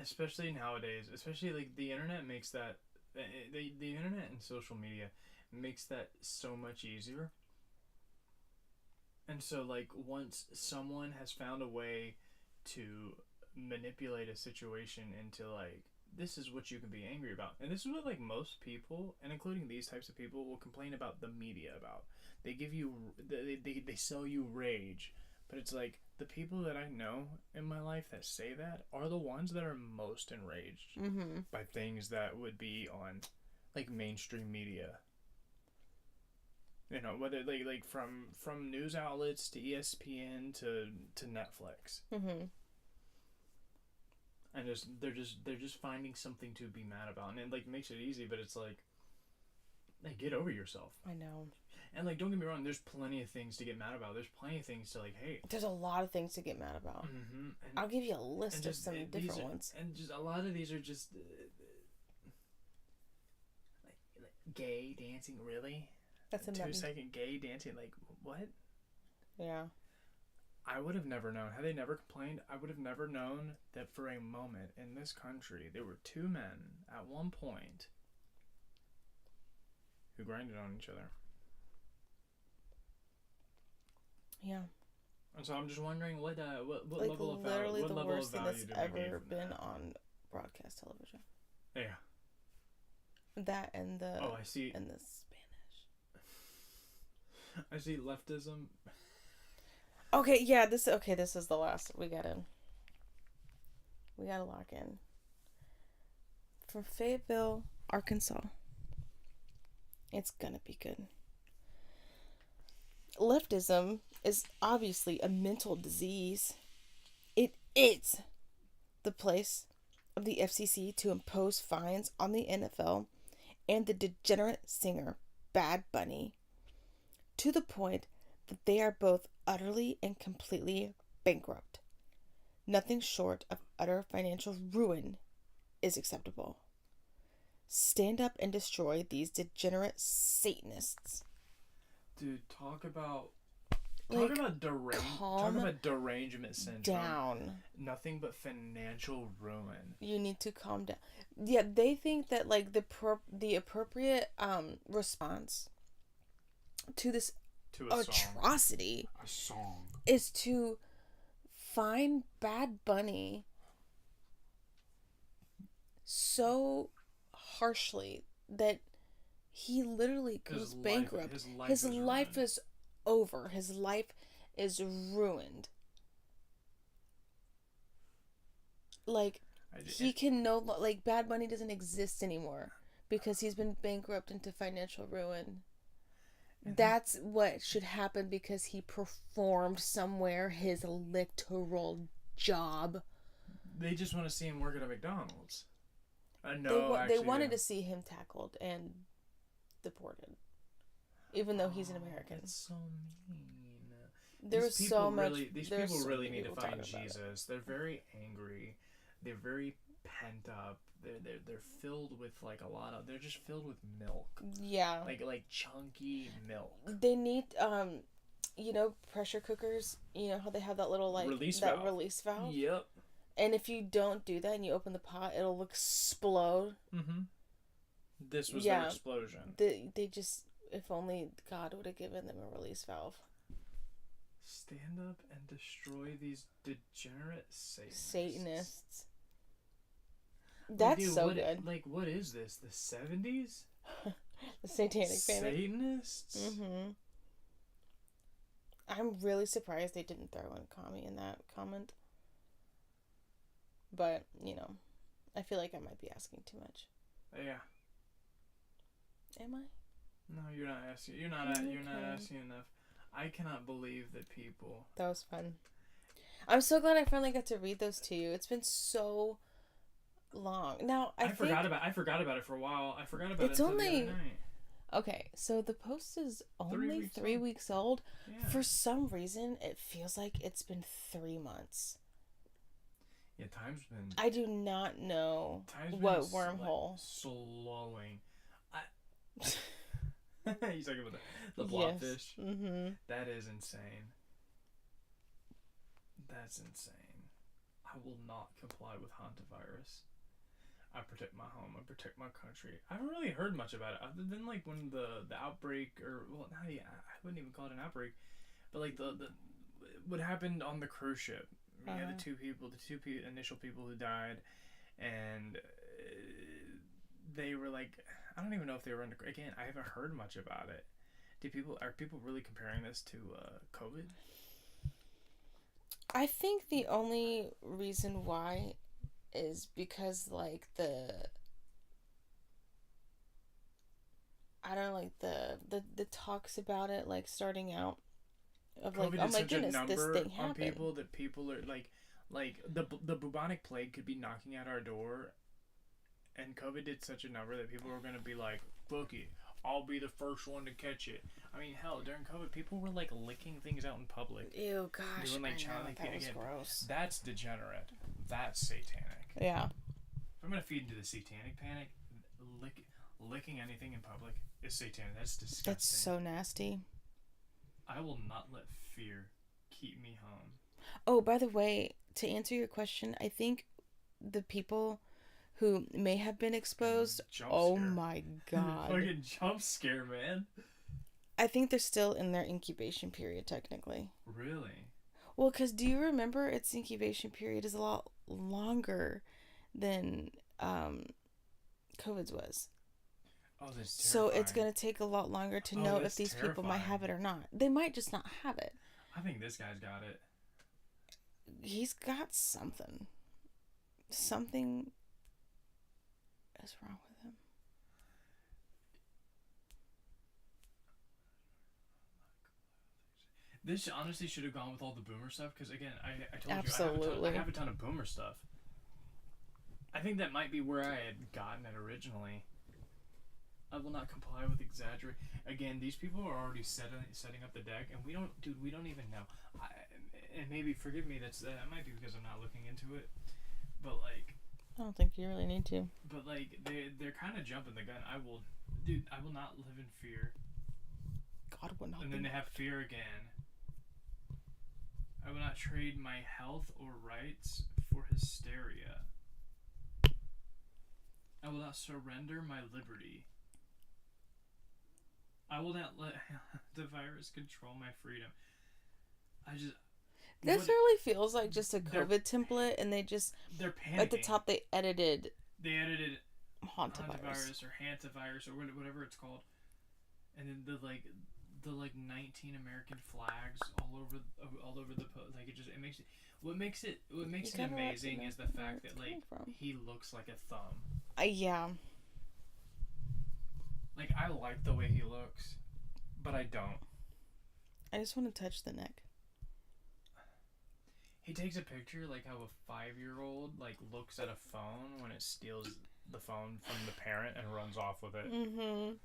Especially nowadays. Especially, like, the internet makes that... The internet and social media makes that so much easier. And so, like, once someone has found a way to manipulate a situation into, like, this is what you can be angry about. And this is what, like, most people, and including these types of people, will complain about the media about. They give you, they sell you rage. But it's like, the people that I know in my life that say that are the ones that are most enraged by things that would be on, like, mainstream media. You know, whether like from news outlets to ESPN to Netflix. Mm-hmm. And they're just finding something to be mad about, and it, like, makes it easy. But it's like get over yourself. I know. And, like, don't get me wrong, there's plenty of things to get mad about. There's plenty of things to, like, hate. There's a lot of things to get mad about. Mm-hmm. I'll give you a list of some different ones. And just a lot of these are just like gay dancing. Really? That's a 2-second gay dancing. Like, what? Yeah. I would have never known. Had they never complained, I would have never known that for a moment in this country there were two men at one point who grinded on each other. Yeah. And so I'm just wondering what Like, level of literally what the level worst of thing value that's do we give ever from been that? on broadcast television. Yeah. That and the I see. and the Spanish. I see leftism. Okay, yeah, this is the last. We gotta lock in. From Fayetteville, Arkansas. It's gonna be good. Leftism is obviously a mental disease. It is the place of the FCC to impose fines on the NFL and the degenerate singer Bad Bunny, to the point that they are both utterly and completely bankrupt. Nothing short of utter financial ruin is acceptable. Stand up and destroy these degenerate Satanists. Dude, talk about calm derangement syndrome. down. Nothing but financial ruin. You need to calm down. Yeah, they think that, like, the appropriate response to this To a atrocity song is to fine Bad Bunny so harshly that he literally goes bankrupt. His life is over. His life is ruined. Like, he can like, Bad Bunny doesn't exist anymore because he's been bankrupt into financial ruin. That's what should happen because he performed somewhere his literal job. They just want to see him work at a McDonald's. They wanted to see him tackled and deported, even though he's an American. That's so mean. There's so much. These people really need to find Jesus. They're very angry. They're very pent up. They're filled with, like, a lot of. They're just filled with milk. Yeah. Like chunky milk. They need pressure cookers. You know how they have that little, like, release valve. Yep. And if you don't do that and you open the pot, it'll explode. Mm-hmm. This was their explosion. They just, if only God would have given them a release valve. Stand up and destroy these degenerate Satanists. Satanists. Like, That's dude, so what, good. Like, what is this? The 70s? The Satanic Panic. Satanists? Mm-hmm. I'm really surprised they didn't throw in Kami in that comment. But, I feel like I might be asking too much. Yeah. Am I? No, you're not asking. You're not asking enough. I cannot believe that people. That was fun. I'm so glad I finally got to read those to you. It's been so long. Now, I forgot about it for a while. I forgot about it's it until only the other night. Okay, so the post is only 3 weeks old. Yeah. For some reason, it feels like it's been 3 months. Yeah, time's been. I do not know what wormhole. Slowing. He's talking about the blobfish. Yes. Mm-hmm. That is insane. That's insane. I will not comply with hantavirus. I protect my home. I protect my country. I haven't really heard much about it other than like when the outbreak, or well, not even, I wouldn't even call it an outbreak, but like the what happened on the cruise ship. We had the two initial people who died, and they were like, I don't even know if they were under. Again, I haven't heard much about it. Are people really comparing this to COVID? I think the only reason why is because like the talks about it like starting out of COVID like, oh my such a goodness, this number thing on happened. people are like the bubonic plague could be knocking at our door, and COVID did such a number that people were gonna be like, "Fuck it, I'll be the first one to catch it." I mean, hell, during COVID, people were like licking things out in public. Ew, gosh, doing, like, I know, challenge- that was again, gross. That's degenerate. That's satanic. Yeah. If I'm gonna feed into the satanic panic, licking anything in public is satanic. That's disgusting. That's so nasty. I will not let fear keep me home. Oh, by the way, to answer your question, I think the people who may have been exposed, oh scare. my god. Fucking jump scare, man. I think they're still in their incubation period, technically. Really? Well, because do you remember its incubation period is a lot longer than COVID's was. Oh, that's so terrifying. it's going to take a lot longer to know if these people might have it or not. They might just not have it. I think this guy's got it. He's got something. Something is wrong with him. This honestly should have gone with all the boomer stuff, because again, I told Absolutely. you I have a ton of boomer stuff. I think that might be where I had gotten it originally. I will not comply with exaggerate. Again, these people are already setting up the deck, and we don't even know. And maybe forgive me, that might be because I'm not looking into it, but like, I don't think you really need to. But like, they're kind of jumping the gun. I will not live in fear. God will not. And then they have fear again. I will not trade my health or rights for hysteria. I will not surrender my liberty. I will not let the virus control my freedom. This really feels like just a COVID template, and they're panicking. At the top they edited hantavirus or hantavirus or whatever it's called, and then the 19 American flags all over the like it makes it. What makes it amazing is the fact that like he looks like a thumb. Yeah. Like, I like the way he looks, but I don't. I just want to touch the neck. He takes a picture like how a 5-year-old like looks at a phone when it steals the phone from the parent and runs off with it. Mm-hmm.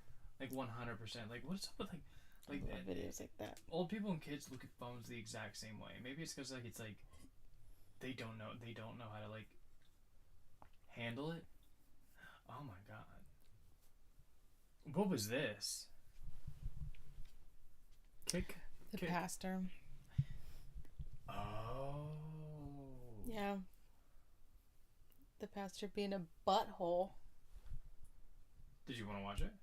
Like 100%. Like, what's up with like I love videos like that. Old people and kids look at phones the exact same way. Maybe it's because like it's like they don't know how to like handle it. Oh my god. What was this? The pastor. Oh. Yeah. The pastor being a butthole. Did you want to watch it?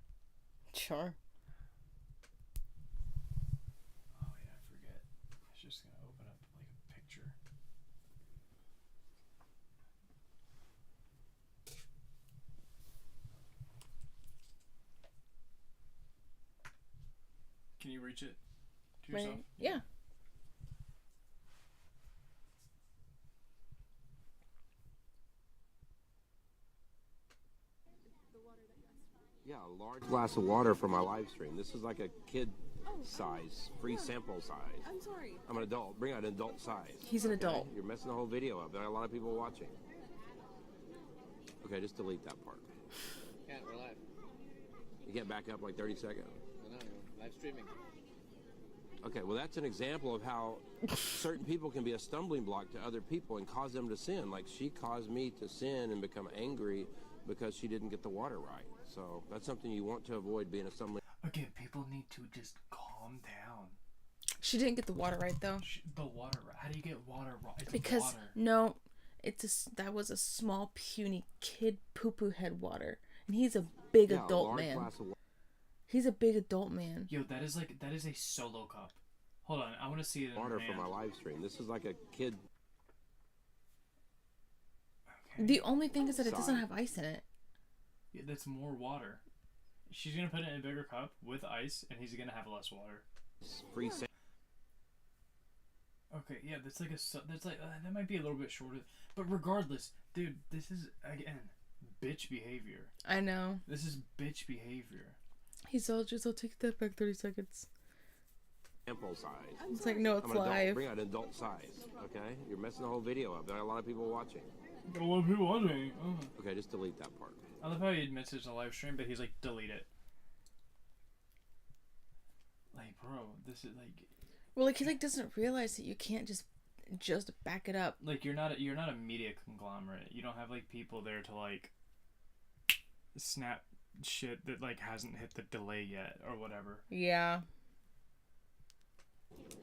Sure. Oh yeah, I forget. I just gonna open up like a picture. Can you reach it to yourself? Right. Yeah. Yeah, a large glass of water for my live stream. This is like a kid size, free sample size. I'm sorry. I'm an adult. Bring out an adult size. He's an adult. You're messing the whole video up. There are a lot of people watching. Okay, just delete that part. Can't, we're live. You can't back up like 30 seconds. No, live streaming. Okay, well, that's an example of how certain people can be a stumbling block to other people and cause them to sin. Like she caused me to sin and become angry because she didn't get the water right. So that's something you want to avoid, being a stumbling. Again, people need to just calm down. She didn't get the water right though. The water. How do you get water right? It's Because water. no, that was a small puny kid poo-poo head water, and he's a big Yeah, a adult large man. glass of He's a big adult man. Yo, that is a solo cup. Hold on, I want to see it in water her for hand. my live stream. This is like a kid. Okay. The only thing is that it doesn't Sorry. have ice in it. Yeah, that's more water. She's gonna put it in a bigger cup with ice, and he's gonna have less water. Free sample. Okay, yeah, that's like that might be a little bit shorter, but regardless, dude, this is again bitch behavior. I know. This is bitch behavior. He's all just, I'll take that back 30 seconds. Sample size. It's like, no, it's I'm an adult. live. Bring out an adult size. Okay, you're messing the whole video up. There are a lot of people watching. A lot of people watching. Oh. Okay, just delete that part. I love how he admits it's a live stream, but he's like, delete it. Like, bro, this is like. Well, like, he like doesn't realize that you can't just back it up. Like, you're not a media conglomerate. You don't have like people there to like snap shit that like hasn't hit the delay yet or whatever. Yeah.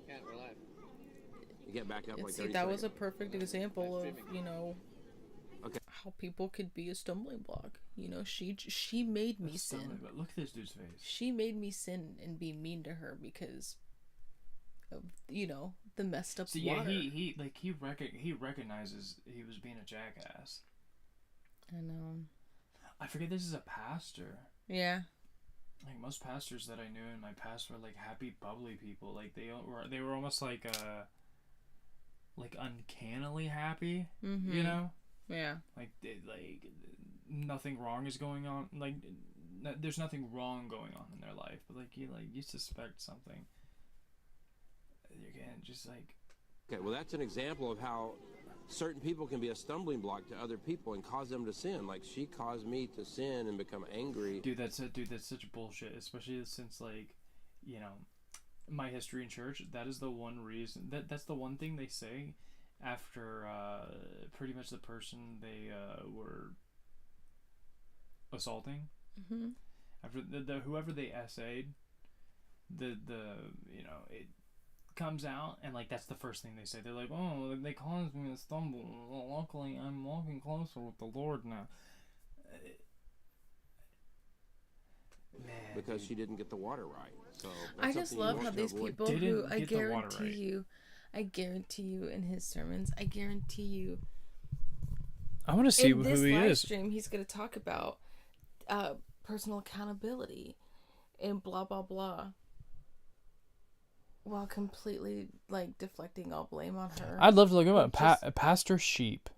Can't, we're live. You get back up And like see, 30 that seconds. was a perfect example of, you know, Okay. how people could be a stumbling block. You know, she made me That's sin. something, but look at this dude's face. She made me sin and be mean to her because of, you know, the messed up So yeah, water. he recognizes he was being a jackass. I know. I forget this is a pastor. Yeah. Like most pastors that I knew in my past were like happy, bubbly people. Like they were almost like uncannily happy. Mm-hmm. You know, Yeah. like nothing wrong is going on. Like there's nothing wrong going on in their life, but you suspect something. Again, just like. Okay, well, that's an example of how certain people can be a stumbling block to other people and cause them to sin. Like she caused me to sin and become angry. Dude, that's such bullshit. Especially since you know, my history in church. That is the one reason. That's the one thing they say after pretty much the person they were assaulting. Mm-hmm. After the whoever they essayed, the you know it comes out and like that's the first thing they say. They're like, oh, they caused me to stumble. Well, luckily, I'm walking closer with the Lord now. Man, Because dude. she didn't get the water right. So I that's just something you love want how to these avoid. people who Didn't I get the water guarantee you in his sermons, I guarantee you I want to see in this who he live is. stream he's going to talk about personal accountability and blah blah blah, while completely like deflecting all blame on her. I'd love to look him up. Just- Pastor Sheep.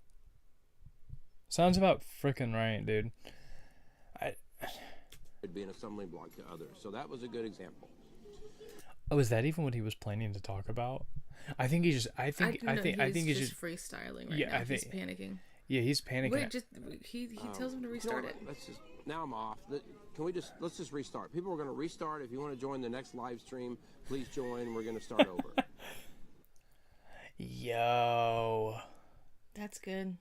Sounds about freaking right, dude. Being a stumbling block to others. So that was a good example. Oh, is that even what he was planning to talk about? I think he's he's just freestyling right Yeah, now. I He's think- panicking. Yeah, he's panicking. Wait, just he tells him to You know restart what? it. Let's just. Now I'm off. Let's just restart. People are going to restart. If you want to join the next live stream, please join. We're going to start over. Yo. That's good.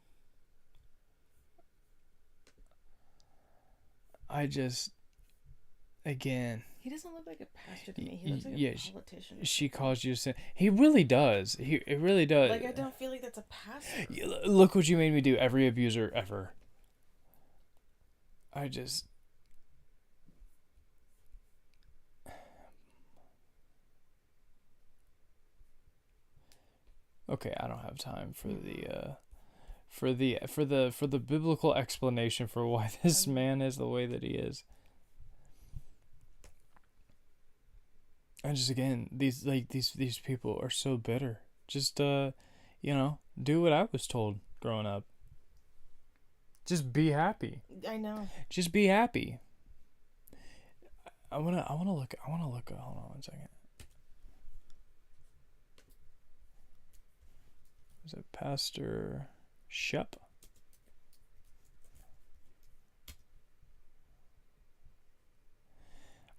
Again, He doesn't look like a pastor to me. He looks like yeah, a politician. she caused you to sin. He really does. It really does. Like, I don't feel like that's a pastor. Look what you made me do. Every abuser ever. I just. Okay, I don't have time for the biblical explanation for why this man is the way that he is. And just again, these people are so bitter. Just do what I was told growing up. Just be happy. I know. Just be happy. I wanna look. Hold on 1 second. Is it Pastor Shep?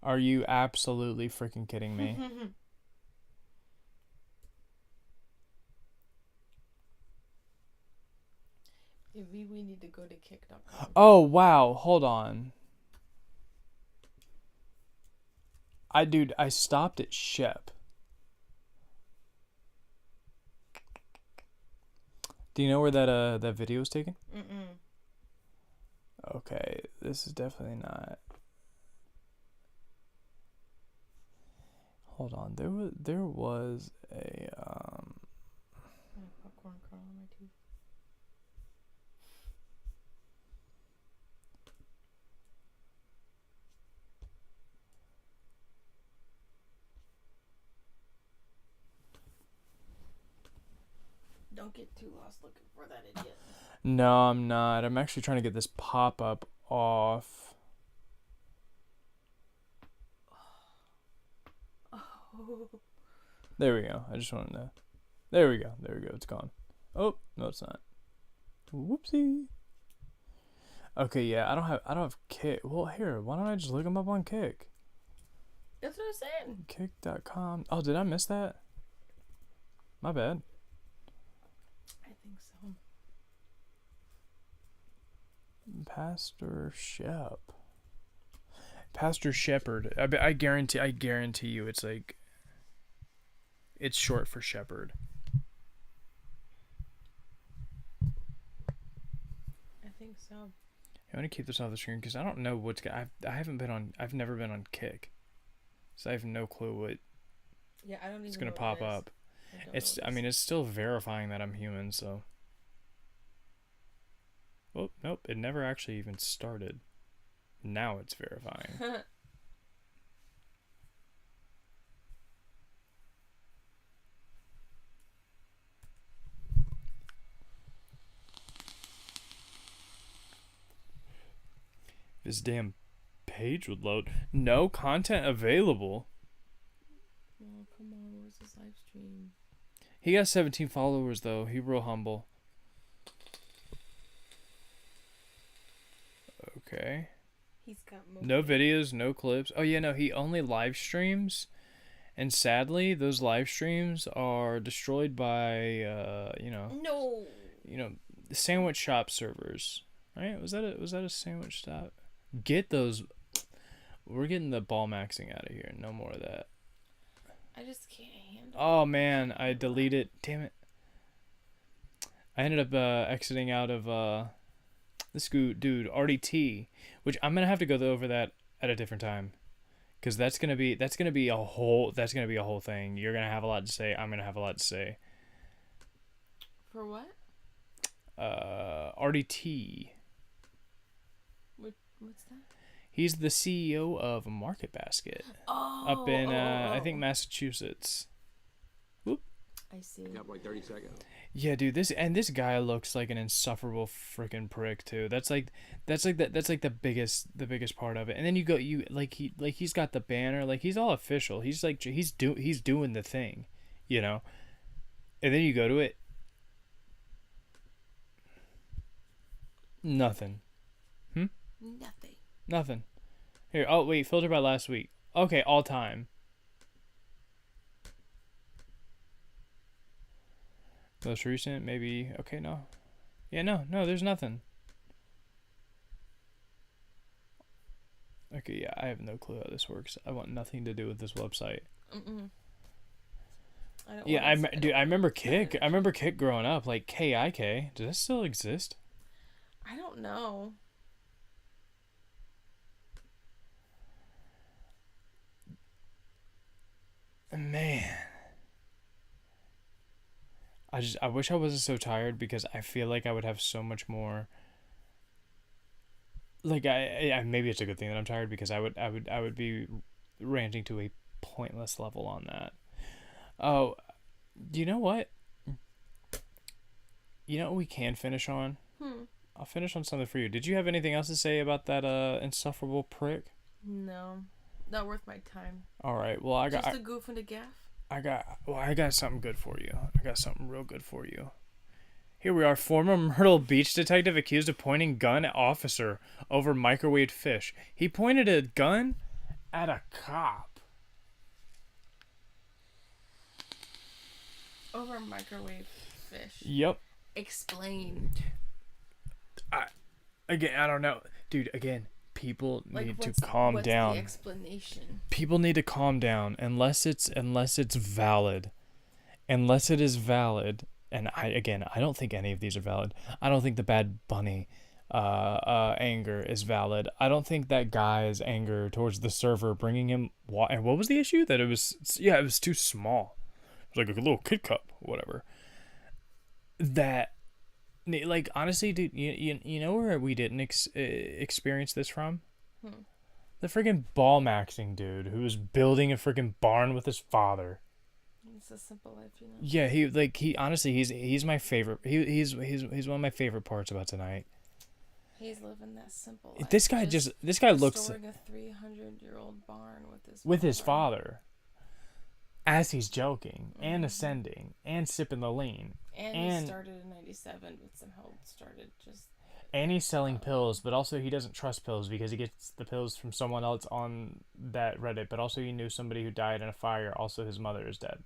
Are you absolutely freaking kidding me? We need to go to kick.com. Oh wow, hold on. I stopped at Shep. Do you know where that video was taken? Mm-mm. Okay, this is definitely not. Hold on, there was a Popcorn crawl on my tooth. Don't get too lost looking for that idiot. No, I'm not. I'm actually trying to get this pop-up off. Oh. There we go. I just wanted to. There we go. It's gone. Oh no, it's not. Whoopsie. Okay, yeah. I don't have Kick. Well, here. Why don't I just look them up on Kick? That's what I was saying. Kick.com. Oh, did I miss that? My bad. I think so. Pastor Shep. Pastor Shepherd. I guarantee you it's like. It's short for shepherd. I think so. I want to keep this off the screen because I don't know what's. I've never been on Kick, so I have no clue what. Yeah, I don't even. It's gonna know pop what it is. up. It's still verifying that I'm human. So. Oh nope! It never actually even started. Now it's verifying. This damn page would load. No content available. Oh, come on. Where's this live stream? He got 17 followers, though. He real humble. Okay. He's got no videos, no clips. Oh, yeah, no. He only live streams. And sadly, those live streams are destroyed by, No. The sandwich shop servers. Right? Was that a sandwich shop? Get those. We're getting the ball maxing out of here. No more of that. I just can't handle Oh man, I deleted. Damn it. I ended up exiting out of this dude RDT, which I'm gonna have to go over that at a different time, because that's gonna be a whole thing. You're gonna have a lot to say. I'm gonna have a lot to say. For what? RDT. What's that? He's the CEO of Market Basket up in I think Massachusetts. Whoop. I see. You got like 30 seconds. Yeah, dude. This guy looks like an insufferable freaking prick too. That's like the biggest part of it. And then he's got the banner, like he's all official. He's like he's doing the thing, you know. And then you go to it. Nothing. Nothing. Here, oh wait, filter by last week. Okay, all time. Most recent, maybe. Okay, no. Yeah, no, there's nothing. Okay, yeah, I have no clue how this works. I want nothing to do with this website. I remember Kick. I remember Kick growing up, like KIK. Does that still exist? I don't know. Man, I wish I wasn't so tired because I feel like I would have so much more. Like I maybe it's a good thing that I'm tired because I would be ranting to a pointless level on that. Oh, you know what? You know what we can finish on? I'll finish on something for you. Did you have anything else to say about that insufferable prick? No, not worth my time. All right. Well, I got Just a goof and a gaff. I got something good for you. I got something real good for you. Here we are, former Myrtle Beach detective accused of pointing gun at officer over microwaved fish. He pointed a gun at a cop. Over microwave fish. Yep. Explain. I don't know. Dude, again, people need to what's calm down. The explanation? People need to calm down unless it's valid. Unless it is valid, and I don't think any of these are valid. I don't think the Bad Bunny anger is valid. I don't think that guy's anger towards the server bringing him and what was the issue? That it was too small. It was like a little kid cup, whatever. That, like, honestly, dude, you know where we didn't experience this from? The freaking ball-maxing dude who was building a freaking barn with his father. It's a simple life, you know. Yeah, he's my favorite. He's one of my favorite parts about tonight. He's living that simple life. This guy looks restoring a 300-year-old barn with his father. As he's joking and ascending and sipping the lean. And he started in 97, but somehow started just... And he's selling pills, but also he doesn't trust pills because he gets the pills from someone else on that Reddit, but also he knew somebody who died in a fire. Also, his mother is dead.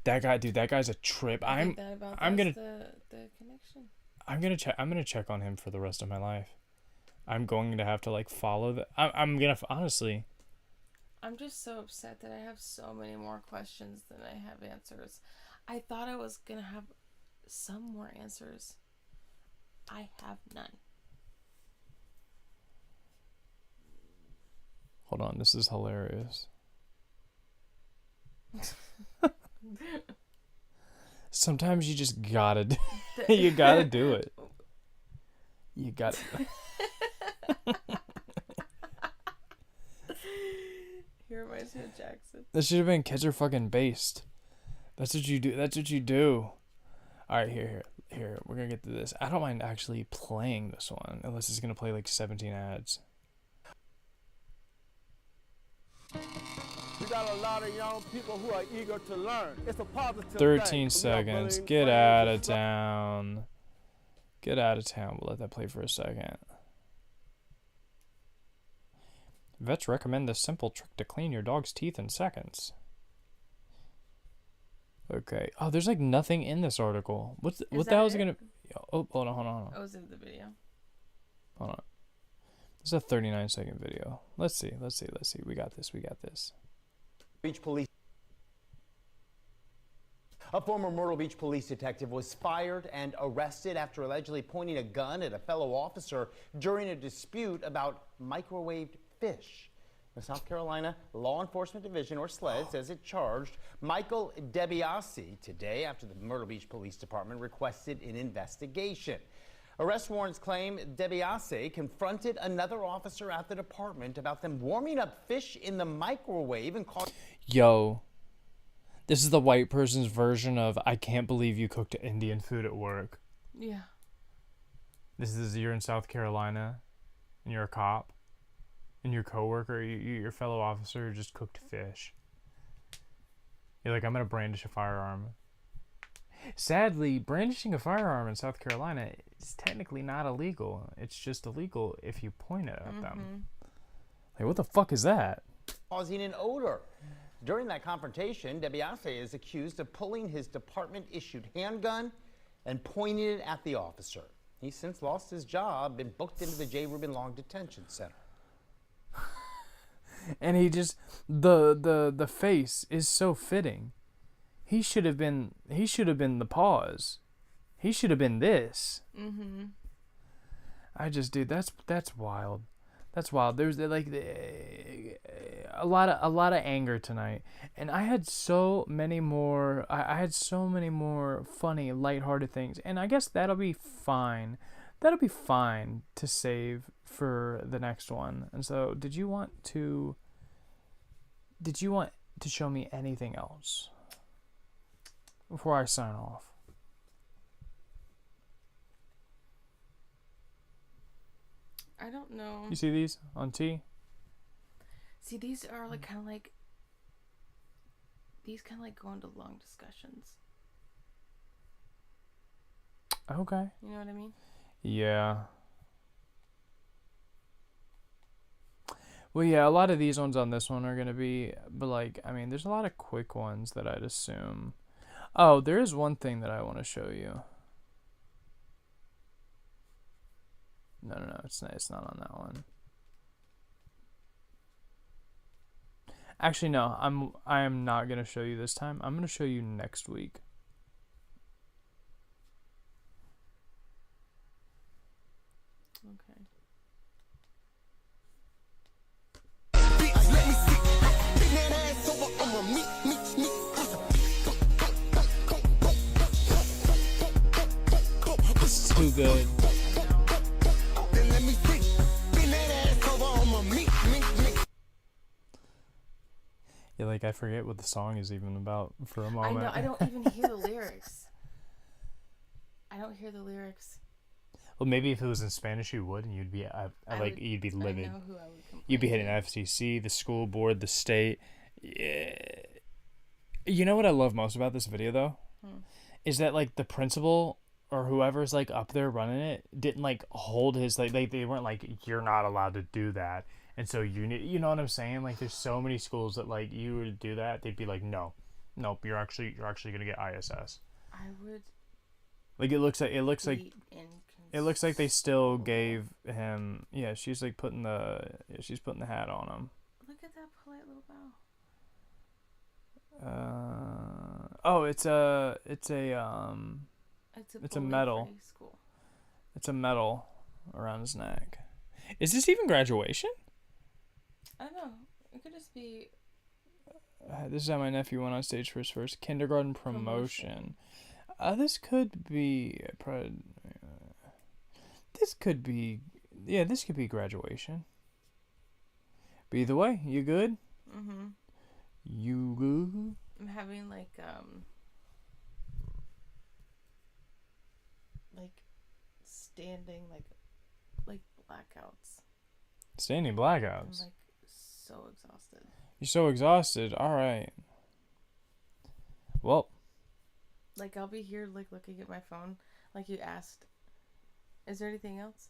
That guy, dude, that guy's a trip. I'm gonna... The connection. I'm gonna check on him for the rest of my life. I'm going to have to, like, follow the... I'm gonna... Honestly... I'm just so upset that I have so many more questions than I have answers. I thought I was going to have some more answers. I have none. Hold on, this is hilarious. Sometimes you just gotta do you gotta do it. You gotta... He reminds me of Jackson. That should have been Kids Are Fucking Based. That's what you do. That's what you do. Alright, here. We're gonna get to this. I don't mind actually playing this one, unless it's gonna play like 17 ads. We got a lot of young people who are eager to learn. It's a positive 13 thing. seconds. Bullying, Get friends, out of it's town. Get out of town. We'll let that play for a second. Vets recommend this simple trick to clean your dog's teeth in seconds. Okay. Oh, there's like nothing in this article. What the hell is it gonna... Oh, hold on. Oh, is it the video? Hold on. This is a 39-second video. Let's see. We got this. Beach police. A former Myrtle Beach police detective was fired and arrested after allegedly pointing a gun at a fellow officer during a dispute about microwaved fish. The South Carolina Law Enforcement Division, or SLED, says it charged Michael DeBiase today after the Myrtle Beach Police Department requested an investigation. Arrest warrants claim DeBiase confronted another officer at the department about them warming up fish in the microwave and causing... Yo. This is the white person's version of, I can't believe you cooked Indian food at work. Yeah. This is, you're in South Carolina, and you're a cop, and your coworker, your fellow officer just cooked fish. You're like, I'm going to brandish a firearm. Sadly, brandishing a firearm in South Carolina is technically not illegal. It's just illegal if you point it at them. Like, what the fuck is that? Causing an odor. During that confrontation, DeBiase is accused of pulling his department-issued handgun and pointing it at the officer. He's since lost his job and booked into the J. Reuben Long Detention Center. And he just, the face is so fitting. He should have been the pause. He should have been this. I just, dude, that's wild. That's wild. There's like, a lot of anger tonight, and I had so many more. I had so many more funny, lighthearted things, and I guess that'll be fine. That'll be fine to save for the next one. And so, did you want to show me anything else before I sign off? I don't know. You see these on T? See, these are like kind of like go into long discussions. Okay. You know what I mean? Yeah. Well, yeah, a lot of these ones on this one are going to be, but like, I mean, there's a lot of quick ones that I'd assume. Oh, there is one thing that I want to show you. No, it's not on that one. Actually, no, I am not going to show you this time. I'm going to show you next week. Okay. This is too good. Yeah, like I forget what the song is even about for a moment. I know. I don't even hear the lyrics. I don't hear the lyrics. Well, maybe if it was in Spanish, you would, and you'd be you'd be livid. I know who I would complain You'd be hitting to. FCC, the school board, the state. Yeah. You know what I love most about this video though, is that like the principal or whoever's like up there running it didn't like hold his like they weren't like, you're not allowed to do that, and so you know what I'm saying? Like there's so many schools that like you would do that, they'd be like, nope, you're actually gonna get ISS. I would. Like it looks like they still gave him. Yeah, she's like putting the hat on him. Look at that polite little bow. It's a medal. School. It's a medal around his neck. Is this even graduation? I don't know. It could just be. This is how my nephew went on stage for his first kindergarten promotion. This could be. This could be. Yeah, this could be graduation. But either way, you good? Mm-hmm. You good? I'm having like standing like blackouts. Standing blackouts. I'm like so exhausted. You're so exhausted. All right. Well. Like I'll be here like looking at my phone, like you asked, is there anything else?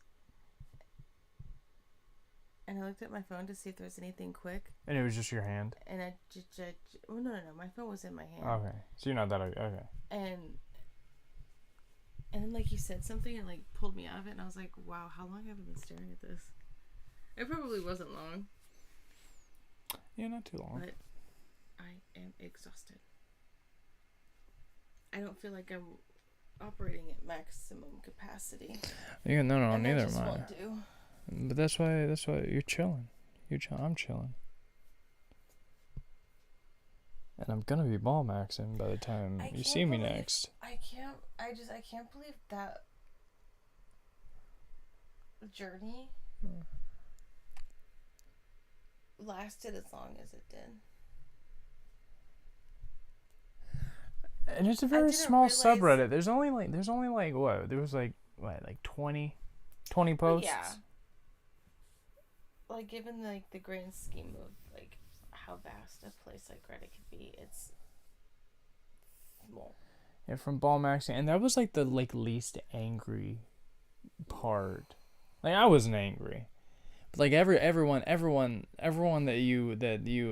And I looked at my phone to see if there was anything quick. And it was just your hand? And I well, no, my phone was in my hand. Okay. So you're not that, okay. And then like you said something and like pulled me out of it, and I was like, wow, how long have I been staring at this? It probably wasn't long. Yeah, not too long. But I am exhausted. I don't feel like I'm operating at maximum capacity. Yeah, no, and neither I just am I. won't do. But that's why you're chilling. I'm chilling. And I'm gonna be ball maxing by the time you see me next. I can't believe that journey lasted as long as it did. And it's a very small subreddit. There's only like what? There was like 20 posts? Yeah. Like given like the grand scheme of like how vast a place like Reddit could be, it's small. Yeah, from ball maxing, and that was like the least angry part. Like I wasn't angry, but like everyone that you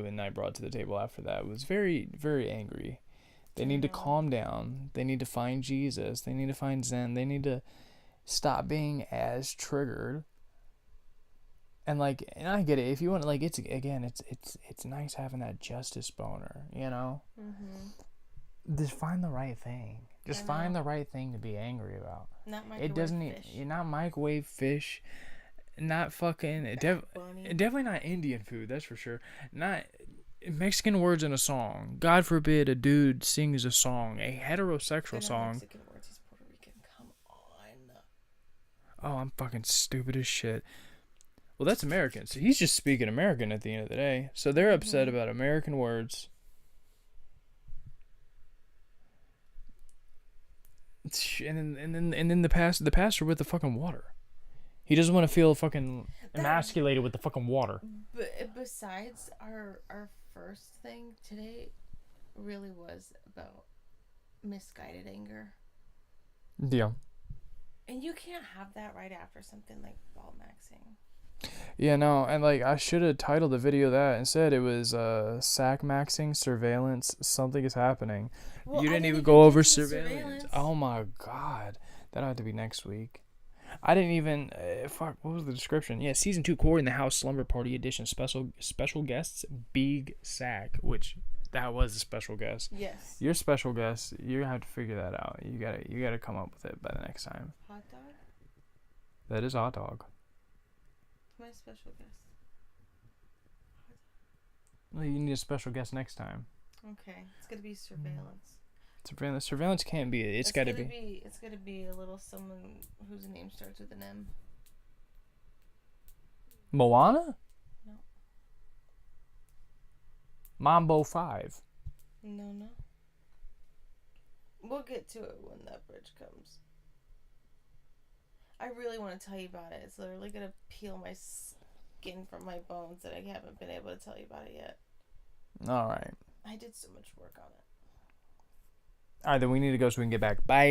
and I brought to the table after that was very, very angry. They need to calm down. They need to find Jesus. They need to find Zen. They need to stop being as triggered. And I get it. If you want, it's nice having that justice boner, you know. Mm-hmm. Just find the right thing. Just find the right thing to be angry about. Not microwave It doesn't. Fish. You're not microwave fish. not fucking Bunny. definitely not Indian food, that's for sure. Not Mexican words in a song. God forbid a dude sings a song, a heterosexual They're not song. Mexican words, he's Puerto Rican. Come on. Oh, I'm fucking stupid as shit. Well, that's American. So he's just speaking American at the end of the day. So they're upset about American words. And then the pastor with the fucking water. He doesn't want to feel fucking emasculated with the fucking water. But besides, our first thing today really was about misguided anger. Yeah. And you can't have that right after something like ball maxing. Yeah, no, and like I should have titled the video that. Instead, it was Sackmaxxing surveillance. Something is happening. Well, You I didn't even get go over to the surveillance. Oh my god, that had to be next week. I didn't even fuck. What was the description? Yeah, season 2, Cory and the House Slumberparty edition. Special guests, Beeg Sack, which that was a special guest. Yes. Your special guest, you have to figure that out. You gotta come up with it by the next time. Hot dog? That is hot dog. My special guest. Well, you need a special guest next time. Okay, it's gonna be surveillance. Surveillance can't be. It's gotta be. It's gonna be a little someone whose name starts with an M. Moana? No. Mambo 5. No. We'll get to it when that bridge comes. I really want to tell you about it. It's literally gonna peel my skin from my bones that I haven't been able to tell you about it yet. All right. I did so much work on it. All right, then we need to go so we can get back. Bye.